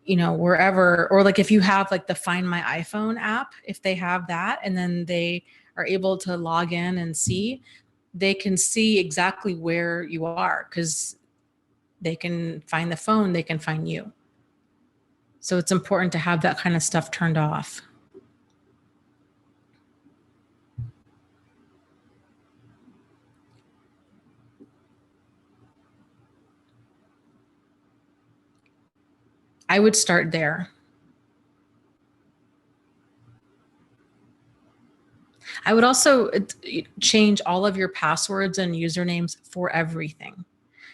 wherever, or like if you have like the Find My iPhone app, if they have that, and then they are able to log in and see, they can see exactly where you are because they can find the phone, they can find you. So it's important to have that kind of stuff turned off. I would start there. I would also change all of your passwords and usernames for everything.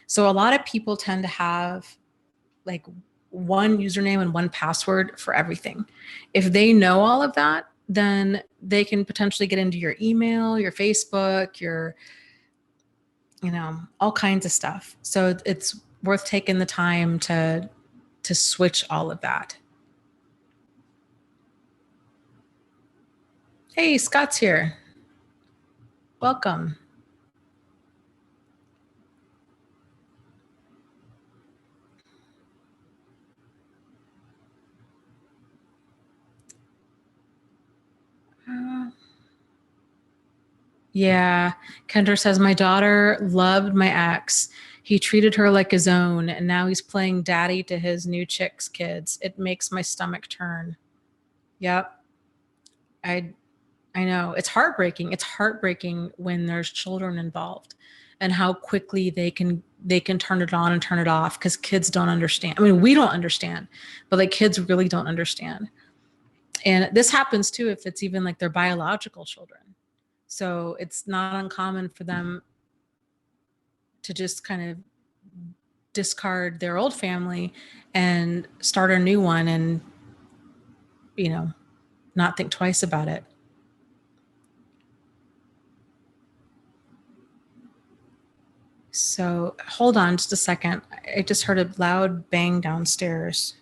So a lot of people tend to have like one username and one password for everything. If they know all of that, then they can potentially get into your email, your Facebook, your, all kinds of stuff. So it's worth taking the time to switch all of that. Hey, Scott's here. Welcome. Yeah. Kendra says, my daughter loved my ex. He treated her like his own, and now he's playing daddy to his new chick's kids. It makes my stomach turn. Yep. I know. It's heartbreaking. It's heartbreaking when there's children involved and how quickly they can turn it on and turn it off because kids don't understand. I mean, we don't understand, but like kids really don't understand. And this happens too if it's even like their biological children. So it's not uncommon for them to just kind of discard their old family and start a new one and, you know, not think twice about it. So hold on just a second. I just heard a loud bang downstairs.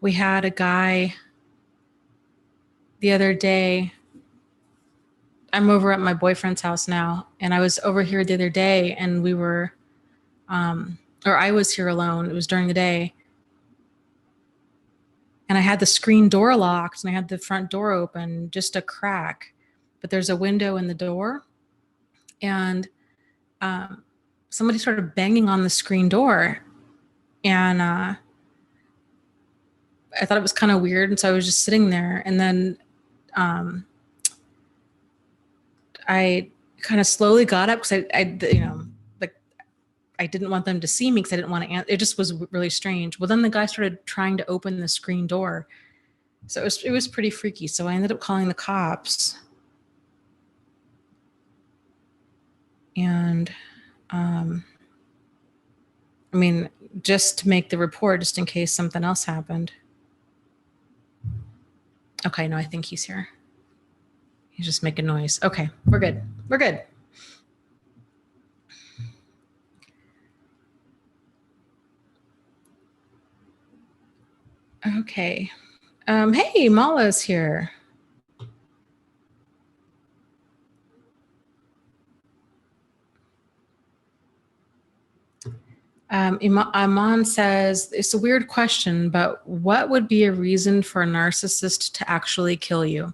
We had a guy the other day. I'm over at my boyfriend's house now, and I was over here the other day, and we were, or I was here alone. It was during the day, and I had the screen door locked, and I had the front door open, just a crack, but there's a window in the door, and somebody started banging on the screen door, and I thought it was kind of weird, and so I was just sitting there, and then I kind of slowly got up because I like I didn't want them to see me because I didn't want to answer. It just was really strange. Well, then the guy started trying to open the screen door, so it was pretty freaky. So I ended up calling the cops, and I mean, just to make the report, just in case something else happened. Okay, no, I think he's here. He's just making noise. Okay, we're good. We're good. Okay. Hey, Mala's here. Iman says, it's a weird question, but what would be a reason for a narcissist to actually kill you?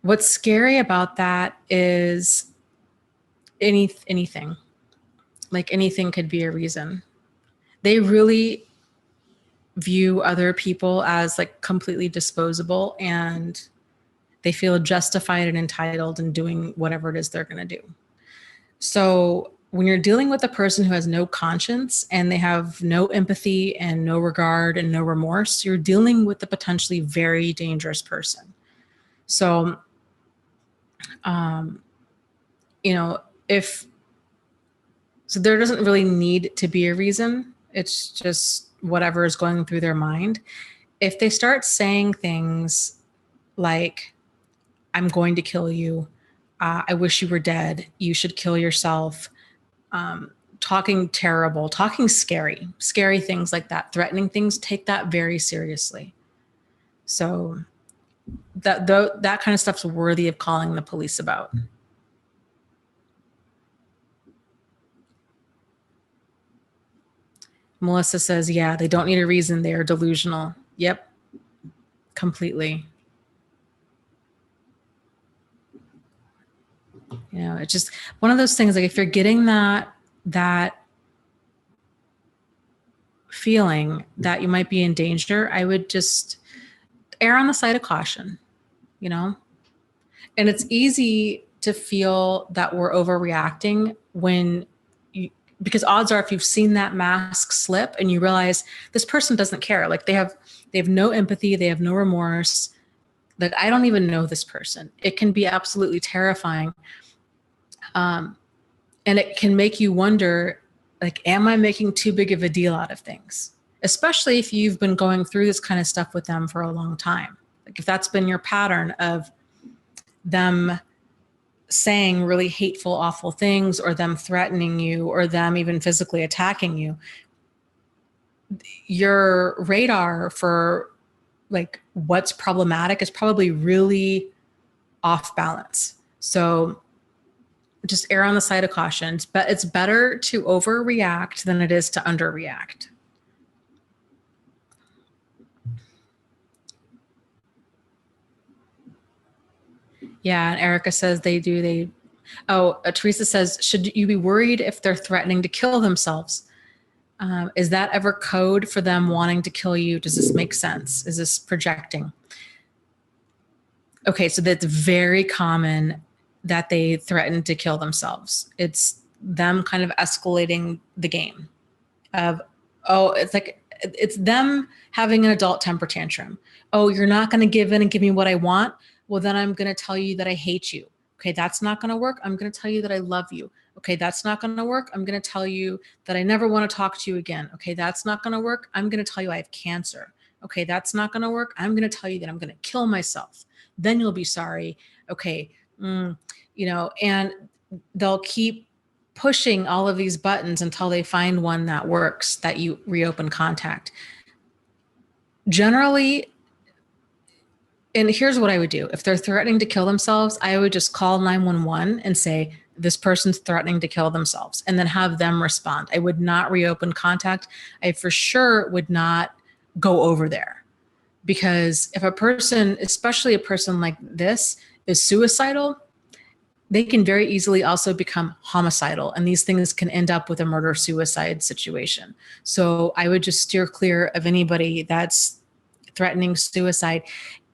What's scary about that is anything. Like anything could be a reason. They really view other people as like completely disposable, and they feel justified and entitled in doing whatever it is they're going to do. So when you're dealing with a person who has no conscience and they have no empathy and no regard and no remorse, you're dealing with a potentially very dangerous person. So, so there doesn't really need to be a reason. It's just whatever is going through their mind. If they start saying things like, I'm going to kill you, I wish you were dead, you should kill yourself, talking terrible, talking scary things like that, threatening things, take that very seriously. So that kind of stuff's worthy of calling the police about. Melissa says, yeah, they don't need a reason. They are delusional. Yep. Completely. It's just one of those things, like if you're getting that feeling that you might be in danger, I would just err on the side of caution, And it's easy to feel that we're overreacting because odds are if you've seen that mask slip and you realize this person doesn't care, like they have no empathy, they have no remorse, like I don't even know this person. It can be absolutely terrifying. And it can make you wonder, like, am I making too big of a deal out of things? Especially if you've been going through this kind of stuff with them for a long time. Like if that's been your pattern of them saying really hateful, awful things, or them threatening you, or them even physically attacking you, your radar for like what's problematic is probably really off balance. So just err on the side of caution, but it's better to overreact than it is to underreact. Yeah, and Erica says Teresa says, should you be worried if they're threatening to kill themselves? Is that ever code for them wanting to kill you? Does this make sense? Is this projecting? Okay, so that's very common that they threaten to kill themselves. It's them kind of escalating the game of, it's them having an adult temper tantrum. Oh, you're not going to give in and give me what I want? Well, then I'm going to tell you that I hate you. Okay, that's not going to work. I'm going to tell you that I love you. Okay, that's not going to work. I'm going to tell you that I never want to talk to you again. Okay, that's not going to work. I'm going to tell you I have cancer. Okay, that's not going to work. I'm going to tell you that I'm going to kill myself. Then you'll be sorry. Okay, and they'll keep pushing all of these buttons until they find one that works, that you reopen contact. Generally, and here's what I would do. If they're threatening to kill themselves, I would just call 911 and say, this person's threatening to kill themselves, and then have them respond. I would not reopen contact. I for sure would not go over there, because if a person, especially a person like this, is suicidal, they can very easily also become homicidal, and these things can end up with a murder-suicide situation. So I would just steer clear of anybody that's threatening suicide.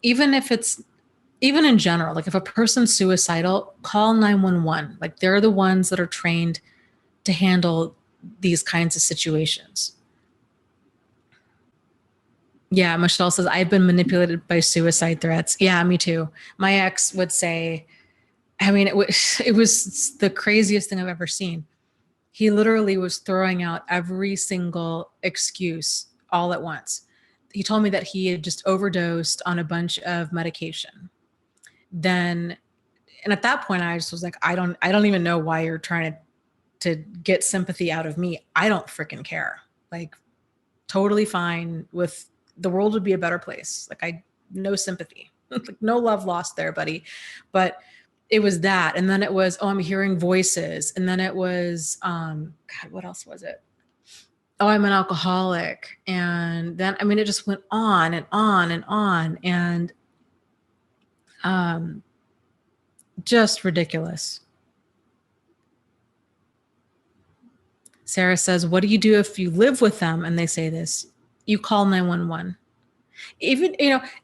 Even in general, like if a person's suicidal, call 911. Like they're the ones that are trained to handle these kinds of situations. Yeah, Michelle says, I've been manipulated by suicide threats. Yeah, me too. My ex would say, it was the craziest thing I've ever seen. He literally was throwing out every single excuse all at once. He told me that he had just overdosed on a bunch of medication. And at that point, I just was like, I don't even know why you're trying to get sympathy out of me. I don't freaking care. Like, totally fine with, the world would be a better place. Like, no sympathy, like no love lost there, buddy. But it was that. And then it was, I'm hearing voices. And then it was, God, what else was it? Oh, I'm an alcoholic. And then, it just went on and on and on. And just ridiculous. Sarah says, what do you do if you live with them and they say this? You call 911. Even,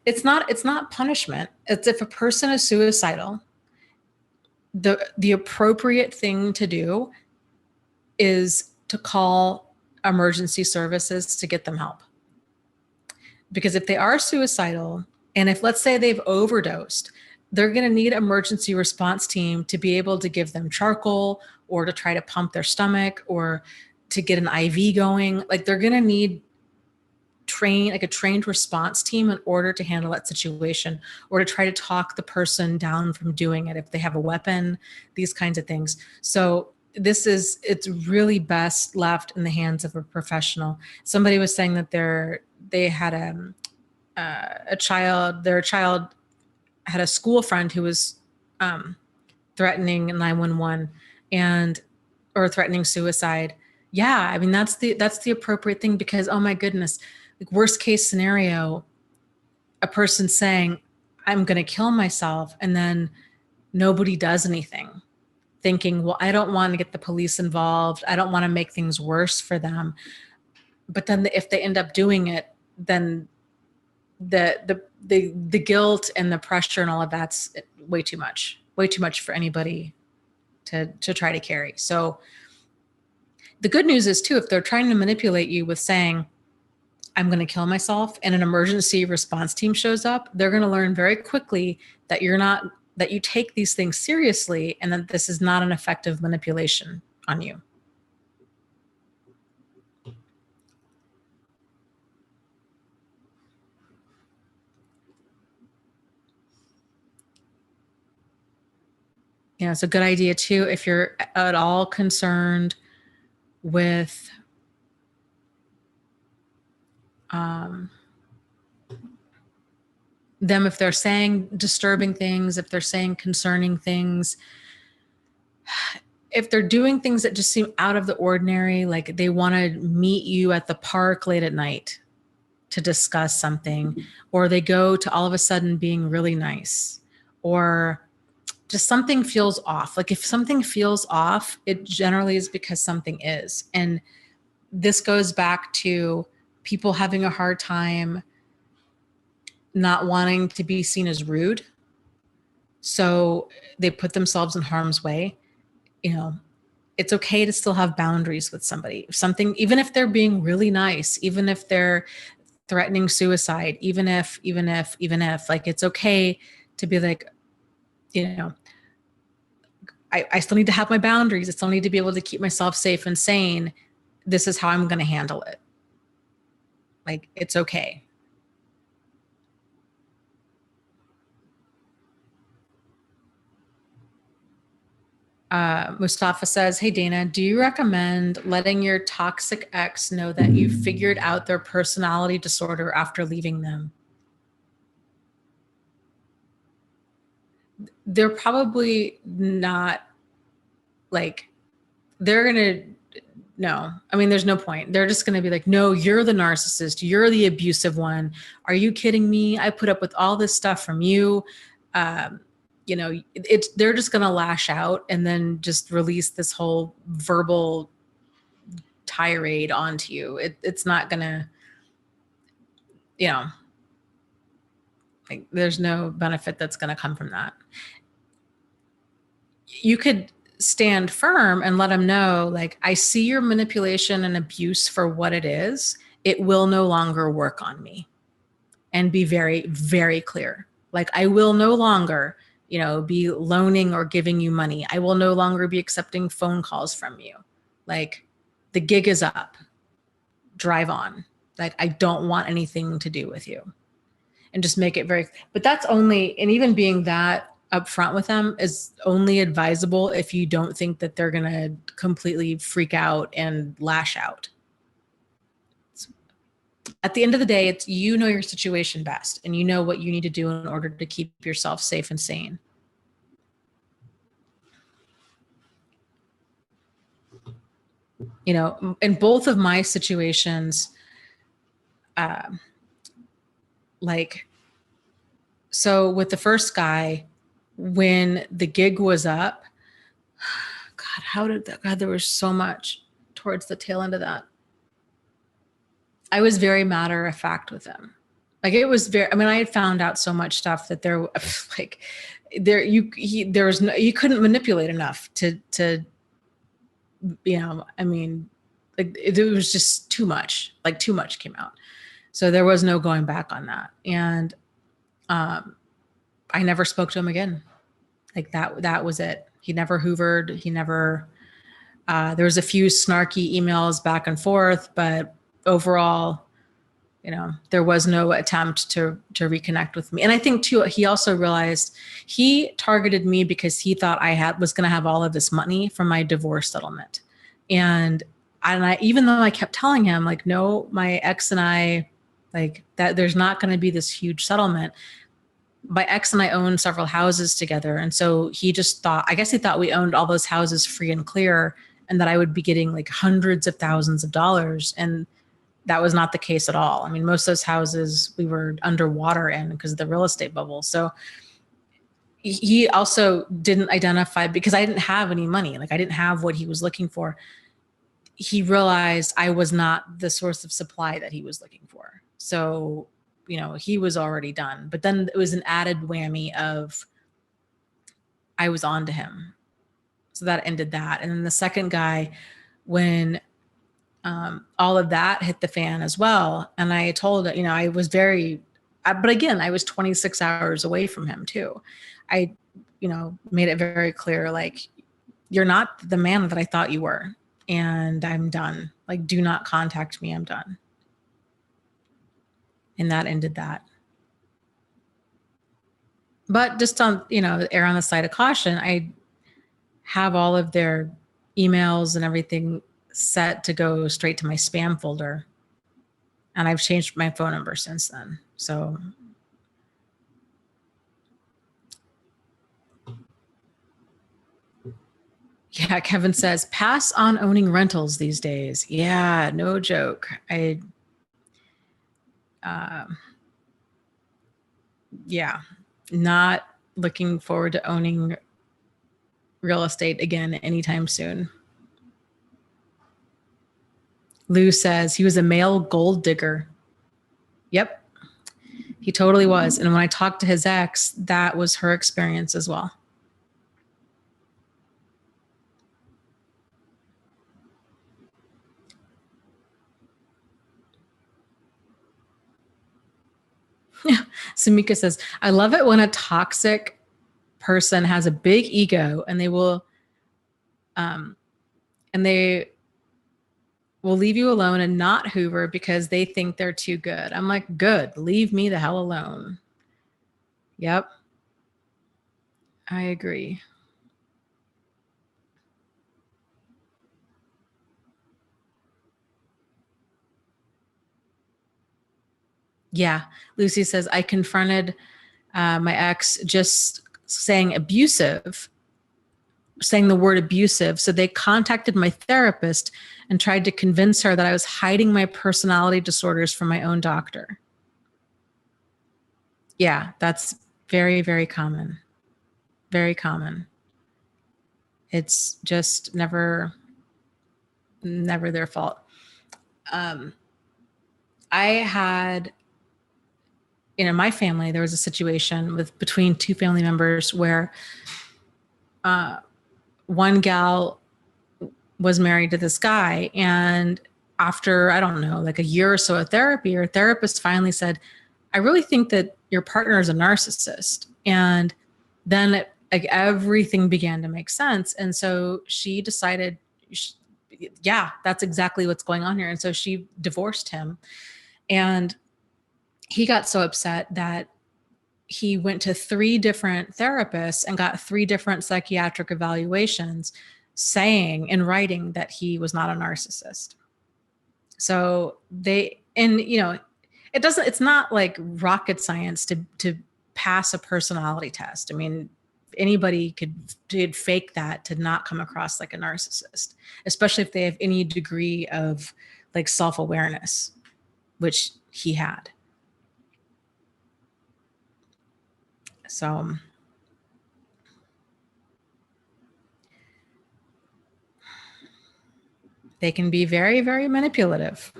it's not punishment. It's if a person is suicidal, the appropriate thing to do is to call emergency services to get them help. Because if they are suicidal, and if, let's say, they've overdosed, they're going to need emergency response team to be able to give them charcoal, or to try to pump their stomach, or to get an IV going. Like, they're going to need a trained response team in order to handle that situation, or to try to talk the person down from doing it if they have a weapon, these kinds of things. So it's really best left in the hands of a professional. Somebody was saying that they had a child, their child had a school friend who was threatening 911 or threatening suicide. Yeah, that's the appropriate thing, because, oh my goodness, like, worst case scenario, a person saying, I'm going to kill myself, and then nobody does anything, thinking, well, I don't want to get the police involved. I don't want to make things worse for them. But then if they end up doing it, then the guilt and the pressure and all of that's way too much for anybody to try to carry. So the good news is too, if they're trying to manipulate you with saying, I'm going to kill myself, and an emergency response team shows up, they're going to learn very quickly that that you take these things seriously, and that this is not an effective manipulation on you. Yeah, it's a good idea too, if you're at all concerned with them if they're saying disturbing things, if they're saying concerning things, if they're doing things that just seem out of the ordinary, like they want to meet you at the park late at night to discuss something, or they go to all of a sudden being really nice, or just something feels off. Like if something feels off, it generally is because something is. And this goes back to people having a hard time not wanting to be seen as rude. So they put themselves in harm's way. You know, it's okay to still have boundaries with somebody. If something, even if they're being really nice, even if they're threatening suicide, even if, like, it's okay to be like, you know, I still need to have my boundaries. I still need to be able to keep myself safe and sane. This is how I'm going to handle it. Like, it's okay. Mustafa says, hey, Dana, do you recommend letting your toxic ex know that you figured out their personality disorder after leaving them? They're probably not, like, they're going to, no. I mean, there's no point. They're just going to be like, no, you're the narcissist. You're the abusive one. Are you kidding me? I put up with all this stuff from you. You know, they're just going to lash out and then just release this whole verbal tirade onto you. It's not going to, you know, like, there's no benefit that's going to come from that. You could stand firm and let them know, like, I see your manipulation and abuse for what it is. It will no longer work on me. And be very, very clear. Like, I will no longer, you know, be loaning or giving you money. I will no longer be accepting phone calls from you. Like, the gig is up. Drive on. Like, I don't want anything to do with you. And just make it very, but that's only, and even being that upfront with them is only advisable if you don't think that they're going to completely freak out and lash out. At the end of the day, it's, you know your situation best, and you know what you need to do in order to keep yourself safe and sane. You know, in both of my situations, like, so with the first guy, when the gig was up, God, how did that, God, there was so much towards the tail end of that. I was very matter of fact with him. Like, it was very, I mean, I had found out so much stuff that there, like, there was no, you couldn't manipulate enough to, you know, I mean, like, it was just too much, like, too much came out. So there was no going back on that. And I never spoke to him again. Like, that was it. He never hoovered. He never, there was a few snarky emails back and forth, but overall, you know, there was no attempt to reconnect with me. And I think too, he also realized he targeted me because he thought I was going to have all of this money from my divorce settlement. And I, even though I kept telling him, like, no, my ex and I, like, that there's not going to be this huge settlement. My ex and I own several houses together. And so he just thought, I guess he thought we owned all those houses free and clear, and that I would be getting like hundreds of thousands of dollars. And that was not the case at all. I mean, most of those houses we were underwater in because of the real estate bubble. So he also didn't identify, because I didn't have any money. Like, I didn't have what he was looking for. He realized I was not the source of supply that he was looking for. So, you know, he was already done. But then it was an added whammy of, I was on to him. So that ended that. And then the second guy, when all of that hit the fan as well. And I told, you know, I was very, but again, I was 26 hours away from him too. I, you know, made it very clear, like, you're not the man that I thought you were, and I'm done. Like, do not contact me. I'm done. And that ended that. But just on, you know, err on the side of caution, I have all of their emails and everything set to go straight to my spam folder. And I've changed my phone number since then. So Yeah, Kevin says, pass on owning rentals these days. Yeah, no joke. Yeah, not looking forward to owning real estate again anytime soon. Lou says he was a male gold digger. Yep, he totally was. And when I talked to his ex, that was her experience as well. Samika says, I love it when a toxic person has a big ego and they will leave you alone and not hoover because they think they're too good. I'm like, good, leave me the hell alone. Yep, I agree. Yeah, Lucy says, I confronted my ex just saying the word abusive. So they contacted my therapist and tried to convince her that I was hiding my personality disorders from my own doctor. Yeah, that's very, very common. Very common. It's just never their fault. I had, my family, there was a situation between two family members where one gal was married to this guy, and after, I don't know, like a year or so of therapy, her therapist finally said, I really think that your partner is a narcissist. And then everything began to make sense. And so she decided, yeah, that's exactly what's going on here. And so she divorced him. And he got so upset that he went to 3 different therapists and got 3 different psychiatric evaluations saying in writing that he was not a narcissist. So it's not like rocket science to pass a personality test. I mean, anybody could fake that to not come across like a narcissist, especially if they have any degree of like self-awareness, which he had. So they can be very, very manipulative.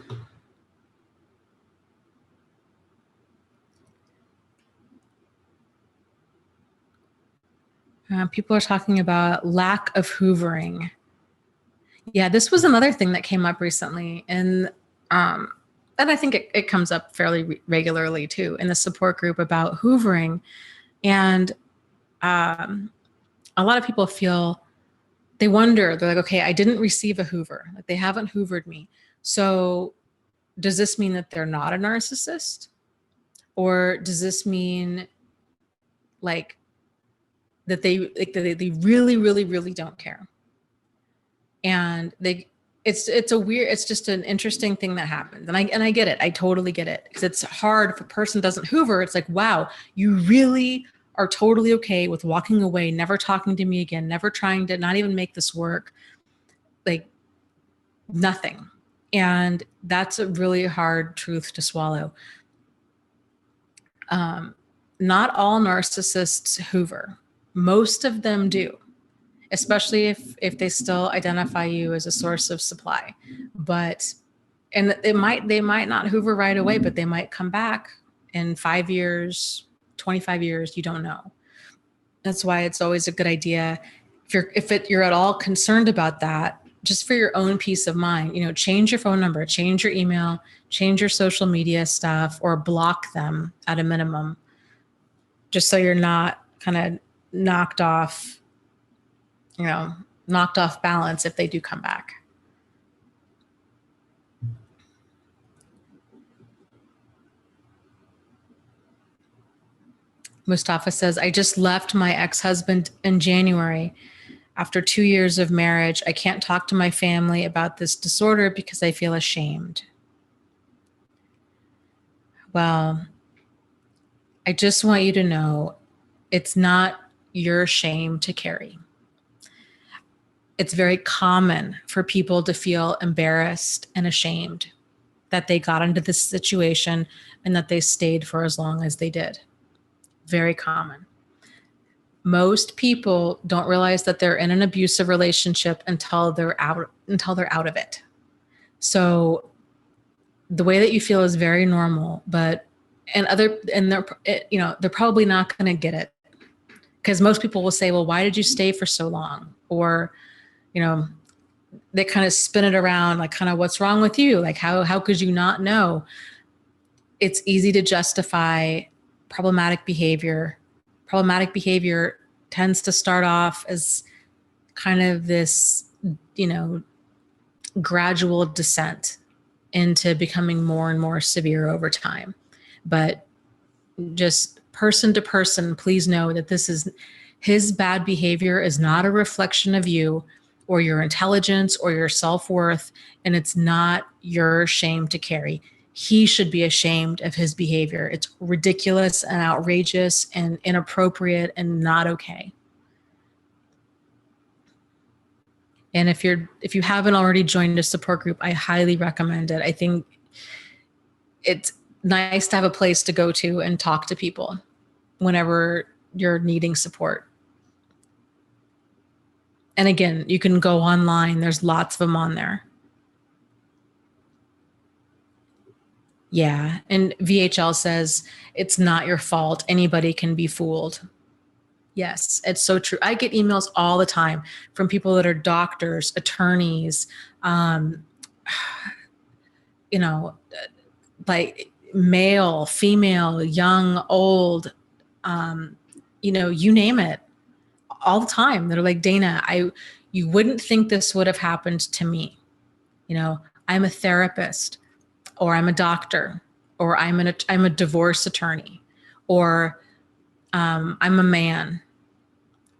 People are talking about lack of hoovering. Yeah, this was another thing that came up recently, and I think it comes up fairly regularly too in the support group about hoovering. And a lot of people they wonder, they're like, okay, I didn't receive a hoover, like they haven't hoovered me. So does this mean that they're not a narcissist? Or does this mean like that they really, really, really don't care? And it's just an interesting thing that happens. And I get it. I totally get it. Because it's hard if a person doesn't hoover. It's like, wow, you really are totally okay with walking away, never talking to me again, never trying to not even make this work, like nothing. And that's a really hard truth to swallow. Not all narcissists hoover. Most of them do, especially if they still identify you as a source of supply. And they might not hoover right away, but they might come back in 5 years, 25 years, you don't know. That's why it's always a good idea, if you're at all concerned about that, just for your own peace of mind, change your phone number, change your email, change your social media stuff, or block them at a minimum, just so you're not kind of knocked off balance if they do come back. Mustafa says, I just left my ex-husband in January. After 2 years of marriage, I can't talk to my family about this disorder because I feel ashamed. Well, I just want you to know it's not your shame to carry. it's very common for people to feel embarrassed and ashamed that they got into this situation and that they stayed for as long as they did. Very common. Most people don't realize that they're in an abusive relationship until they're out of it. So the way that you feel is very normal, but they're probably not going to get it, because most people will say, well, why did you stay for so long? Or, they kind of spin it around, like, kind of, what's wrong with you? Like, how could you not know? It's easy to justify problematic behavior. Problematic behavior tends to start off as kind of this, gradual descent into becoming more and more severe over time. But just person to person, please know that his bad behavior is not a reflection of you or your intelligence or your self-worth, and it's not your shame to carry. He should be ashamed of his behavior. It's ridiculous and outrageous and inappropriate and not okay. And if you haven't already joined a support group, I highly recommend it. I think it's nice to have a place to go to and talk to people whenever you're needing support. And again, you can go online. There's lots of them on there. Yeah. And VHL says, it's not your fault. Anybody can be fooled. Yes, it's so true. I get emails all the time from people that are doctors, attorneys, like male, female, young, old, you name it, all the time. They're like, Dana, you wouldn't think this would have happened to me. I'm a therapist, or I'm a doctor, or I'm a divorce attorney, or I'm a man,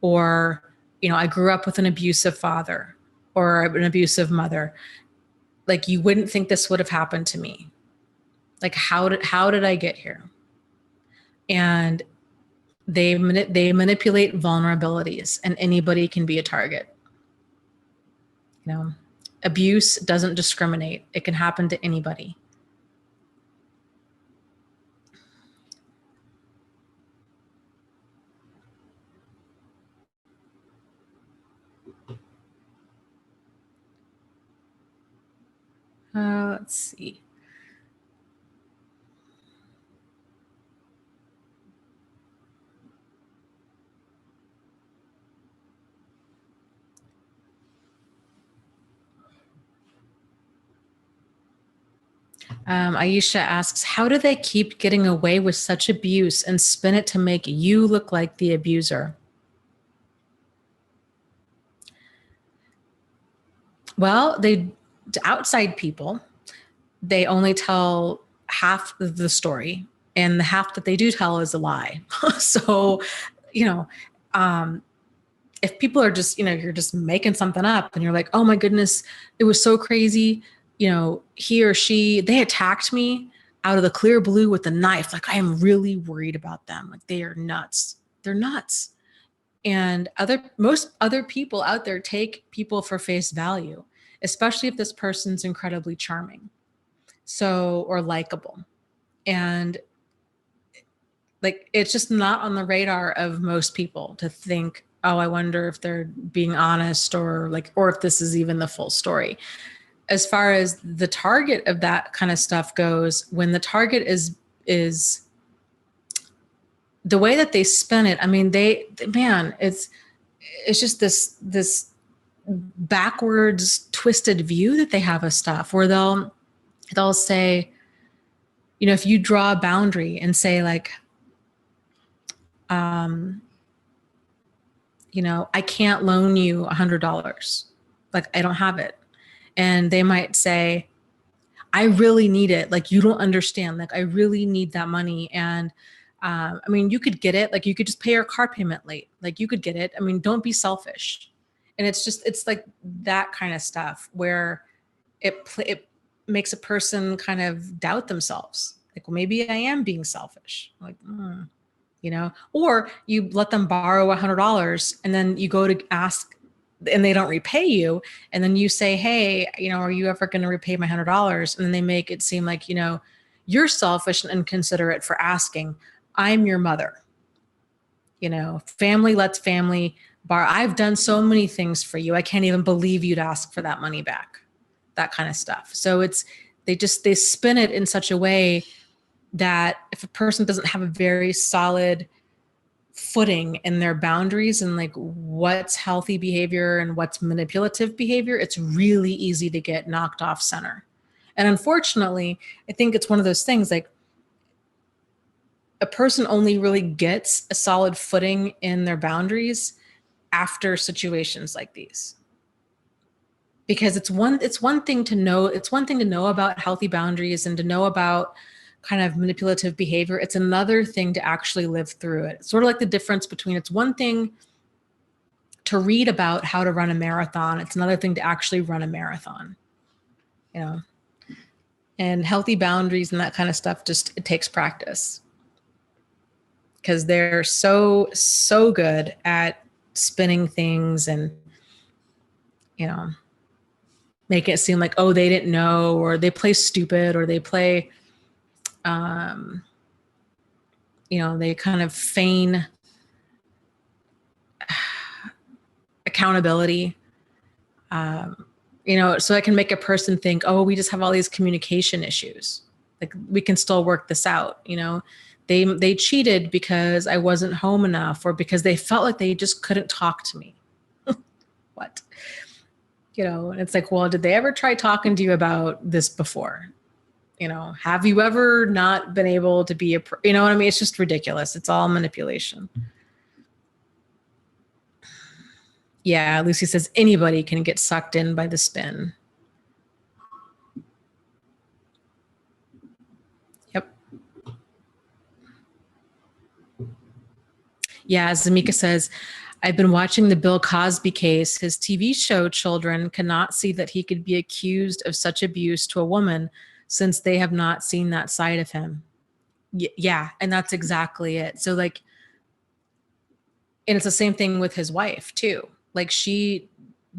or, I grew up with an abusive father or an abusive mother. Like, you wouldn't think this would have happened to me. Like, how did I get here? And they manipulate vulnerabilities, and anybody can be a target. Abuse doesn't discriminate. It can happen to anybody. Let's see. Aisha asks, how do they keep getting away with such abuse and spin it to make you look like the abuser? Well, to outside people, they only tell half the story, and the half that they do tell is a lie. So, if people are just, you're just making something up and you're like, oh my goodness, it was so crazy. He or she, they attacked me out of the clear blue with a knife. Like, I am really worried about them. Like, they are nuts. They're nuts. And most other people out there take people for face value, especially if this person's incredibly charming, or likable. And like, it's just not on the radar of most people to think, oh, I wonder if they're being honest, or if this is even the full story. As far as the target of that kind of stuff goes, when the target is the way that they spin it, I mean, it's just this backwards twisted view that they have of stuff, where they'll say, if you draw a boundary and say, like, I can't loan you $100. Like, I don't have it. And they might say, I really need it. Like, you don't understand. Like, I really need that money. And I mean, you could get it. Like, you could just pay your car payment late. Like, you could get it. I mean, don't be selfish. And it's like that kind of stuff where it makes a person kind of doubt themselves. Like, well, maybe I am being selfish. Like, or you let them borrow $100, and then you go to ask and they don't repay you, and then you say, hey, are you ever going to repay my $100? And then they make it seem like, you're selfish and inconsiderate for asking. I'm your mother. Family lets family borrow. I've done so many things for you. I can't even believe you'd ask for that money back. That kind of stuff. So they spin it in such a way that if a person doesn't have a very solid footing in their boundaries and like what's healthy behavior and what's manipulative behavior, it's really easy to get knocked off center. And unfortunately, I think it's one of those things like a person only really gets a solid footing in their boundaries after situations like these. Because it's one thing to know about healthy boundaries and to know about kind of manipulative behavior. It's another thing to actually live through it. It's sort of like the difference between, it's one thing to read about how to run a marathon. It's another thing to actually run a marathon, and healthy boundaries and that kind of stuff, it takes practice, because they're so good at spinning things and, make it seem like, oh, they didn't know, or they play stupid, or they play, they kind of feign accountability, so it can make a person think, oh, we just have all these communication issues. Like we can still work this out. They cheated because I wasn't home enough, or because they felt like they just couldn't talk to me. What? And it's like, well, did they ever try talking to you about this before? Have you ever not been able to be what I mean? It's just ridiculous. It's all manipulation. Yeah, Lucy says anybody can get sucked in by the spin. Yep. Yeah, Zamika says, I've been watching the Bill Cosby case. His TV show children cannot see that he could be accused of such abuse to a woman since they have not seen that side of him. Yeah, and that's exactly it. So like, and it's the same thing with his wife too. Like she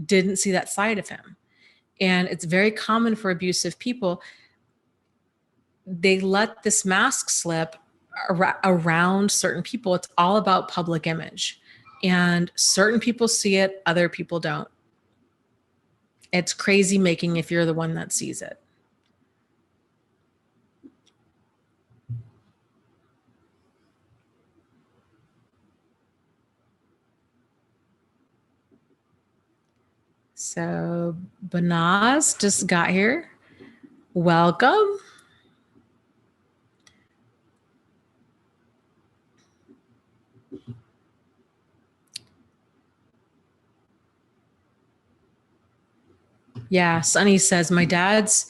didn't see that side of him. And it's very common for abusive people. They let this mask slip around certain people. It's all about public image. And certain people see it, other people don't. It's crazy making if you're the one that sees it. So Banaz just got here. Welcome. Yeah, Sunny says, my dad's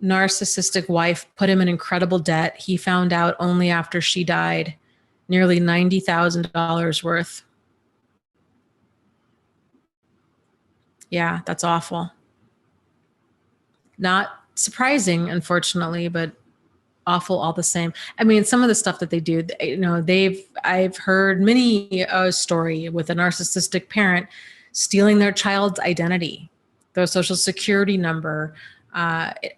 narcissistic wife put him in incredible debt. He found out only after she died, nearly $90,000 worth. Yeah, that's awful. Not surprising, unfortunately, but awful all the same. I mean, some of the stuff that they do, I've heard many a story with a narcissistic parent stealing their child's identity, their social security number,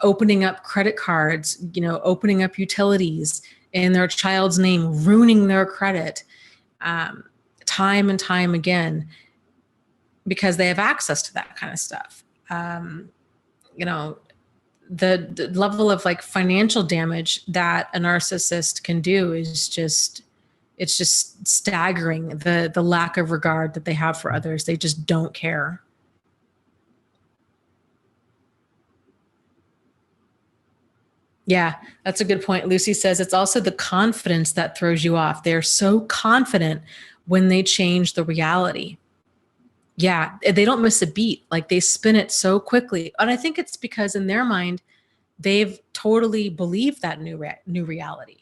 opening up credit cards, opening up utilities in their child's name, ruining their credit, time and time again, because they have access to that kind of stuff. The level of like financial damage that a narcissist can do is it's just staggering, the lack of regard that they have for others. They just don't care. Yeah, that's a good point. Lucy says it's also the confidence that throws you off. They're so confident when they change the reality. Yeah, they don't miss a beat. Like they spin it so quickly. And I think it's because in their mind, they've totally believed that new reality.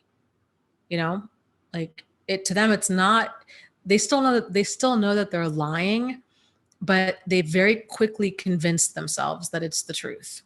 Like it to them, it's not, they still know that they're lying, but they very quickly convinced themselves that it's the truth.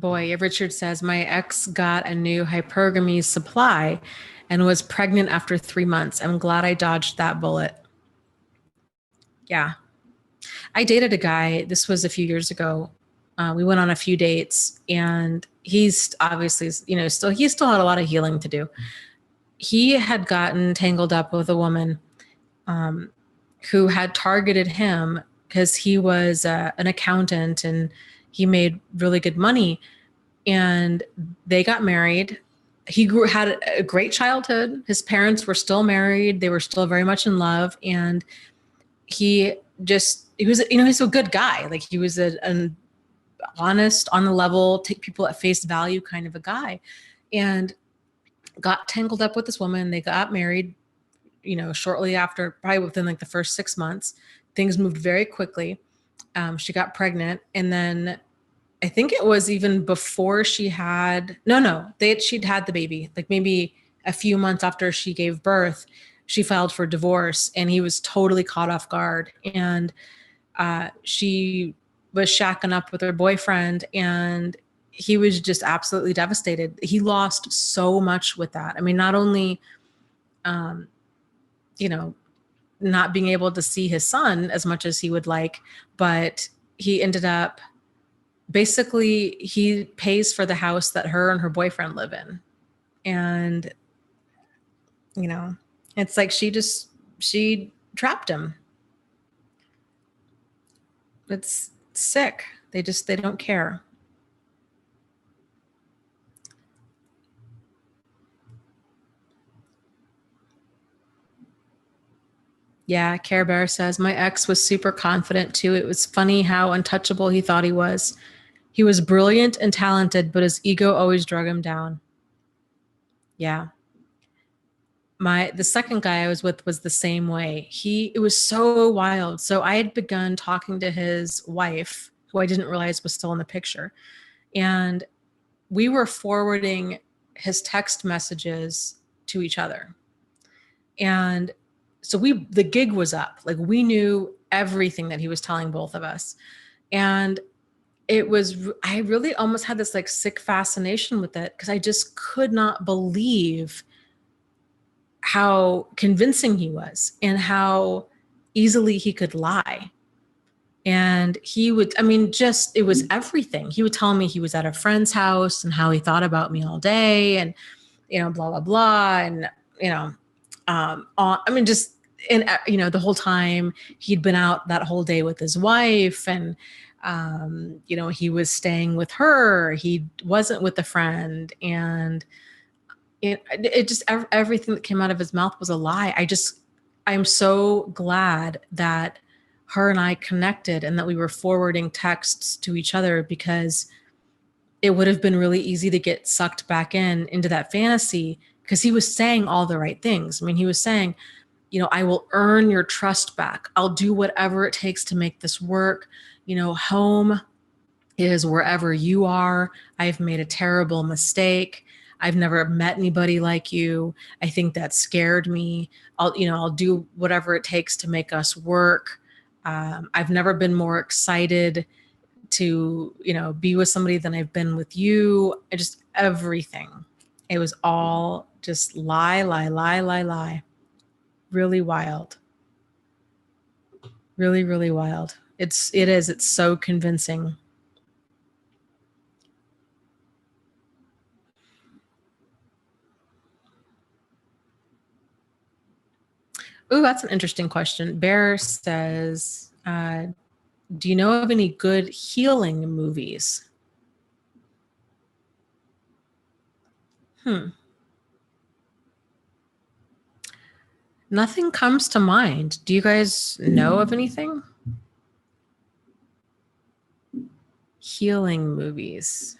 Boy, Richard says, my ex got a new hypergamy supply and was pregnant after 3 months. I'm glad I dodged that bullet. Yeah. I dated a guy, this was a few years ago. We went on a few dates, and he's obviously, he still had a lot of healing to do. He had gotten tangled up with a woman who had targeted him because he was an accountant and he made really good money. And they got married. He had a great childhood. His parents were still married. They were still very much in love. And he was, he's a good guy. Like, he was an honest, on the level, take people at face value kind of a guy, and got tangled up with this woman. They got married, shortly after, probably within like the first 6 months. Things moved very quickly. She got pregnant, and then I think it was even before she'd had the baby, like maybe a few months after she gave birth, she filed for divorce, and he was totally caught off guard. And she was shacking up with her boyfriend, and he was just absolutely devastated. He lost so much with that. I mean, not only, not being able to see his son as much as he would like, but he ended up, basically, he pays for the house that her and her boyfriend live in. And, it's like she trapped him. It's sick. They don't care. Yeah, Care Bear says, my ex was super confident too. It was funny how untouchable he thought he was. He was brilliant and talented, but his ego always drug him down. Yeah. The second guy I was with was the same way. It was so wild. So I had begun talking to his wife, who I didn't realize was still in the picture. And we were forwarding his text messages to each other. And so the gig was up. Like, we knew everything that he was telling both of us. And I really almost had this like sick fascination with it, because I just could not believe how convincing he was and how easily he could lie. And it was everything. He would tell me he was at a friend's house and how he thought about me all day, and, blah, blah, blah. And, the whole time he'd been out that whole day with his wife, and, he was staying with her. He wasn't with a friend. And it just, everything that came out of his mouth was a lie. I'm so glad that her and I connected, and that we were forwarding texts to each other, because it would have been really easy to get sucked back into that fantasy, because he was saying all the right things. I mean, he was saying, I will earn your trust back. I'll do whatever it takes to make this work. Home is wherever you are. I've made a terrible mistake. I've never met anybody like you. I think that scared me. I'll do whatever it takes to make us work. I've never been more excited to, be with somebody than I've been with you. Everything. It was all just lie, lie, lie, lie, lie. Really wild. Really, really wild. It's so convincing. Oh, that's an interesting question. Bear says, do you know of any good healing movies? Nothing comes to mind. Do you guys know of anything? Healing movies.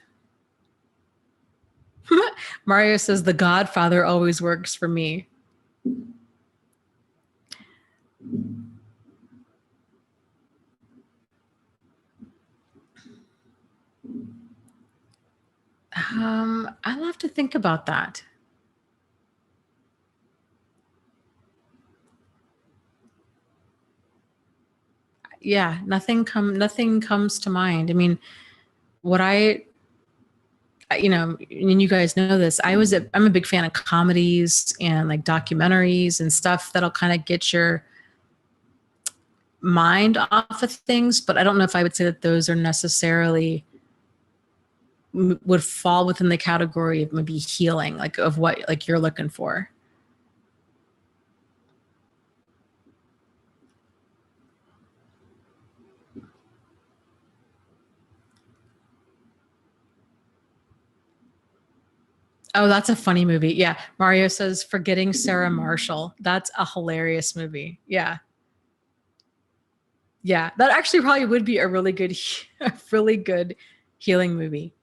Mario says, The Godfather always works for me. I'll have to think about that. Yeah, nothing comes to mind. I mean, what I you know, and you guys know this, I'm a big fan of comedies and like documentaries and stuff that'll kind of get your mind off of things. But I don't know if I would say that those are necessarily would fall within the category of maybe healing, like of what like you're looking for. Oh, that's a funny movie. Yeah. Mario says Forgetting Sarah Marshall. That's a hilarious movie. Yeah. Yeah. That actually probably would be a really good, a really good healing movie.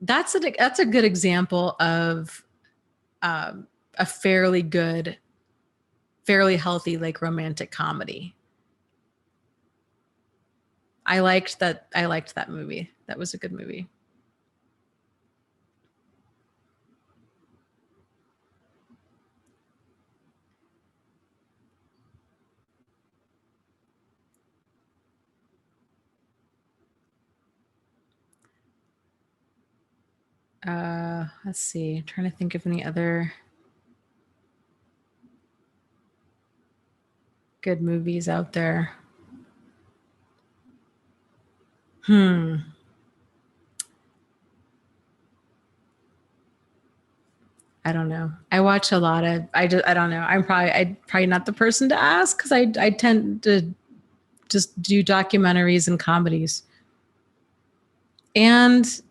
That's a good example of a fairly good, fairly healthy, like romantic comedy. I liked that. I liked that movie. That was a good movie. Let's see. I'm trying to think of any other good movies out there. I don't know. I watch a lot of. I don't know. I'm probably not the person to ask because I tend to just do documentaries and comedies and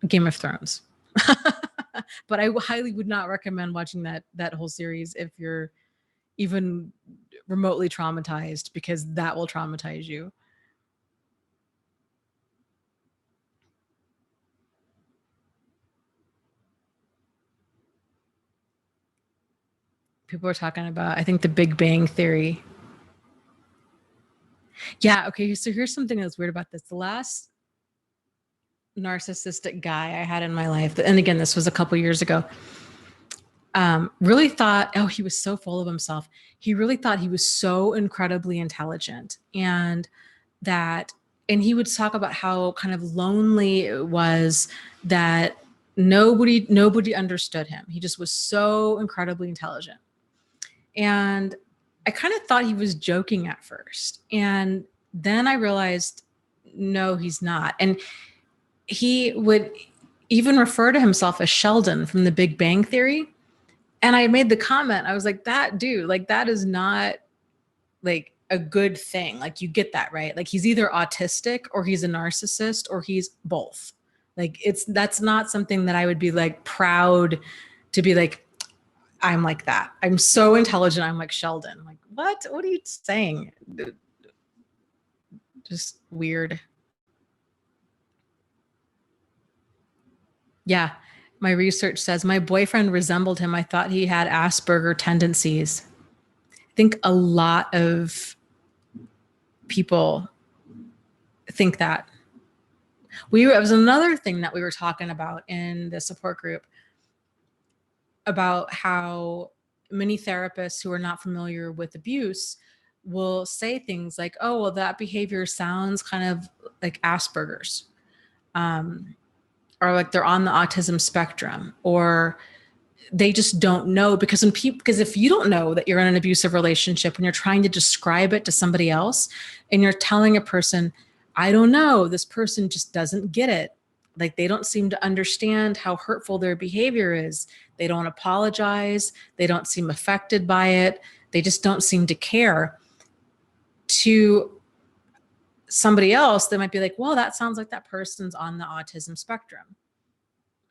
Game of Thrones. But I highly would not recommend watching that whole series if you're even remotely traumatized, because that will traumatize you. People are talking about, I think, the Big Bang Theory. Yeah. Okay. So here's something that's weird about this. The last narcissistic guy I had in my life, and again, this was a couple years ago, really thought, oh, he was so full of himself. He really thought he was so incredibly intelligent, and he would talk about how kind of lonely it was that nobody understood him. He just was so incredibly intelligent. And I kind of thought he was joking at first. And then I realized, no, he's not. And he would even refer to himself as Sheldon from the Big Bang Theory. And I made the comment, I was like, that dude, like, that is not like a good thing. Like, you get that, right? Like, he's either autistic or he's a narcissist or he's both. Like, that's not something that I would be like proud to be like, I'm like that. I'm so intelligent. I'm like Sheldon. I'm like, what? What are you saying? Just weird. Yeah. My research says my boyfriend resembled him. I thought he had Asperger tendencies. I think a lot of people think that. It was another thing that we were talking about in the support group about how many therapists who are not familiar with abuse will say things like, oh, well, that behavior sounds kind of like Asperger's, or like they're on the autism spectrum, or they just don't know. Because if you don't know that you're in an abusive relationship and you're trying to describe it to somebody else and you're telling a person, I don't know, this person just doesn't get it. Like, they don't seem to understand how hurtful their behavior is. They don't apologize. They don't seem affected by it. They just don't seem to care. To somebody else, they might be like, well, that sounds like that person's on the autism spectrum.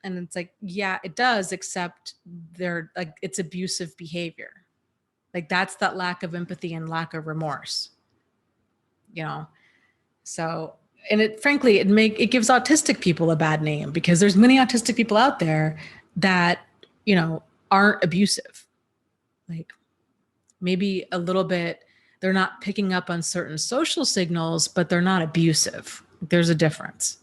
And it's like, yeah, it does, except they're like, it's abusive behavior. Like, that's that lack of empathy and lack of remorse, you know? So, and frankly, it gives autistic people a bad name, because there's many autistic people out there that, aren't abusive. Like, maybe a little bit, they're not picking up on certain social signals, but they're not abusive. There's a difference.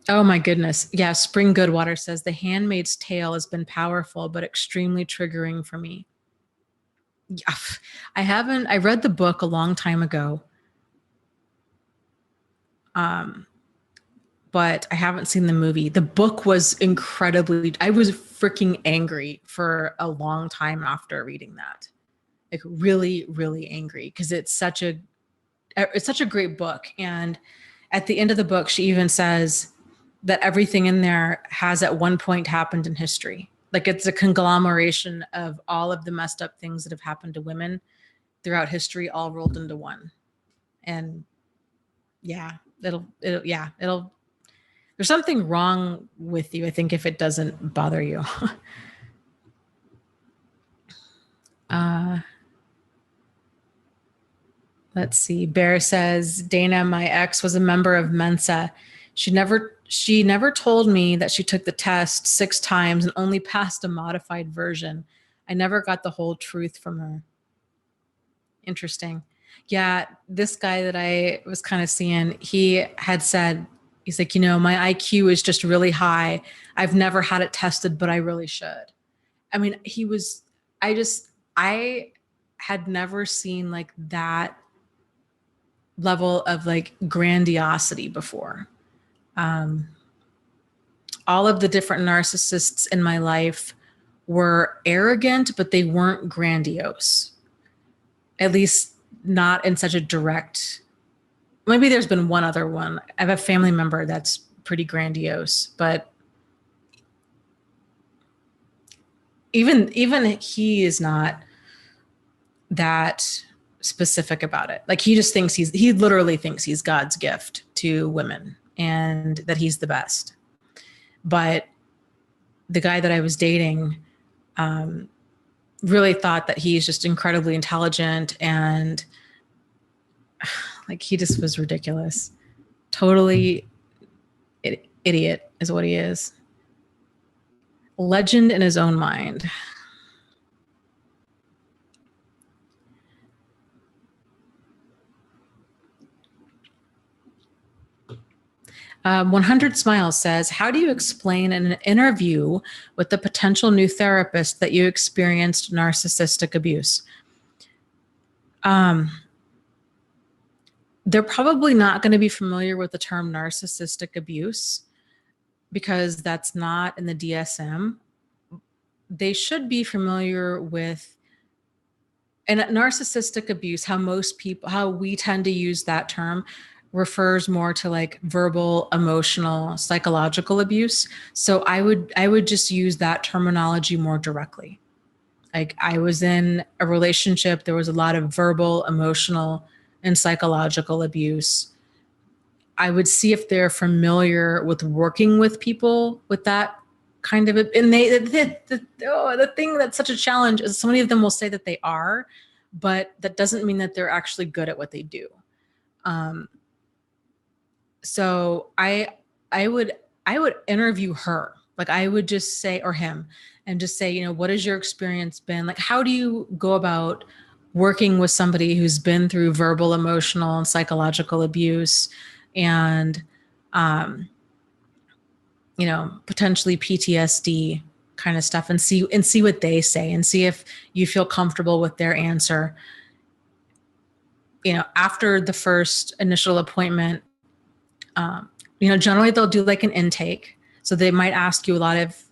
Oh my goodness. Yeah. Spring Goodwater says The Handmaid's Tale has been powerful, but extremely triggering for me. Yeah, I read the book a long time ago. But I haven't seen the movie. The book was I was freaking angry for a long time after reading that. Like really, really angry because it's such a great book. And at the end of the book, she even says that everything in there has at one point happened in history. Like it's a conglomeration of all of the messed up things that have happened to women throughout history, all rolled into one. And yeah, it'll there's something wrong with you, I think, if it doesn't bother you. uh, let's see. Bear says, Dana, my ex, was a member of Mensa. She never told me that she took the test 6 times and only passed a modified version. I never got the whole truth from her. Interesting. Yeah, this guy that I was kind of seeing, he had said, he's like, my IQ is just really high. I've never had it tested, but I really should. I mean, I had never seen like that level of like grandiosity before. All of the different narcissists in my life were arrogant, but they weren't grandiose. At least not in such a direct. Maybe there's been one other one. I have a family member that's pretty grandiose, but even he is not that specific about it. Like he literally thinks he's God's gift to women and that he's the best. But the guy that I was dating really thought that he's just incredibly intelligent, and like he just was ridiculous. Totally idiot is what he is. Legend in his own mind. 100 Smiles says, how do you explain in an interview with the potential new therapist that you experienced narcissistic abuse? They're probably not going to be familiar with the term narcissistic abuse because that's not in the DSM. They should be familiar with, and narcissistic abuse, how we tend to use that term refers more to like verbal, emotional, psychological abuse. So I would just use that terminology more directly. Like I was in a relationship, there was a lot of verbal, emotional, and psychological abuse. I would see if they're familiar with working with people with that kind of, and the thing that's such a challenge is so many of them will say that they are, but that doesn't mean that they're actually good at what they do. So I would interview her. Like I would just say, or him, and just say, what has your experience been? Like, how do you go about working with somebody who's been through verbal, emotional, and psychological abuse and, potentially PTSD kind of stuff, and see what they say and see if you feel comfortable with their answer. After the first initial appointment, generally they'll do like an intake. So they might ask you a lot of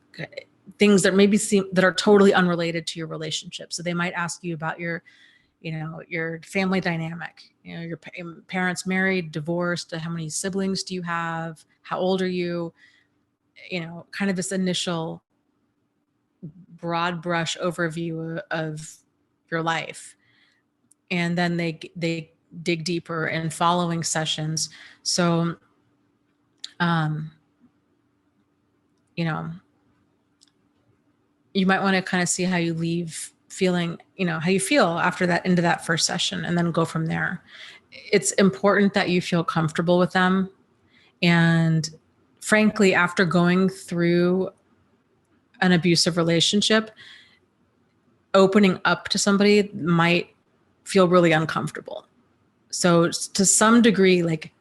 things that maybe that are totally unrelated to your relationship. So they might ask you about your family dynamic. Your parents married, divorced, how many siblings do you have? How old are you? Kind of this initial broad brush overview of your life. And then they dig deeper in following sessions. So, you might want to kind of see how you leave feeling, how you feel after that, into that first session, and then go from there. It's important that you feel comfortable with them. And frankly, after going through an abusive relationship, opening up to somebody might feel really uncomfortable. So to some degree, like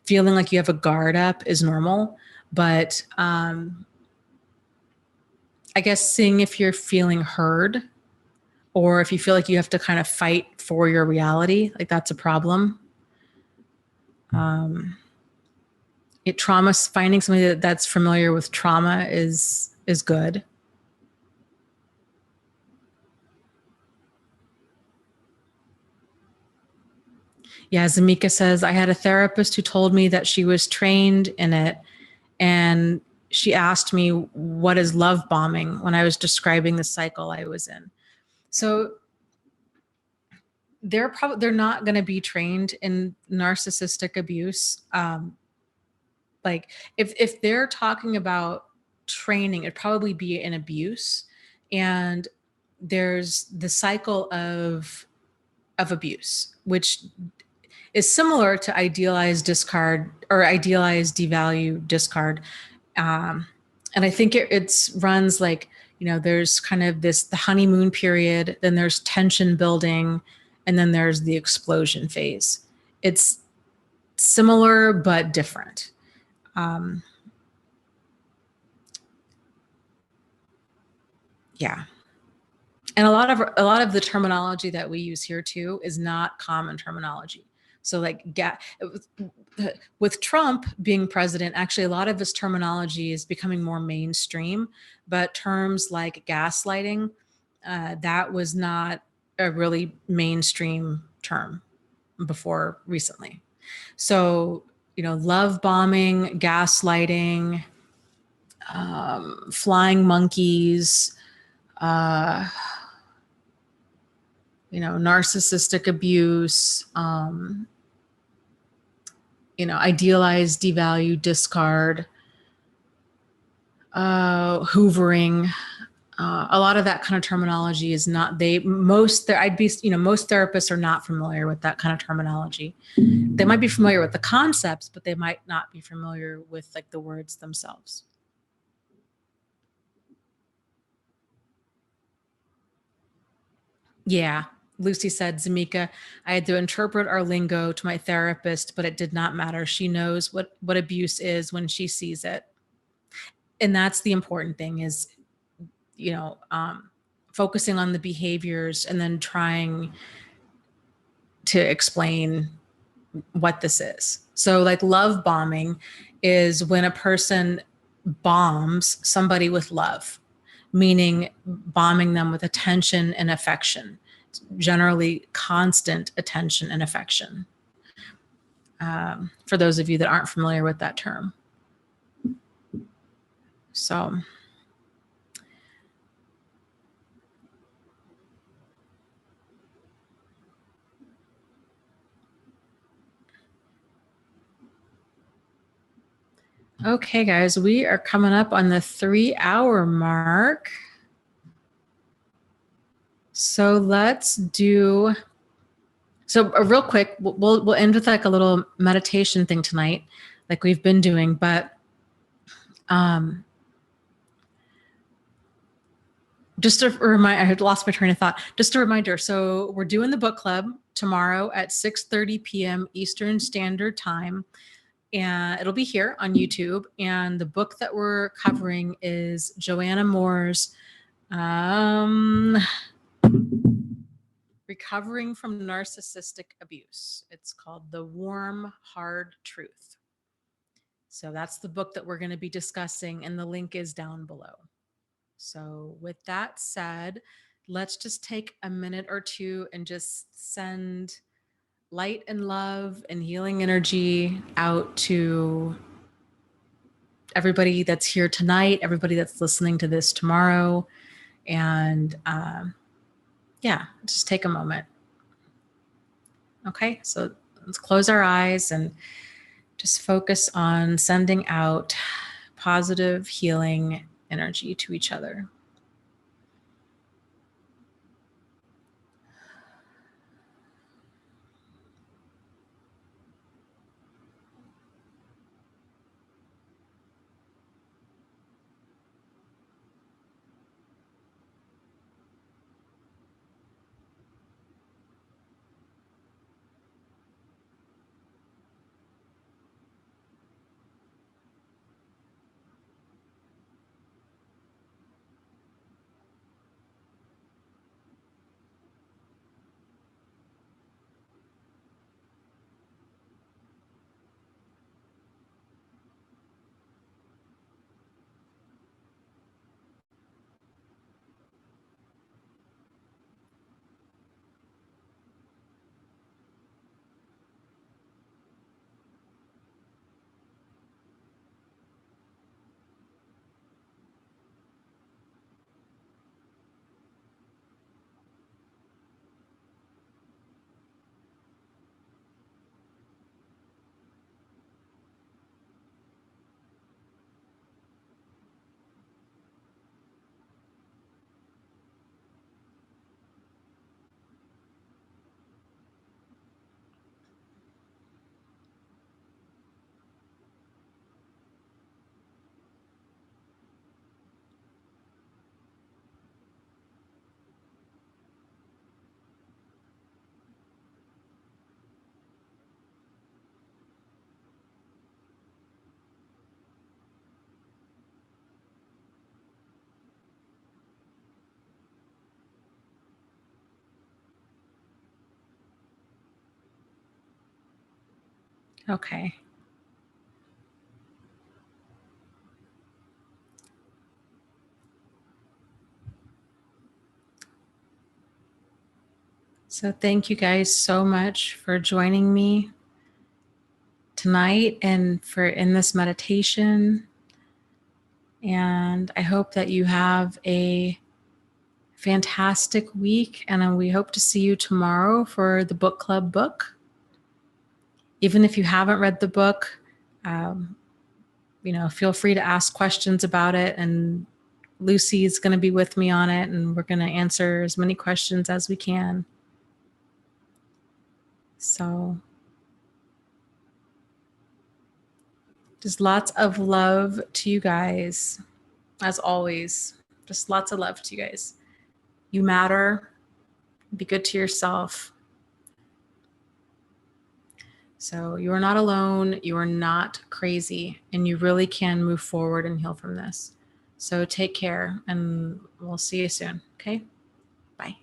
feeling like you have a guard up is normal, but I guess seeing if you're feeling heard or if you feel like you have to kind of fight for your reality, like that's a problem. Trauma, finding somebody that's familiar with trauma is good. Yeah, Zamika says, I had a therapist who told me that she was trained in it, and she asked me, what is love bombing, when I was describing the cycle I was in. So they're not going to be trained in narcissistic abuse. Like if they're talking about training, it'd probably be in abuse. And there's the cycle of abuse, which is similar to idealized discard or idealized devalue discard. And I think it runs like, there's kind of the honeymoon period, then there's tension building, and then there's the explosion phase. It's similar but different. Yeah. And a lot of the terminology that we use here too is not common terminology. So like with Trump being president, actually a lot of his terminology is becoming more mainstream, but terms like gaslighting, that was not a really mainstream term before recently. So, love bombing, gaslighting, flying monkeys, narcissistic abuse, idealized, devalue, discard, hoovering. A lot of that kind of terminology is not, most therapists are not familiar with that kind of terminology. They might be familiar with the concepts, but they might not be familiar with like the words themselves. Yeah. Lucy said, Zamika, I had to interpret our lingo to my therapist, but it did not matter. She knows what abuse is when she sees it. And that's the important thing is, focusing on the behaviors and then trying to explain what this is. So like love bombing is when a person bombs somebody with love, meaning bombing them with attention and affection, generally constant attention and affection. For those of you that aren't familiar with that term. So okay, guys, we are coming up on the 3-hour mark. So let's do, real quick, we'll end with like a little meditation thing tonight, like we've been doing, but just a reminder, I had lost my train of thought. Just a reminder. So we're doing the book club tomorrow at 6:30 p.m. Eastern Standard Time. And it'll be here on YouTube. And the book that we're covering is Joanna Moore's Recovering from Narcissistic Abuse. It's called The Warm, Hard Truth. So that's the book that we're going to be discussing, and the link is down below. So with that said, let's just take a minute or two and just send light and love and healing energy out to everybody that's here tonight, everybody that's listening to this tomorrow. And yeah, just take a moment. Okay, so let's close our eyes and just focus on sending out positive healing energy to each other. Okay. So thank you guys so much for joining me tonight and for in this meditation. And I hope that you have a fantastic week. And we hope to see you tomorrow for the book club book. Even if you haven't read the book, feel free to ask questions about it. And Lucy's going to be with me on it, and we're going to answer as many questions as we can. So just lots of love to you guys, as always. Just lots of love to you guys. You matter. Be good to yourself. So you are not alone. You are not crazy, and you really can move forward and heal from this. So take care, and we'll see you soon. Okay? Bye.